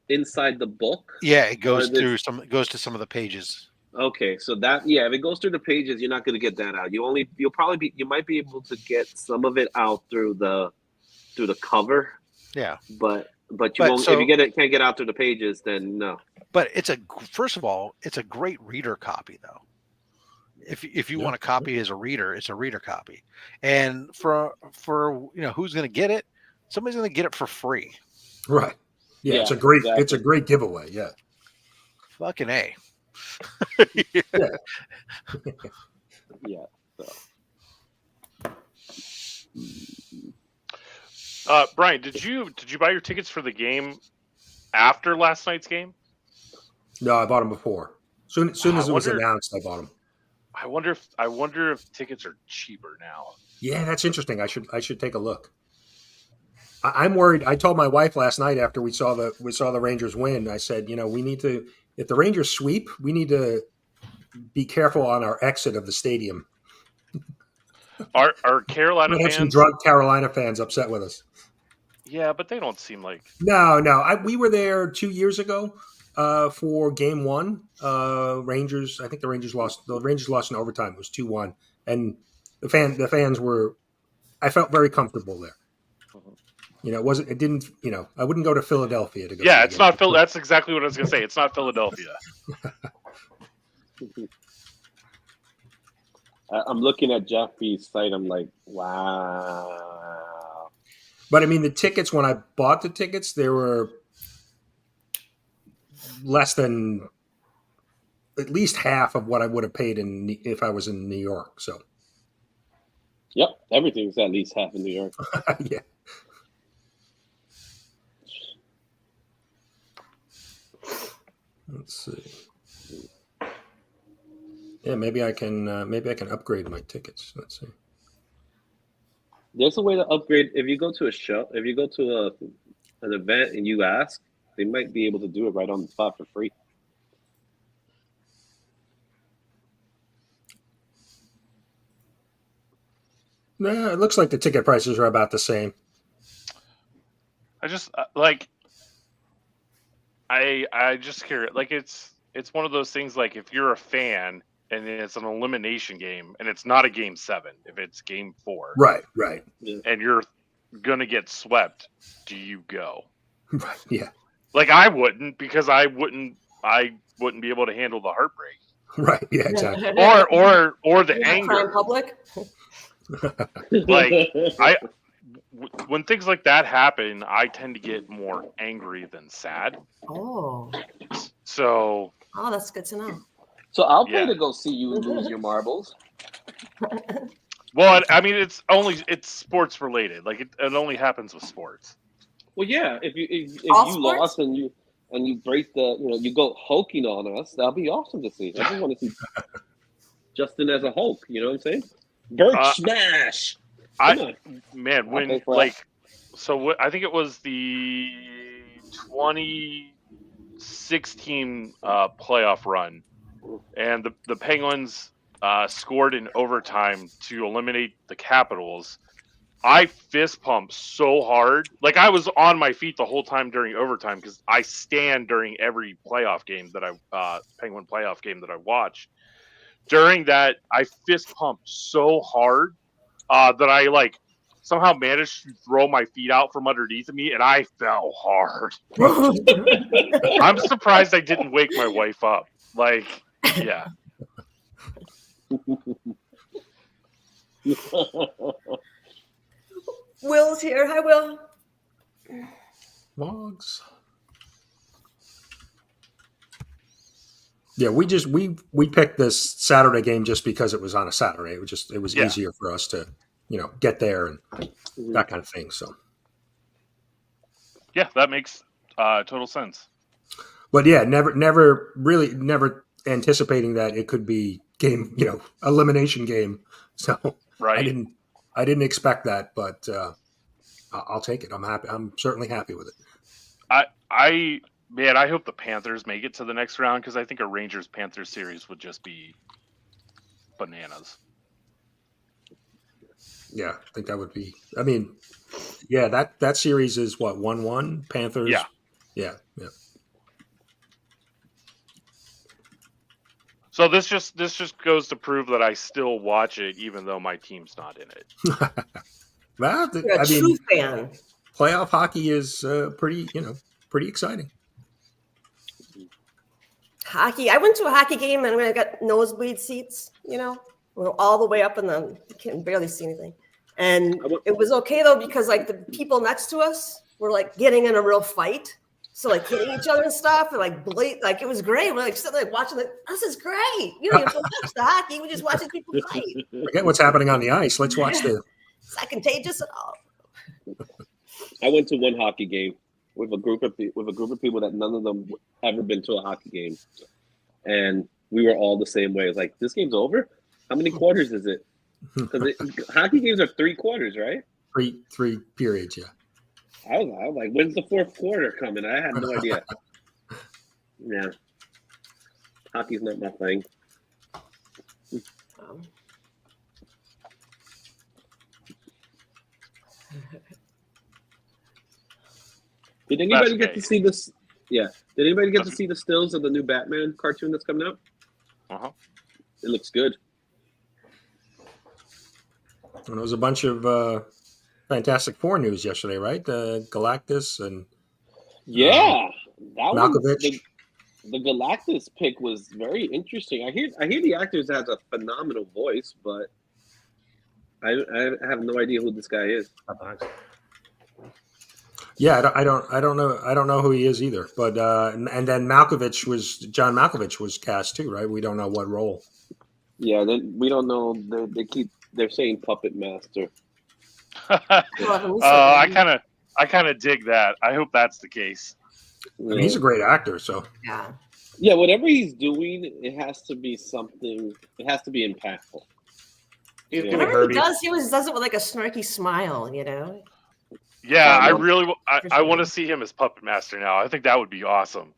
inside the book? yeah, it goes Or through some. It goes to some of the pages. Okay, so if it goes through the pages, you're not going to get that out. You might be able to get some of it out through the cover, Yeah, but you But won't. so- If you can't get out through the pages, then no. but first of all, it's a great reader copy though. If you want a copy as a reader, it's a reader copy, and for who's going to get it? Somebody's going to get it for free. Right. Yeah, Yeah, it's a great exactly. giveaway. Yeah. Fucking A. Yeah. Brian, did you buy your tickets for the game after last night's game? No, I bought them before. Soon as it was wonder- announced, I bought them. I wonder if tickets are cheaper now. Yeah, that's interesting. I should take a look. I'm worried. I told my wife last night after we saw the Rangers win. I said, we need to. If the Rangers sweep, we need to be careful on our exit of the stadium. Are Carolina We have some fans? drunk Carolina fans upset with us. Yeah, but they don't seem like. No. We were there 2 years ago for Game 1. Rangers. I think the Rangers lost. The Rangers lost in overtime. It was 2-1, and the fans were. I felt very comfortable there. It wasn't. It didn't. I wouldn't go to Philadelphia to go. Yeah, see it's the game. not Phil. That's exactly what I was going to say. It's not Philadelphia. I'm looking at Jeff B's site. I'm like, wow. But I mean, the tickets. When I bought the tickets, they were less than at least half of what I would have paid if I was in New York. So, Yep, everything's at least half in New York. yeah. Let's see. Yeah, maybe I can upgrade my tickets. Let's see. There's a way to upgrade. If you go to a show, if you go to an event and you ask, they might be able to do it right on the spot for free. Nah, it looks like the ticket prices are about the same. I just like I just hear it like it's one of those things like if you're a fan and it's an elimination game and it's not a game 7, if it's game 4, Right, and you're gonna get swept, do you go? right, yeah, Like I wouldn't, because I wouldn't be able to handle the heartbreak, right, yeah, exactly. or the You're not anger. in public. Like when things like that happen, I tend to get more angry than sad. Oh, So that's good to know. So I'll pay Yeah. to go see you lose your marbles. well, I mean, it's sports related. Like it only happens with sports. Well, yeah. If you All sports? lost and you break you go hulking on us, that'll be awesome to see. I just want to see Justin as a Hulk. You know what I'm saying? Birch smash. Come on. Man, when pay for like, so I think it was the 2016 playoff run, and the Penguins scored in overtime to eliminate the Capitals. I fist pumped so hard, like I was on my feet the whole time during overtime because I stand during every playoff game that Penguin playoff game that I watch. During that, I fist pumped so hard that I like somehow managed to throw my feet out from underneath of me, and I fell hard. I'm surprised I didn't wake my wife up. Like, yeah. Will's here. Hi, Will. Logs. Yeah, we picked this Saturday game just because it was on a Saturday. It was Yeah. easier for us to, get there and that kind of thing. So, Yeah, that makes total sense. but yeah, never anticipating that it could be game, elimination game. So Right. I didn't expect that, but I'll take it. I'm happy. I'm certainly happy with it. I hope the Panthers make it to the next round because I think a Rangers-Panthers series would just be bananas. Yeah, I think that would be. I mean, yeah, that series is what 1-1 Panthers. Yeah. So this just goes to prove that I still watch it even though my team's not in it. Well, You're a true fan. Playoff hockey is pretty exciting. Hockey. I went to a hockey game and I got nosebleed seats. We're all the way up in the. You can barely see anything, and it was okay though because like the people next to us were like getting in a real fight, so like hitting each other and stuff, and like like it was great. We're like sitting like watching this is great. You don't even watch the hockey. We're just watching people fight. Forget what's happening on the ice. Let's watch the. It's not contagious at all. I went to one hockey game with a group of people that none of them ever been to a hockey game, and we were all the same way. It's like, this game's over. How many quarters is it? Because hockey games are 3 quarters, right? Three periods. Yeah. I was like, when's the 4th quarter coming? I had no idea. Yeah, hockey's not my thing. Did anybody get to see this? Yeah. Did anybody get to see the stills of the new Batman cartoon that's coming out? Uh-huh. It looks good. And there was a bunch of Fantastic Four news yesterday, right? Galactus and that Malkovich. The Galactus pick was very interesting. I hear the actor has a phenomenal voice, but I have no idea who this guy is. Yeah, I don't know who he is either. But and then John Malkovich was cast too, right? We don't know what role. Yeah, then we don't know. They're saying puppet master. I kind of dig that. I hope that's the case. I mean, he's a great actor, so yeah. Whatever he's doing, it has to be something. It has to be impactful. He's Whatever he does, he always does it with like a snarky smile, you know. Yeah, I want to see him as Puppet Master now. I think that would be awesome.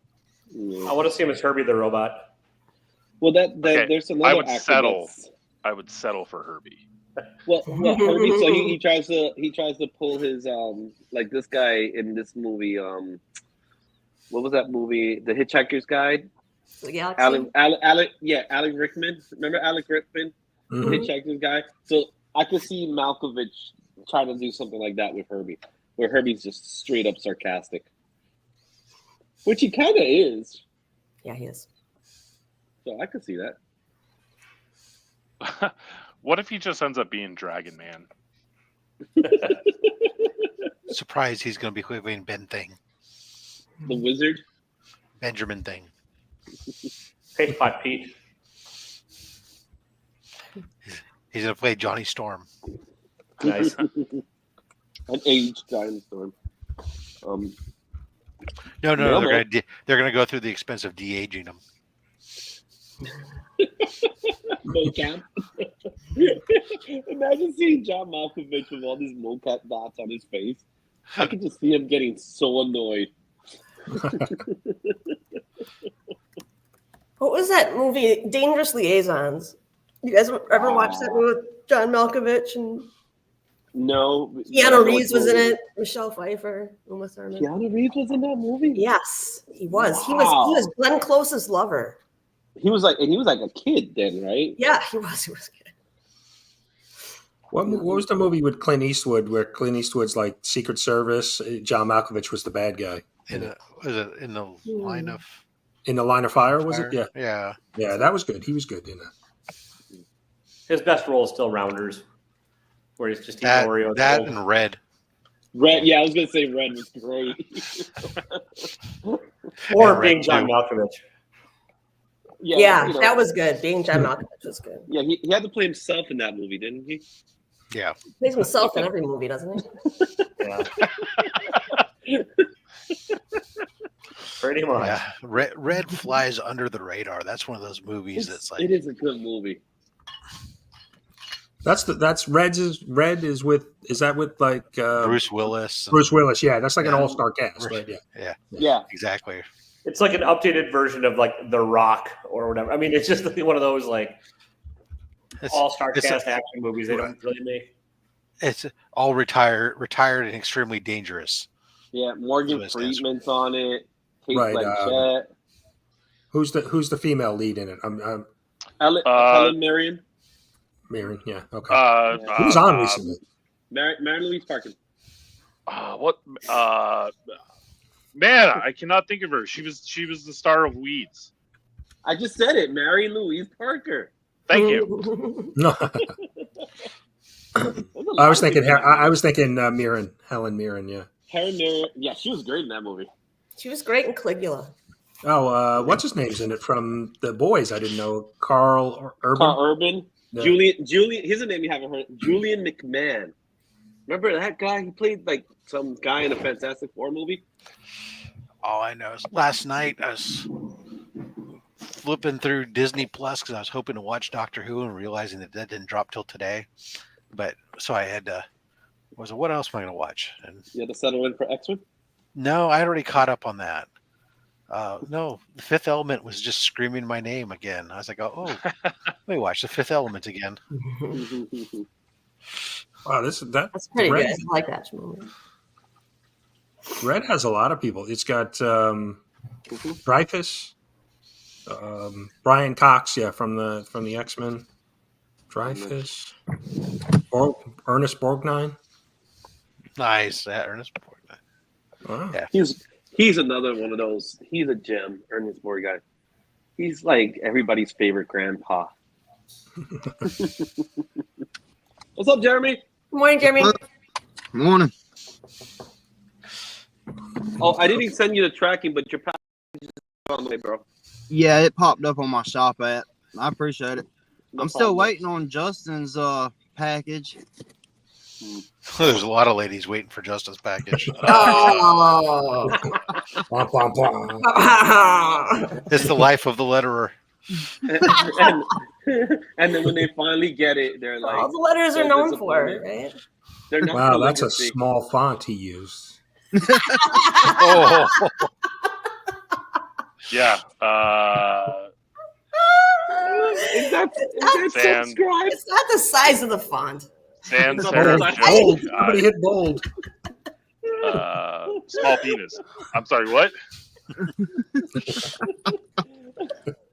I want to see him as Herbie the robot. Well, there's another. I would settle for Herbie. Well, Herbie. So he tries to pull his like this guy in this movie. What was that movie? The Hitchhiker's Guide. Alan Rickman. Remember Alec Rickman? Mm-hmm. Hitchhiker's Guide. So I could see Malkovich trying to do something like that with Herbie, where Herbie's just straight up sarcastic, which he kind of is. Yeah, he is. So I could see that. What if he just ends up being Dragon Man? Surprised he's going to be playing Ben Thing. The wizard? Benjamin Thing. Paste Pot Pete. He's going to play Johnny Storm. Nice. An aged Johnny Storm. No, they're going to go through the expense of de-aging him. Mocap. Imagine seeing John Malkovich with all these mocap dots on his face. I could just see him getting so annoyed. What was that movie? Dangerous Liaisons. You guys ever watch that movie with John Malkovich and No. Keanu Reeves was in it? Michelle Pfeiffer, Uma Thurman. Keanu Reeves was in that movie? Yes, he was. Wow. He was Glenn Close's lover. He was like a kid then, right? Yeah, he was. He was good. What was the movie with Clint Eastwood where Clint Eastwood's like Secret Service? John Malkovich was the bad guy. Was it in the line of? In the Line of Fire, was it? Yeah. Yeah, that was good. He was good in that. His best role is still Rounders, where he's just eating Oreos. That and Red. Red, yeah, I was gonna say Red was great. Or being John Malkovich. Yeah, that was good. Being John Malkovich was good. Yeah, he had to play himself in that movie, didn't he? Yeah. He plays himself in every movie, doesn't he? Pretty much. Yeah. Red flies under the radar. That's one of those movies that's like. It is a good movie. That's Red is with like Bruce Willis? Bruce Willis, yeah. That's like an all-star cast, right? Yeah. Exactly. It's like an updated version of like The Rock or whatever. I mean, it's just one of those like all-star cast action movies they don't really make. It's all retired and extremely dangerous. Yeah, Morgan Freeman's on it. Kate Right. Blanchett. Who's the female lead in it? Helen Mirren. Mirren, yeah. Okay. Who was on recently? Mary Louise Parkin. Man, I cannot think of her. She was the star of Weeds. I just said it, Mary Louise Parker. Thank you. No. I was thinking Mirren, Helen Mirren, yeah. Helen Mirren, yeah, she was great in that movie. She was great in Caligula. Oh, what's his name's in it from The Boys? I didn't know. Carl Urban. Carl Urban. Yeah. Julian. Here's a name you haven't heard. Julian McMahon. Remember that guy? He played like some guy in a Fantastic Four movie. All I know is last night I was flipping through Disney Plus because I was hoping to watch Doctor Who and realizing that didn't drop till today. But so I had to. What else am I going to watch? And you had to settle in for X-Men? No, I already caught up on that. No, The Fifth Element was just screaming my name again. I was like, oh, let me watch The Fifth Element again. Wow, that's pretty good. I like that movie. Red has a lot of people. It's got Dreyfus, Brian Cox, yeah, from the X-Men. Dreyfus, Ernest Borgnine. Nice, Ernest Borgnine. Wow. Yeah, he's another one of those. He's a gem, Ernest Borgnine. He's like everybody's favorite grandpa. What's up, Jeremy? Good morning, Jeremy. Morning. Oh, I didn't send you the tracking, but your package is on the way, bro. Yeah, it popped up on my shop app. I appreciate it. No I'm still problem. waiting on Justin's package. There's a lot of ladies waiting for Justin's package. Oh. Bum, bum, bum. It's the life of the letterer. And then when they finally get it, they're like, All the letters so are known for, disappointed. right? They're not Wow, for that's a legacy. small font he used. Oh, Yeah. Is that Sand. subscribe? It's not the size of the font. Sans Bold. serif Bold. joke. Somebody hit bold. Small penis. I'm sorry, what?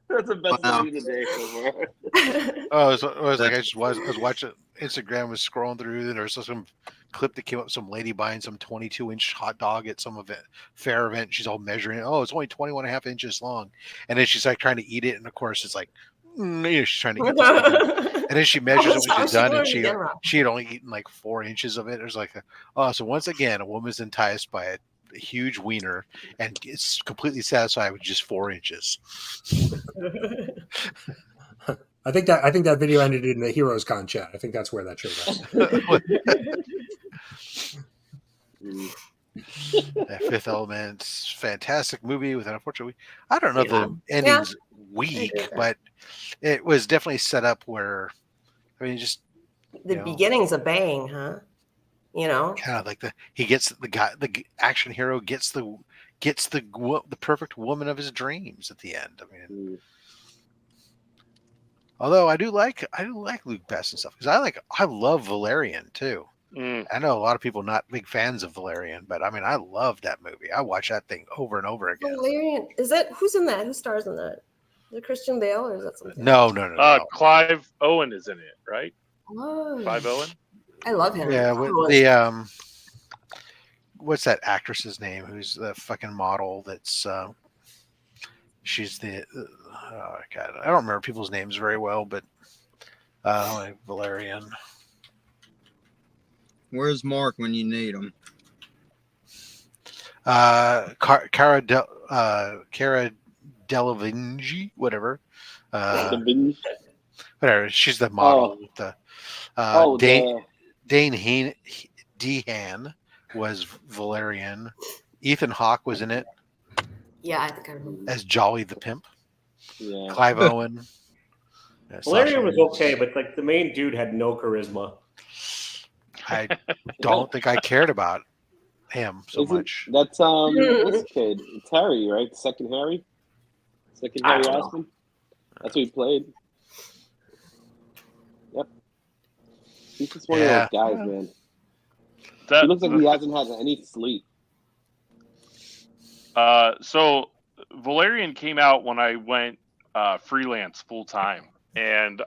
That's the best Wow. line of the day so far. oh, it was like I was watching Instagram, was scrolling through, and there was some clip that came up, some lady buying some 22-inch hot dog at some fair event. She's all measuring it. Oh, it's only 21.5 inches long, and then she's like trying to eat it, and of course it's like, she's trying to eat this thing. And then she measures it when she's done, and she had only eaten like 4 inches of it. There's like, so once again, a woman's enticed by a huge wiener and it's completely satisfied with just 4 inches. I think that video ended in the Heroes Con chat. I think that's where that showed up. That Fifth Element's fantastic movie with an unfortunately, I don't know if the ending's weak, but it was definitely set up where, I mean, just The beginning's a bang, huh? You know, kind of like the action hero gets the perfect woman of his dreams at the end. I mean, although I do like Luke Best and stuff because I love Valerian too. I know a lot of people not big fans of Valerian, but I mean I love that movie. I watch that thing over and over again. Valerian, who's in that? Who stars in that? Is it Christian Bale or is that something? No. Clive Owen is in it, right? Oh, Clive Owen. I love him. Yeah, the what's that actress's name? Who's the fucking model? That's she's the God, I don't remember people's names very well, but like Valerian. Where's Mark when you need him? Cara Delevingne, whatever. Whatever. She's the model. Dane Dehan was Valerian. Ethan Hawke was in it. Yeah, I think I remember. As Jolly the Pimp. Yeah. Clive Owen. Valerian was okay, but like the main dude had no charisma. I don't think I cared about him so much. That's this kid. It's Harry, right? Second Harry Osmond. That's who he played. Yep. He's just one of those guys, man. He looks like he hasn't had any sleep. So Valerian came out when I went freelance full time, and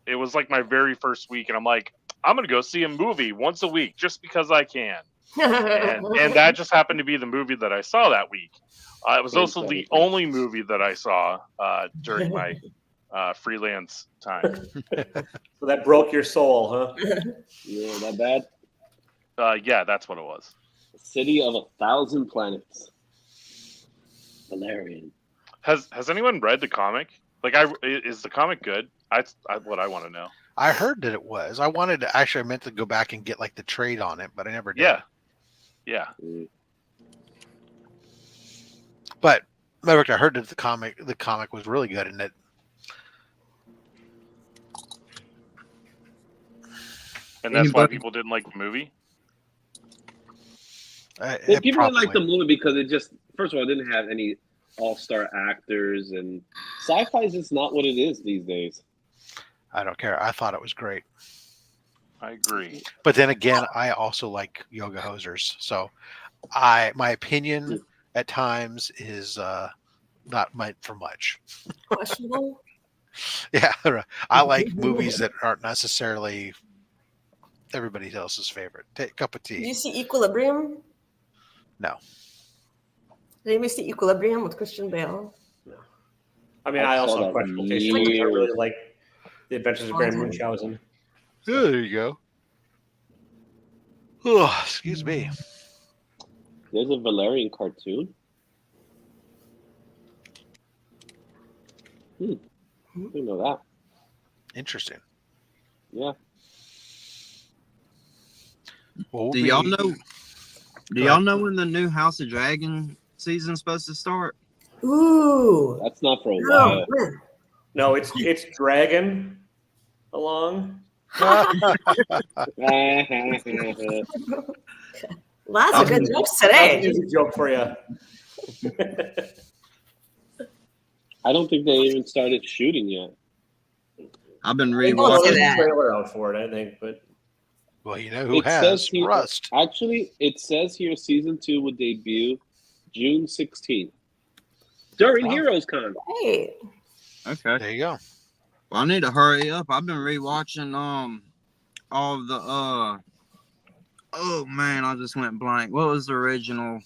it was like my very first week, and I'm like, I'm gonna go see a movie once a week just because I can, and that just happened to be the movie that I saw that week. It was also the only movie that I saw during my freelance time. So that broke your soul, huh? Yeah, that bad? Yeah, that's what it was. City of 1,000 Planets. Valerian. Has anyone read the comic? Like, is the comic good? That's what I want to know. I heard that it was. I meant to go back and get like the trade on it, but I never did. Yeah. But I heard that the comic was really good, and that. And that's why people didn't like the movie. Well, people didn't like the movie because it just, first of all, it didn't have any all-star actors, and sci-fi is just not what it is these days. I don't care. I thought it was great. I agree. But then again, I also like yoga hosers. So my opinion at times is not meant for much. Questionable. Yeah. I like movies that aren't necessarily everybody else's favorite. Take a cup of tea. Did you see Equilibrium? No. Did anybody see Equilibrium with Christian Bale? No. I mean, I also have questionable taste. I really like The Adventures of Grand Munchausen. There you go. Oh, excuse me. There's a Valerian cartoon. I didn't know that. Interesting. Yeah. Well, Do y'all know? Do y'all know when the new House of Dragon season's supposed to start? Ooh. That's not for a No, while. No, it's Dragon along. Lots of good jokes That's an today. easy joke for you. I don't think they even started shooting yet. I've been They don't rewatching. say There's a that. trailer out for it, I think, but well, you know who It has says here, Rust. actually, it says here season 2 would debut June 16th during Wow. Heroes Con. Hey. Okay. There you go. Well, I need to hurry up. I've been rewatching all of the oh man, I just went blank. What was the original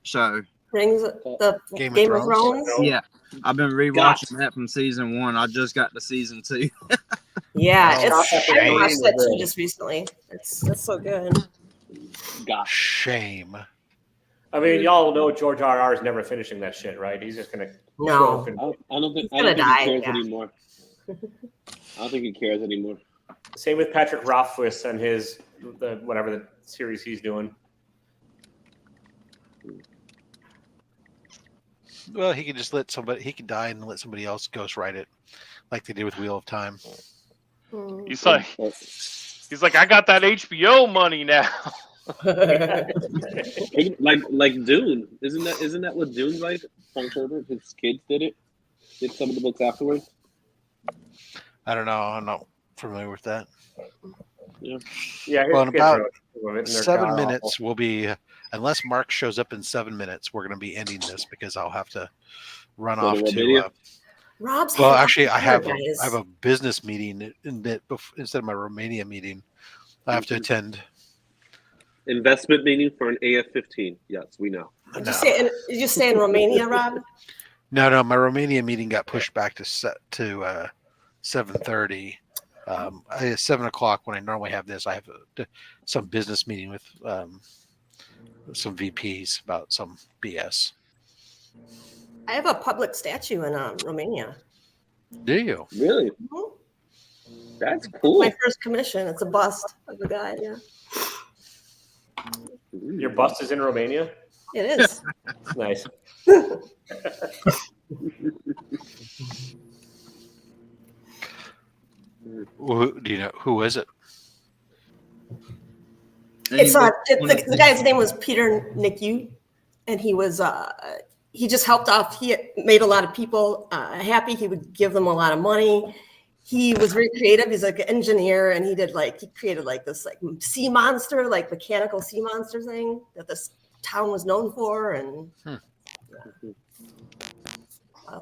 show? Rings the Game Game, of of Thrones? Thrones. Yeah, I've been rewatching that from season 1. I just got to season 2. Yeah, Oh, it's I watched that too shame. just recently. That's so good. Gosh. Shame. I mean, y'all know George R.R. is never finishing that shit, right? He's just gonna No. show up and I don't think He's gonna he die, cares yeah. anymore. I don't think he cares anymore. same with Patrick Rothfuss and his whatever the series he's doing. Well, he could just let somebody. He could die and let somebody else ghostwrite it, like they did with Wheel of Time. He's like, I got that HBO money now. like Dune. Isn't that what Dune's like? Frank Herbert, his kids did some of the books afterwards. I don't know. I'm not familiar with that. Yeah. Yeah, his Well, in kids about wrote some of it, and they're 7 god-awful. minutes, we'll be. Unless Mark shows up in 7 minutes, we're going to be ending this because I'll have to run Go to off to. Romania? Rob's Well, head actually, off I the have camera, guys. a business meeting instead of my Romania meeting. I have to attend. Investment meeting for an AF-15. Yes, we know. Did you say in Romania, Rob? No, my Romania meeting got pushed back to 7:30. At 7 o'clock when I normally have this, I have some business meeting with some VPs about some BS. I have a public statue in Romania. Do you? Really? Mhm. That's cool. My first commission. It's a bust of the guy. Yeah, Your bust is in Romania? it is. Nice. Do you know who is it? It's the guy's name was Peter Nicu, and he was he just helped off. He made a lot of people happy. He would give them a lot of money. He was very creative. He's like an engineer, and he created this sea monster, like mechanical sea monster thing that this town was known for, and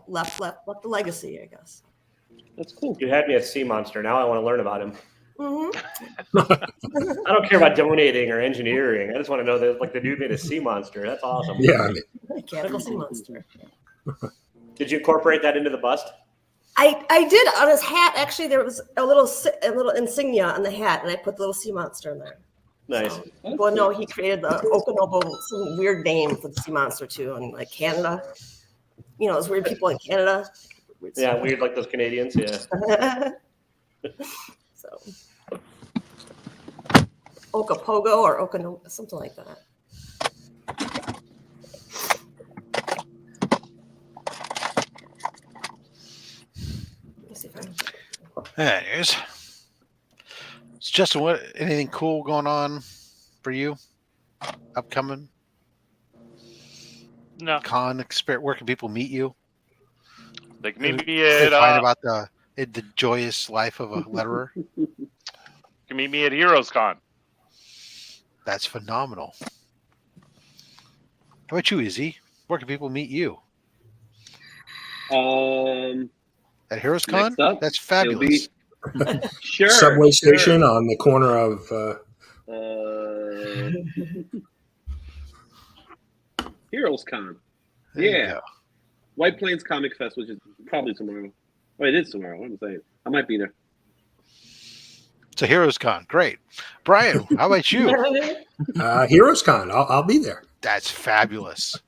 left the legacy, I guess. That's cool. You had me at Sea Monster. Now I want to learn about him. Mm-hmm. I don't care about donating or engineering. I just want to know that the dude made a sea monster. That's awesome. Yeah. Mechanical sea monster. Did you incorporate that into the bust? I did on his hat. Actually, there was a little insignia on the hat, and I put the little sea monster in there. Nice. So, well, no, he created the Okanobo, some weird name for the sea monster too, in like Canada. You know, those weird people in Canada. Yeah, weird like those Canadians. Yeah. So, Okapogo or Okanobo, something like that. Anyways, it's Justin. What? Anything cool going on for you? Upcoming? No. Con experience. Where can people meet you? They can meet me They at find about the joyous life of a letterer. You can meet me at Heroes Con. That's phenomenal. How about you, Izzy? Where can people meet you? At Heroes Con? Next up, That's fabulous. Sure. Subway station on the corner of. Heroes Con. There you Yeah. go. White Plains Comic Fest, which is probably tomorrow. Oh, it is tomorrow. I'm saying. I might be there. It's a Heroes Con. Great. Brian, how about you? Heroes Con. I'll be there. That's fabulous.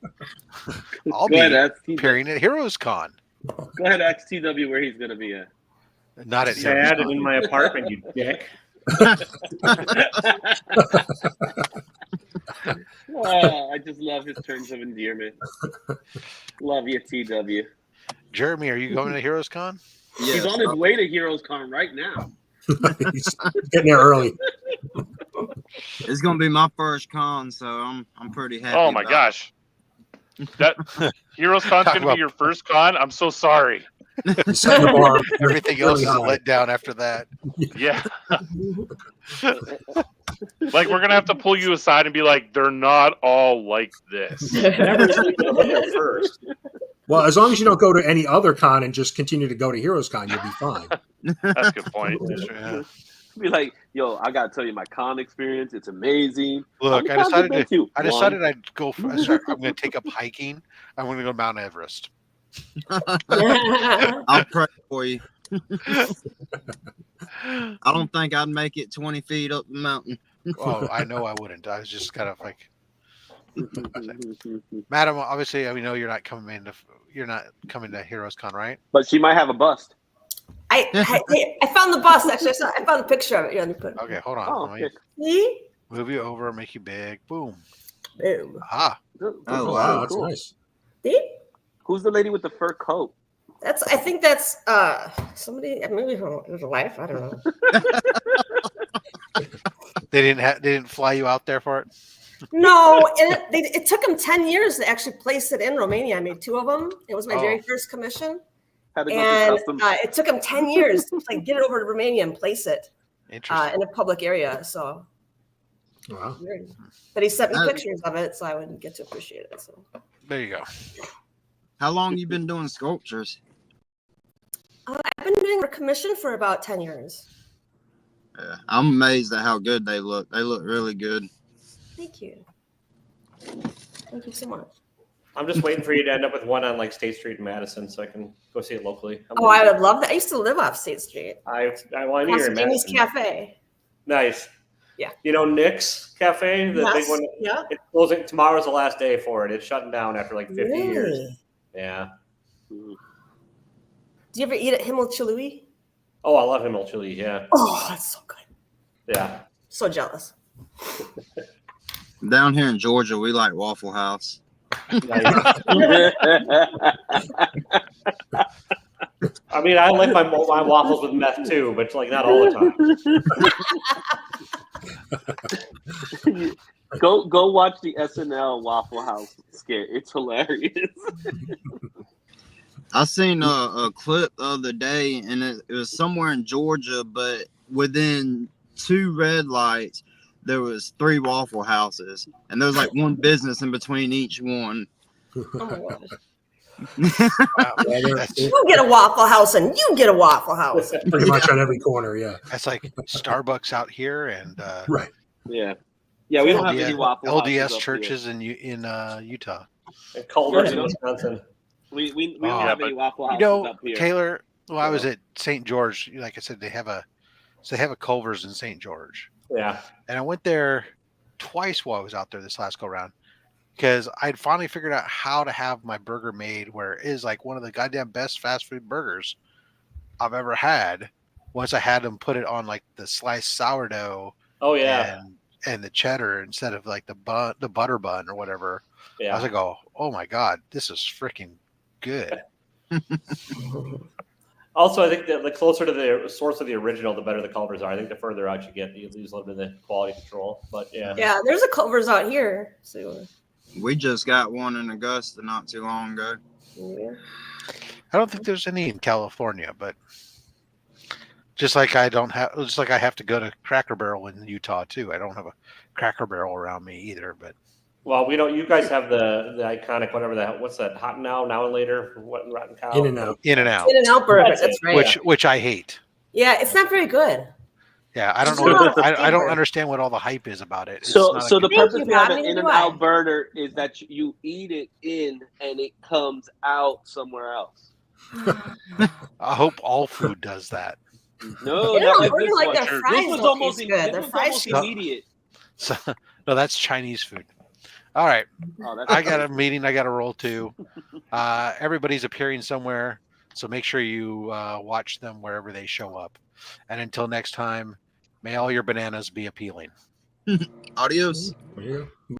I'll Go be ahead, ask appearing at Heroes Con. Go ahead, ask TW where he's gonna be at. Not at Sad Heroes and in my apartment, you dick. Oh, I just love his terms of endearment. Love you, TW. Jeremy, are you going to Heroes Con? He's on his way to Heroes Con right now. He's getting there early. It's gonna be my first con, so I'm pretty happy. Oh my about gosh. That Heroes Con's Talk gonna about- be your first con. I'm so sorry. Set the bar Everything else really is a high. letdown after that. Yeah. Like we're gonna have to pull you aside and be like, they're not all like this. Never really gonna look at first. Well, as long as you don't go to any other con and just continue to go to Heroes Con, you'll be fine. That's a good point. Yeah. Be like, yo, I gotta tell you my con experience. It's amazing. Look, How many cons you been to? I decided I'd go for. I'm going to take up hiking. I'm going to go to Mount Everest. I'll pray for you. I don't think I'd make it 20 feet up the mountain. Oh, I know I wouldn't. I was just kind of like, Madam. Obviously, we know you're not coming to Heroes Con, right? But she might have a bust. I found the bus. Actually, I found a picture of it. Yeah, let me put it. Okay, hold on. Oh, Let me okay. See? move you over, make you big. Boom. Boom. Ah, Oh, Wow, that's cool. nice. See? Who's the lady with the fur coat? I think that's somebody. Maybe it was a wife. I don't know. they didn't fly you out there for it. No, and it took them 10 years to actually place it in Romania. I made 2 of them. It was my very first commission. Had to go And through customs. it took him 10 years to get it over to Romania and place it Interesting. in a public area. So, Wow. but he sent me pictures of it, so I wouldn't get to appreciate it. So, There you go. How long you been doing sculptures? I've been doing a commission for about 10 years. Yeah, I'm amazed at how good they look. They look really good. Thank you. Thank you so much. I'm just waiting for you to end up with one on like State Street in Madison, so I can go see it locally. I would love that. I used to live off State Street. I knew you're in Jamie's Madison. Cafe. Nice. Yeah. You know Nick's Cafe, the big Yes, one. yeah. It's closing tomorrow's the last day for it. It's shutting down after like 50 years. Really? Yeah. Do you ever eat at Himmel Chilui? Oh, I love Himmel Chili. Yeah. Oh, that's so good. Yeah. So jealous. Down here in Georgia, we like Waffle House. I mean, I like my waffles with meth too, but like not all the time. Go watch the SNL Waffle House skit. It's hilarious. I seen a clip the other day, and it was somewhere in Georgia, but within 2 red lights, there was 3 Waffle Houses, and there was like one business in between each one. Oh my gosh. Wow. You get a Waffle House and you get a Waffle House. Pretty much on every corner, yeah. That's like Starbucks out here and Right. Yeah. Yeah, we don't have any Waffle Houses LDS up churches in Utah. And Culver's in Wisconsin. We don't have any Waffle Houses up here. Taylor, well, I was at St. George. Like I said, they have a Culver's in St. George. Yeah. And I went there twice while I was out there this last go round because I'd finally figured out how to have my burger made where it is like one of the goddamn best fast food burgers I've ever had. Once I had them put it on like the sliced sourdough. Oh yeah. And the cheddar instead of like the butter bun or whatever. Yeah. I was like, oh my God, this is freaking good. Also, I think that the closer to the source of the original, the better the Culver's are. I think the further out you get, you lose a little bit of the quality control. But yeah. Yeah, there's a Culver's out here. So We just got one in Augusta not too long ago. yeah. I don't think there's any in California, but just like I have to go to Cracker Barrel in Utah too. I don't have a Cracker Barrel around me either, but Well, we don't. You guys have the iconic whatever that. What's that? Hot now and later. What Rotten Cow? In and out. In-N-Out burger. That's right. Which I hate. Yeah, it's not very good. Yeah, I don't It's know. not I don't flavor. understand what all the hype is about it. It's So not a the good- purpose you, of Bob. an Neither do In-N-Out burger is that you eat it in and it comes out somewhere else. I hope all food does that. No, They not don't like burger this like one. their fries This was don't almost taste good. Their fries almost taste- immediate. So no, that's Chinese food. All right. Oh, that's I got a meeting. I got to roll too. Everybody's appearing somewhere, so make sure you watch them wherever they show up. And until next time, may all your bananas be appealing. Adios. Yeah.